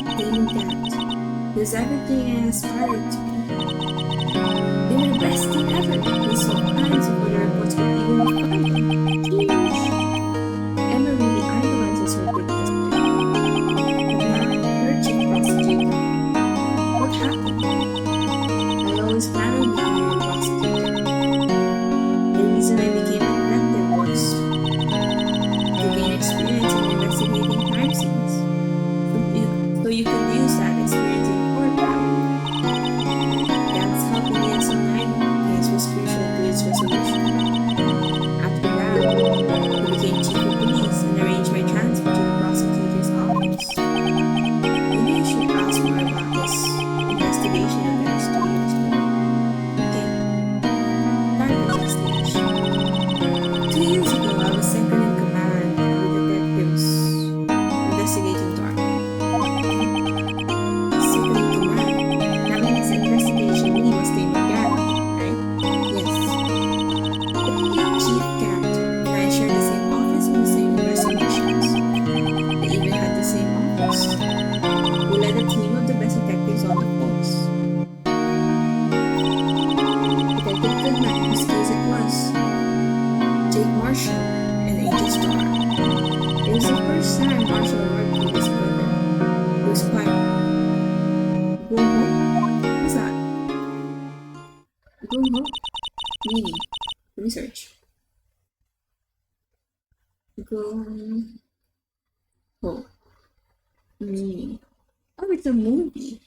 But Damon can't. He was everything I aspired to be. They were the best team ever. They solved crimes before the reports could even be filed. Sheesh! Emma really idolizes her big sister. But now, her chief prosecutor. What happened? I always planned on becoming a prosecutor. The reason I became a detective was to gain experience in investigating crime scenes. So you could use that experience in court trial. That's helping me as a case was crucial to its resolution. After that, I became chief of police and arranged my transfer to the prosecutor's office. Maybe I should ask more about this investigation of theirs 2 years ago. Okay, back to the stage. 2 years ago, I was second in command of the detectives investigating Dark. Second in command? That means the investigation lead was Damon Gant, right? Yes. Technically, Chief Gant and I shared the same office and the same investigations. They even had the same office. We led a team of the best detectives on the force. Detective Goodman, whose case it was, Jake Marshall, and Agent Starr. It was the first time Marshall worked with his brother. It was quite gung-ho. What's that? Gung-ho? Meaning. Let me search. Gung-ho. Meaning. Oh, it's a movie.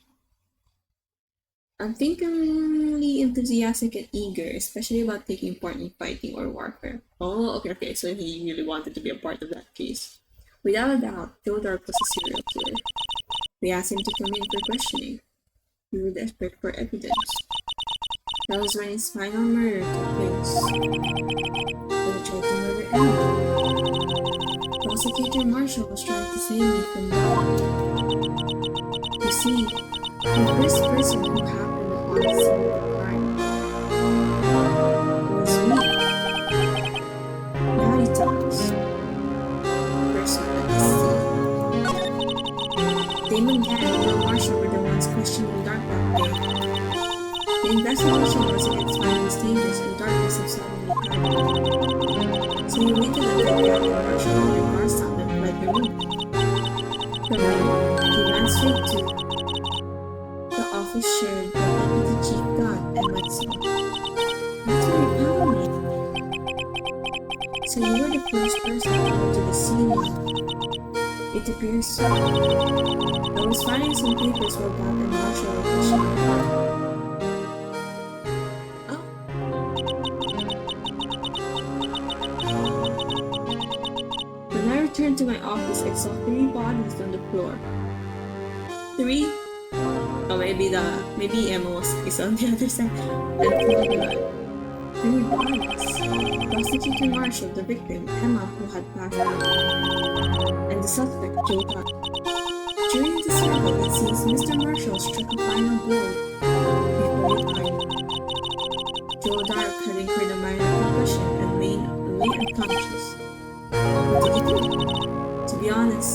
Unthinkingly enthusiastic and eager, especially about taking part in fighting or warfare. Oh, okay, so he really wanted to be a part of that case. Without a doubt, Theodore was a serial killer. We asked him to come in for questioning. We were desperate for evidence. That was when his final murder took place. They tried to murder Emma. Prosecutor Marshall was trying to save me from that. You see, the first person who happened upon the scene of the crime was me. Now you tell us. Person at the scene. Damon Gant and Will Marshall were the ones questioning Dark that day. The investigation was in its final stages and darkness had suddenly happened. So we waited until Gant and Marshall and their car stopped and fled the room. But when he ran straight to So you were the first person to go to the scene. It appears so. I was finding some papers while Bob and Marshall were pushing my car. Oh. When I returned to my office, I saw 3 bodies on the floor. 3? Oh, maybe Emma is on the other side. And 4 blood. 3 bodies. Prosecutor Marshall, the victim, Emma, who had passed out, and the suspect, Joe Duck. During the struggle, it seems Mr. Marshall struck a final blow before he died. Joe Duck had incurred a minor concussion and lay unconscious. What did he do? To be honest,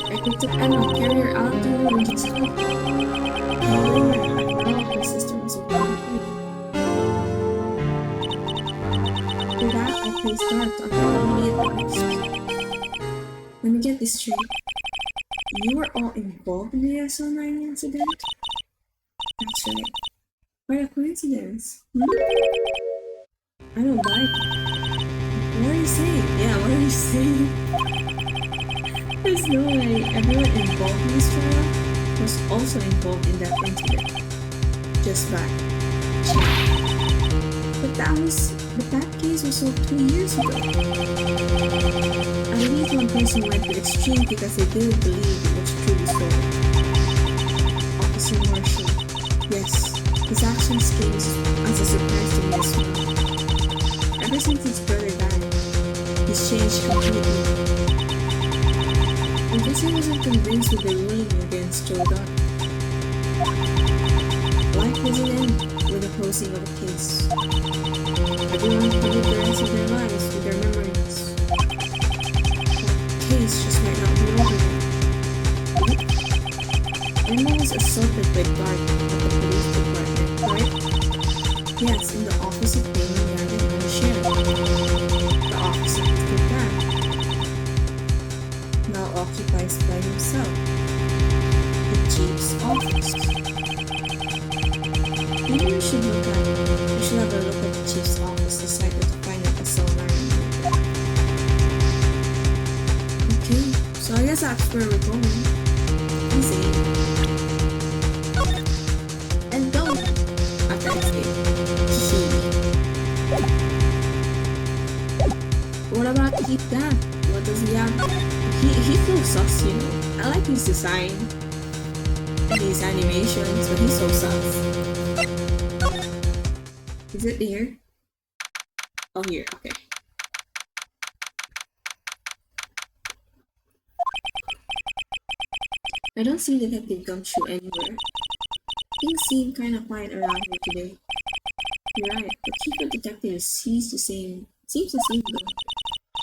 I picked up Emma, carried her out of the room, and just hugged her. However, I found her sister was a bad kid. After that, I placed Dart under immediate arrest. Let me get this straight. You were all involved in the SL9 incident? That's right. What a coincidence. I don't buy it. What are you saying? Yeah, what are you saying? There's no way everyone involved in this trial was also involved in that incident. Just back. But that case was solved 2 years ago. At least one person went to extreme because they didn't believe it was truly solved. Officer Marshall. Yes, his actions came as a surprise to me as well. Ever since his brother died, he's changed completely. I guess he wasn't convinced with the ruling against Joe Duck. Life doesn't end with the closing of a case. Everyone covered the rest of their lives with their memories. That case just might not be over yet. Emma was assaulted by Bart at the police department, right? Yes, in the office of Damon Landon and the sheriff. The office of the man now occupies by himself. The chief's office. Maybe we should have a look at the chief's office, decide what to find out the SL9. Okay, so I guess that's where we're going. Easy. And go! After escape. What about Keith Dan? What does he have? He feels sus, you know. I like his design and his animations, but he's so sus. Is it here? Oh, here, okay. I don't see Detective Gumshoe anywhere. Things seem kinda quiet around here today. You're right, the chief of detectives seems the same though.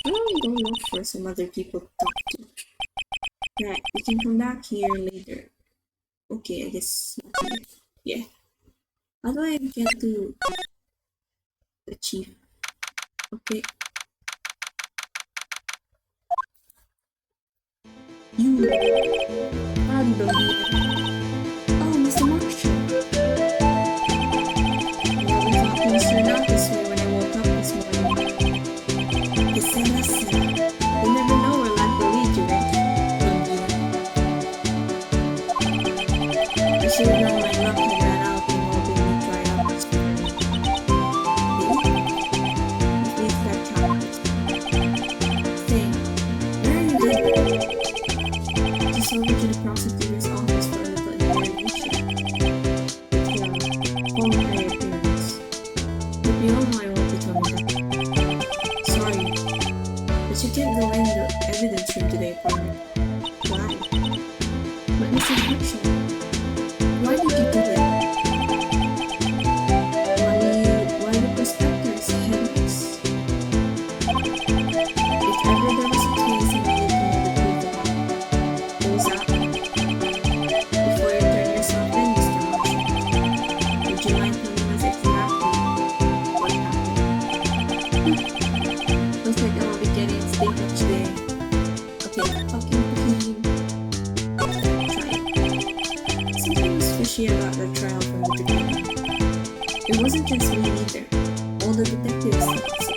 Why don't we go look for some other people to talk to? Right, we can come back here later. Okay, I guess not here. Yeah. How do I get to the chief? Okay. You. Howdy, baby. Oh, Mr. Marshall. Never thought things turned out this way when I woke up this morning. You never know where life will lead you, right? I should have known my luck had ran out and all been dried up this morning. At least that counts. Say, where are you going? Just over to the prosecutor's office for wasn't just me either. All the detectives thought so.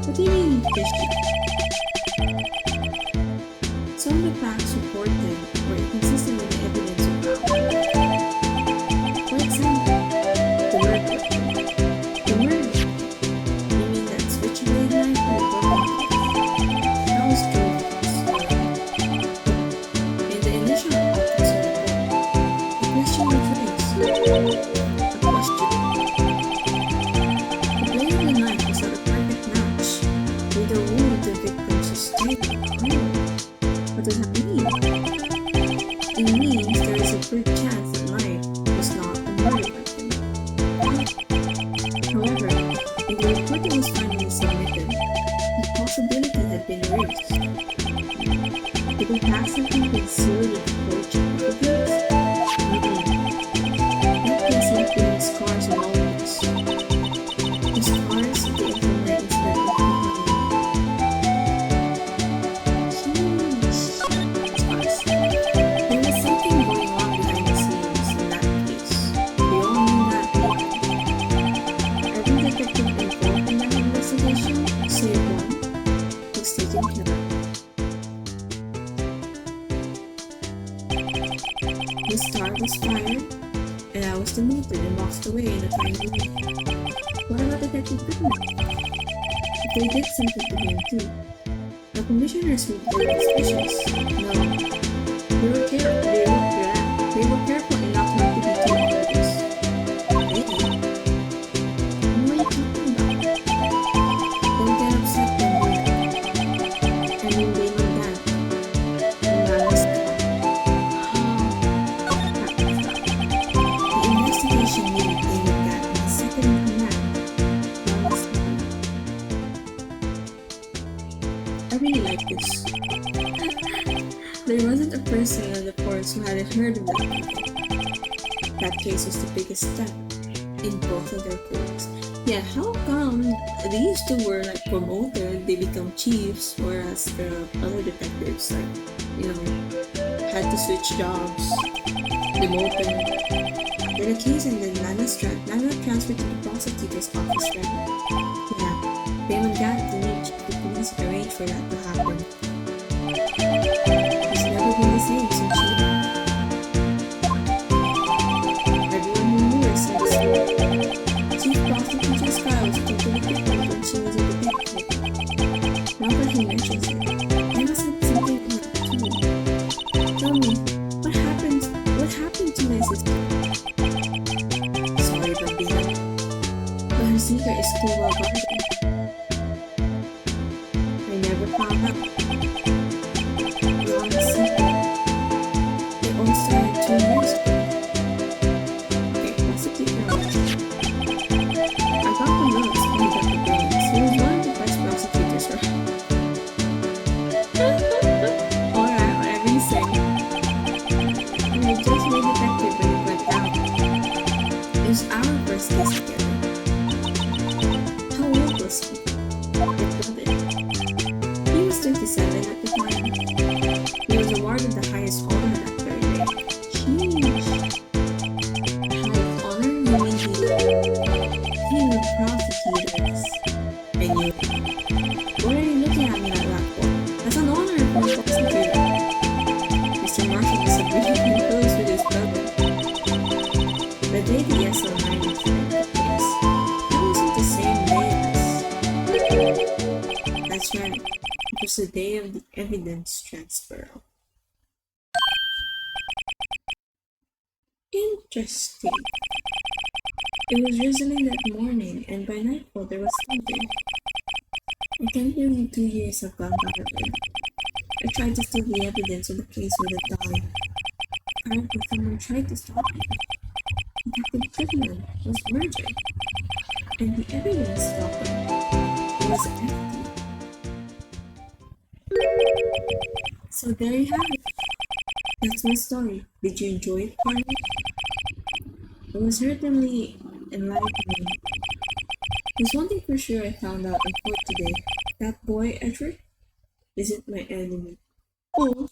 But they really fishy. Some of the facts reported were inconsistent with the evidence of found. For example, the murder. The murder. You mean that switchblade knife or the broken knife? That was true. In the initial autopsy report, the question was raised. The question. The blade of the knife was not a perfect match with the wound the victim sustained. What does that mean? It means there is a good chance that knife was not a murder weapon. However, in the report that was finally submitted, the possibility had been erased. Did the facts have been concealed with the forged evidence? That case left behind scars and all this. The scars of the infamous incident left behind. Scars. There was something going on behind the scenes in that case. We all knew that later. Every detective involved in that investigation, save one, was taken care of. The star was fired, and I was demoted and boxed away in a tiny room. What about Detective Goodman? If they did something to him too. The commissioners were very suspicious. No. They were careful enough not to be too obvious. Really? What are you talking about? Don't get upset when we I mean they know that. The investigation needed David Gatt as second in command. I really like this. There wasn't a person on the force who hadn't heard of that people. That case was the biggest step in both of their careers. Yeah, how come these two were like promoted, they become chiefs, whereas the other detectives had to switch jobs, demoted. Then the case ended, Nana transferred to the prosecutor's office, right? Yeah, Damon Gatt, the new chief of police, arranged for that to happen. He's never been the same since she left. Everyone who knew her said so. Chief Prosecutor Sky was totally different when she was a detective. Now that he mentions it, I must have something to her too. Tell me, what happened to my sister? Sorry, Bambina, but her secret is too well guarded. I never found out. Long secret. It all started 2 years ago. Okay, prosecutor. I got the looks when he got the brains. He was one of the best prosecutors around. Alright, whatever you say. And I just made detective when it went down. It was our first case together. How old was he? Your brother. He was 27 at the time. He was awarded the highest honor that very day. Sheesh. Highest honor? You mean he would prosecute us. And you. What are you looking at me like that for? That's an honor for a prosecutor. Mr. Marshall was severely close with his brother. The day the SL9 incident took place, that wasn't the same day as. That's right. It was the day of the evidence transfer. Interesting. It was drizzling that morning, and by nightfall there was thunder. I can't believe 2 years have gone by already. I tried to steal the evidence of the case with a dime. Apparently someone tried to stop me. Detective Goodman was murdered, and the evidence stopper was empty. So there you have it. That's my story. Did you enjoy it, partner? It was certainly enlightening. There's one thing for sure I found out in court today. That boy, Edward, isn't my enemy. Oh.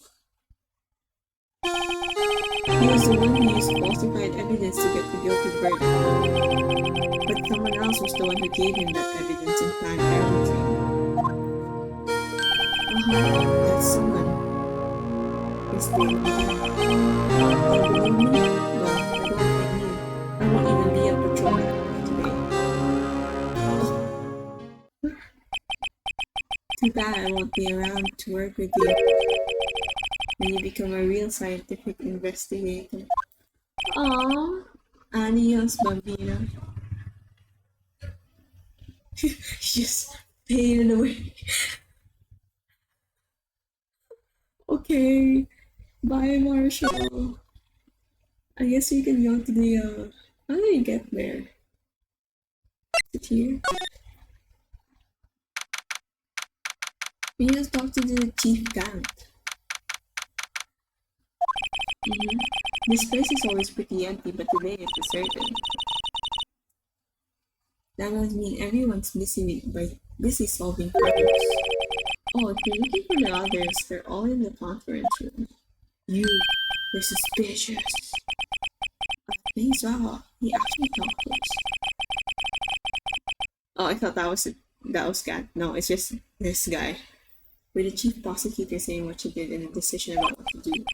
He was the one who used falsified evidence to get the guilty verdict. But someone else was the one who gave him that evidence and planned everything. That someone is the you believe me? Well, I don't blame you. I won't even be a patrolman today. Too bad I won't be around to work with you when you become a real scientific investigator. Aww. Adios, Bambino. Just faded away. Okay. Bye, Marshall. I guess we can go to the, how do we get there? Is it here? We need to talk to the chief count. This place is always pretty empty, but today it's deserted. That must mean everyone's busy solving crimes. Oh, if you're looking for the others, they're all in the conference room. You're suspicious. Thanks, wow. He actually talked close. Oh, I thought that was Cat. No, it's just this guy. With the chief prosecutor saying what she did and a decision about what to do.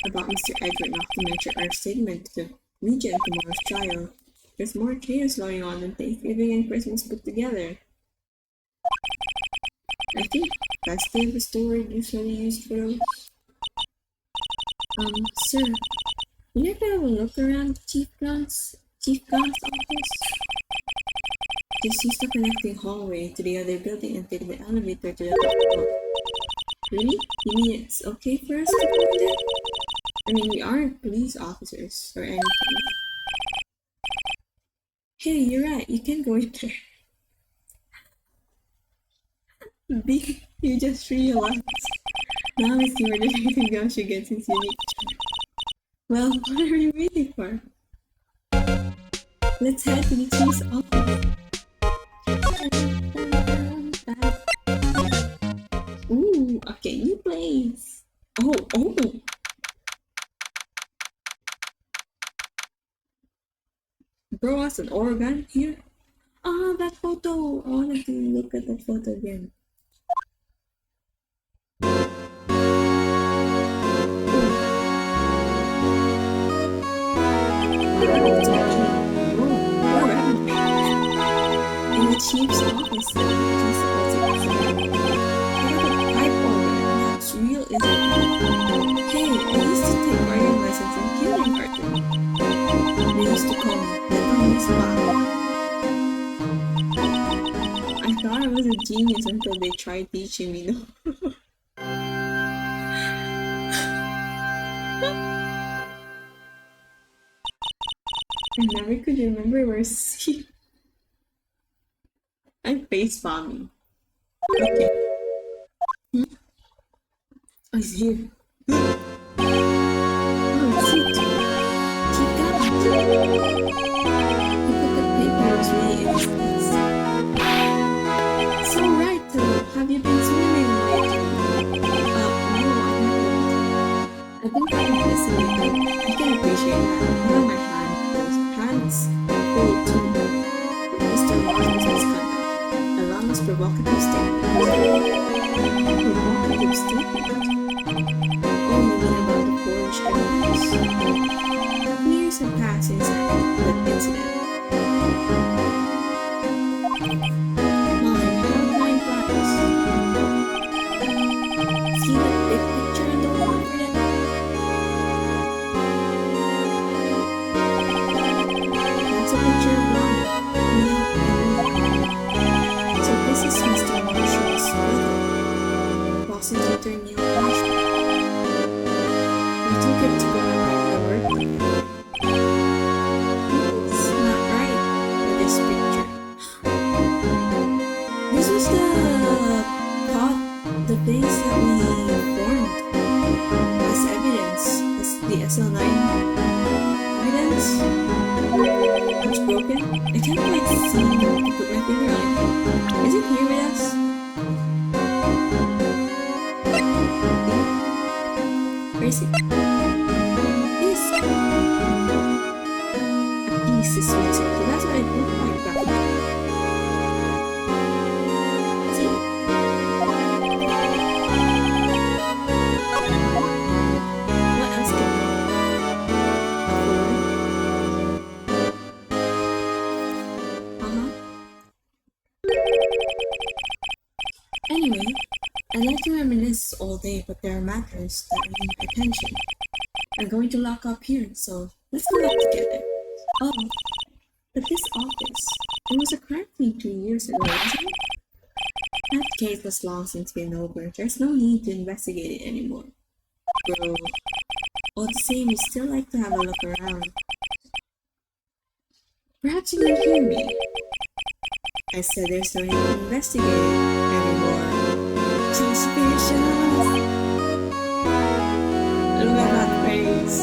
About Mr. Edward, not to mention our statement to the Regent tomorrow's trial. There's more chaos going on than Thanksgiving and Christmas put together. I think that's the story usually used for those. Sir, you never have a look around Chief Gun's office? Just use the connecting hallway to the other building and take the elevator to the top floor. Really? You mean it's okay for us to go there? I mean, we aren't police officers or anything. Hey, you're right, you can go in there. B, you just realized. Now I see where the Nathan Gumshoe gets his unique charm. Well, what are we waiting for? Let's head to the chief's office. Ooh, okay, new place. Oh. Bro has an organ here. Ah, that photo. I wanted to look at that photo again. In the chief's office, he's supposed to be pipe organ. That's real, isn't it? Hey, I used to take organ lessons in kindergarten. They used to call me the Spot. I thought I was a genius until they tried teaching me though. I never could remember where C. I'm face bombing. Okay. Oh, it's here. Oh, it's it. Keep going. He put the papers really in his face. So right, have you been swimming lately? No, I haven't. I've been kind of busy lately. I can appreciate that. One of my hands full too. Mr. Martin's misconduct. Along with provocative statement. Provocative statement? Oh, you mean about the Polish evidence? Years have passed since that incident. Mine, how time flies. See that big picture on the wall over there? That's a picture of Mom, me, and me. So this is Mr. Marshall's brother, prosecutor Neil Marshall. We took him to go and work together. It's not right with this picture. This was the base that we formed as evidence, as the SL9 evidence. It's broken. I can't quite see to put my finger on it. Is it here with us? Where is it? Anyway, I'd like to reminisce all day, but there are matters that need attention. I'm going to lock up here, so let's go up together. Oh, but this office, it was a crime scene 2 years ago, wasn't it? That case was long since been over. There's no need to investigate it anymore. Bro, all the same, we still like to have a look around. Perhaps you didn't hear me. I said there's no need to investigate it anymore. Suspicious! Look at that face.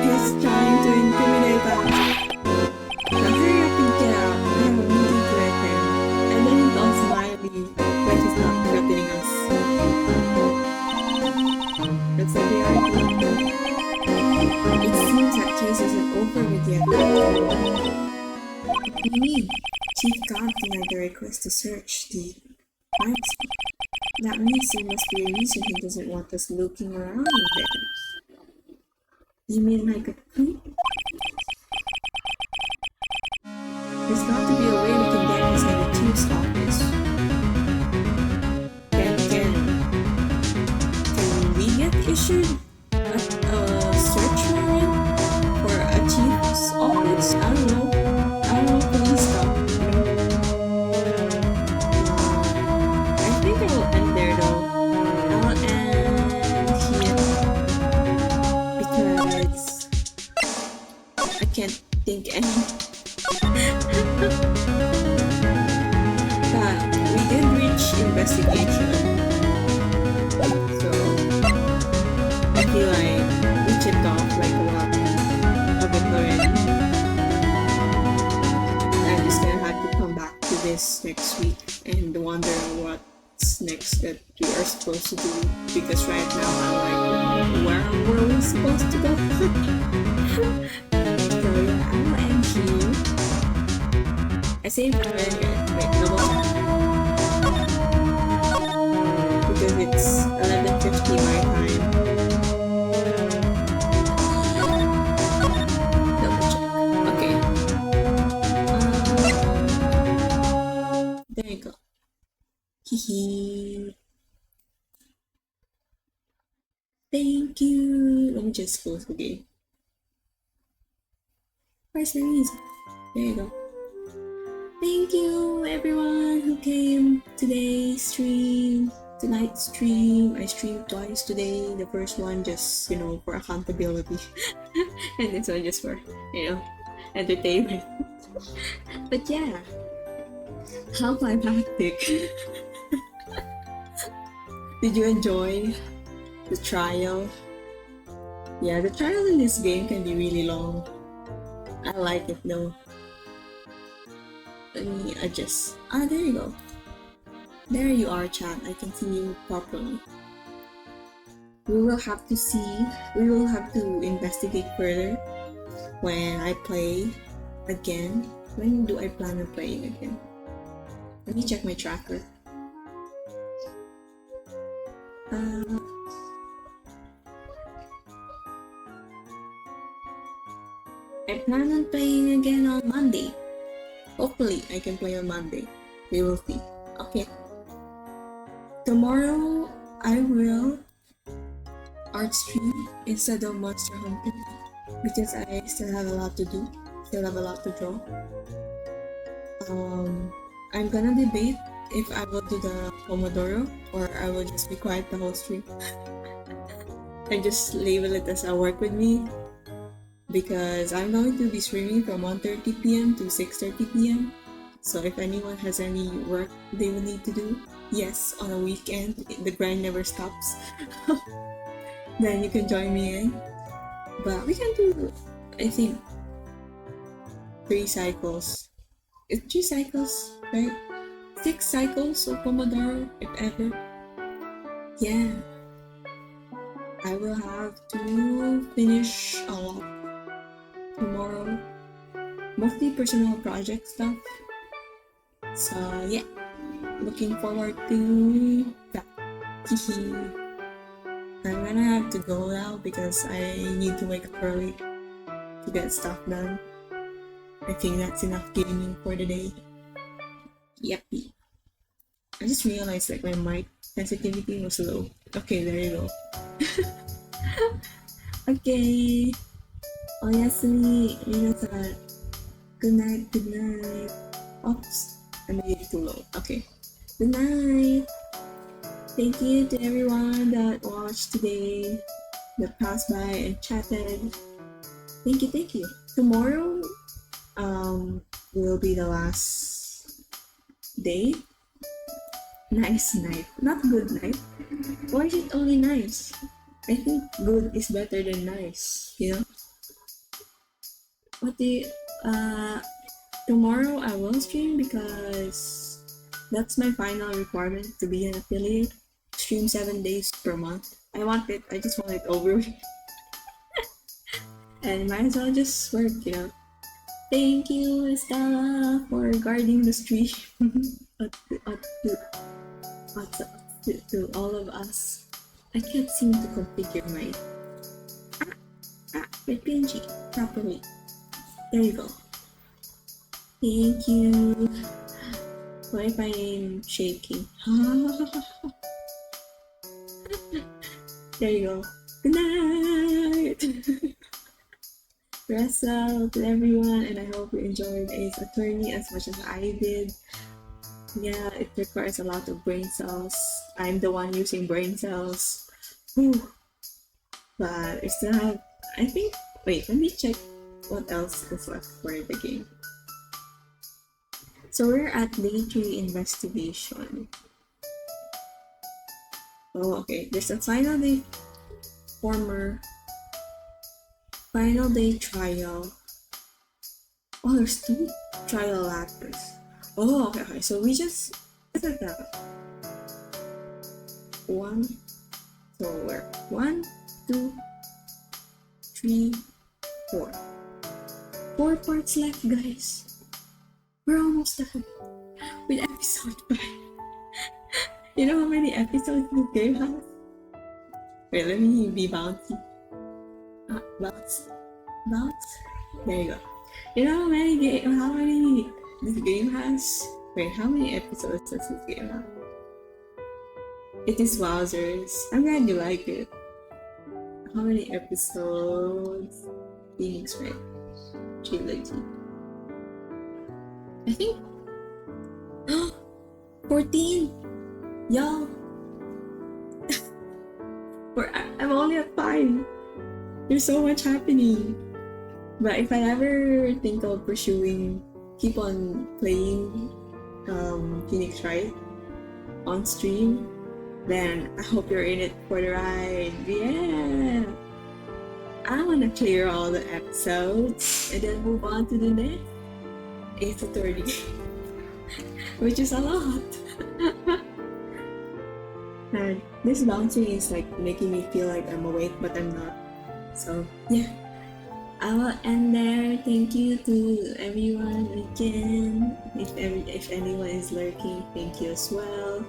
He's trying to intimidate us. Now hurry up and get out. I have a meeting to attend. And then he's all smiley, like he's not threatening us. Looks like we are doing. It seems that case isn't over with yet. What do you mean? Chief God denied the request to search the crime scene. That means there must be a reason he doesn't want us looking around in there. You mean like a clue? There's got to be a way we can get inside the chief's office. Can we get issued a search warrant for a chief's office? I don't know, police stuff. I think I will end there though. I'll end here because I can't think any. But we did reach investigation, so I feel like we chipped off like a lot of it already. I'm just gonna have to come back to this next week and wonder what's next that we are supposed to do, because right now I'm like, where were we supposed to go? So yeah, I will end here. I saved it earlier. Wait, double check. Because it's 11:50 my time. Double check. Okay. There you go. Hehe. Thank you. Let me just close the game. Where's the music? There you go. Thank you everyone who came tonight's stream. I streamed twice today. The first one just, for accountability. And this one just for, entertainment. But yeah. How climactic. Did you enjoy the trial? Yeah, the trial in this game can be really long. I like it though. Let me adjust. There you go. There you are, chat. I can see you properly. We will have to investigate further when I play again. When do I plan on playing again? Let me check my tracker. I plan on playing again on Monday. Hopefully, I can play on Monday. We will see. Okay. Tomorrow, I will art stream instead of Monster Hunter because I still have a lot to do. Still have a lot to draw. I'm gonna debate if I will do the Pomodoro or I will just be quiet the whole stream. And just label it as a work with me. Because I'm going to be streaming from 1:30 p.m. to 6:30 p.m. So if anyone has any work they will need to do, yes, on a weekend, the grind never stops, then you can join me in. But we can do, I think, 3 cycles. It's 3 cycles, right? 6 cycles of Pomodoro, if ever. Yeah. I will have to finish a lot tomorrow, mostly personal project stuff. So yeah, looking forward to that. I'm gonna have to go now because I need to wake up early to get stuff done. I think that's enough gaming for the day. Yep. I just realized like my mic sensitivity was low. Okay, there you go. Okay. Oyasumi, minasan. Good night, good night. Oops, I made it too low. Okay. Good night. Thank you to everyone that watched today, that passed by and chatted. Thank you. Tomorrow will be the last day. Nice night. Not good night. Why is it only nice? I think good is better than nice, you know? What do you, tomorrow I will stream because that's my final requirement to be an affiliate. Stream 7 days per month. I just want it over with. And might as well just work, you know? Thank you, Estella, for guarding the stream. to all of us. I can't seem to configure my PNG properly. There you go. Thank you. What if I'm shaking? There you go. Good night. Rest out to everyone, and I hope you enjoyed Ace Attorney as much as I did. Yeah, it requires a lot of brain cells. I'm the one using brain cells. Whew. But I still have, I think, wait, let me check what else is left for the game. So we're at day 3 investigation. Oh, okay. There's a final day trial. Oh, there's 2 trial actors. Oh, okay. So we just one. So we're 1, 2, 3, 4. 4 parts left, guys. We're almost done with episode 5. You know how many episodes this game has? Wait, let me be bouncy. Bounce. There you go. You know how many this game has? Wait, how many episodes does this game have? It is wowzers. I'm glad you like it. How many episodes? Phoenix Wright trilogy. I think 14. Y'all. I'm only at 5. There's so much happening. But if I ever think of keep on playing Phoenix Wright on stream, then I hope you're in it for the ride. Yeah! I want to clear all the episodes and then move on to the next Ace Attorney, which is a lot. And this bouncing is like making me feel like I'm awake, but I'm not. So yeah, I will end there. Thank you to everyone again. If anyone is lurking, thank you as well.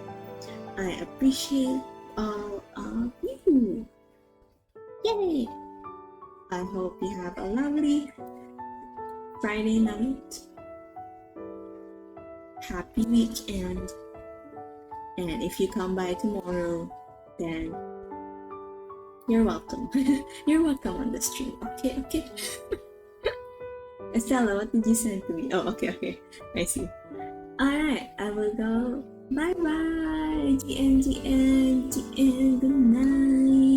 I appreciate all of you. Yay! I hope you have a lovely Friday night. Happy weekend. And if you come by tomorrow, then you're welcome. You're welcome on the stream. Okay. Estella, what did you send to me? Oh, okay. I see. Alright, I will go. Bye bye. GN. Good night.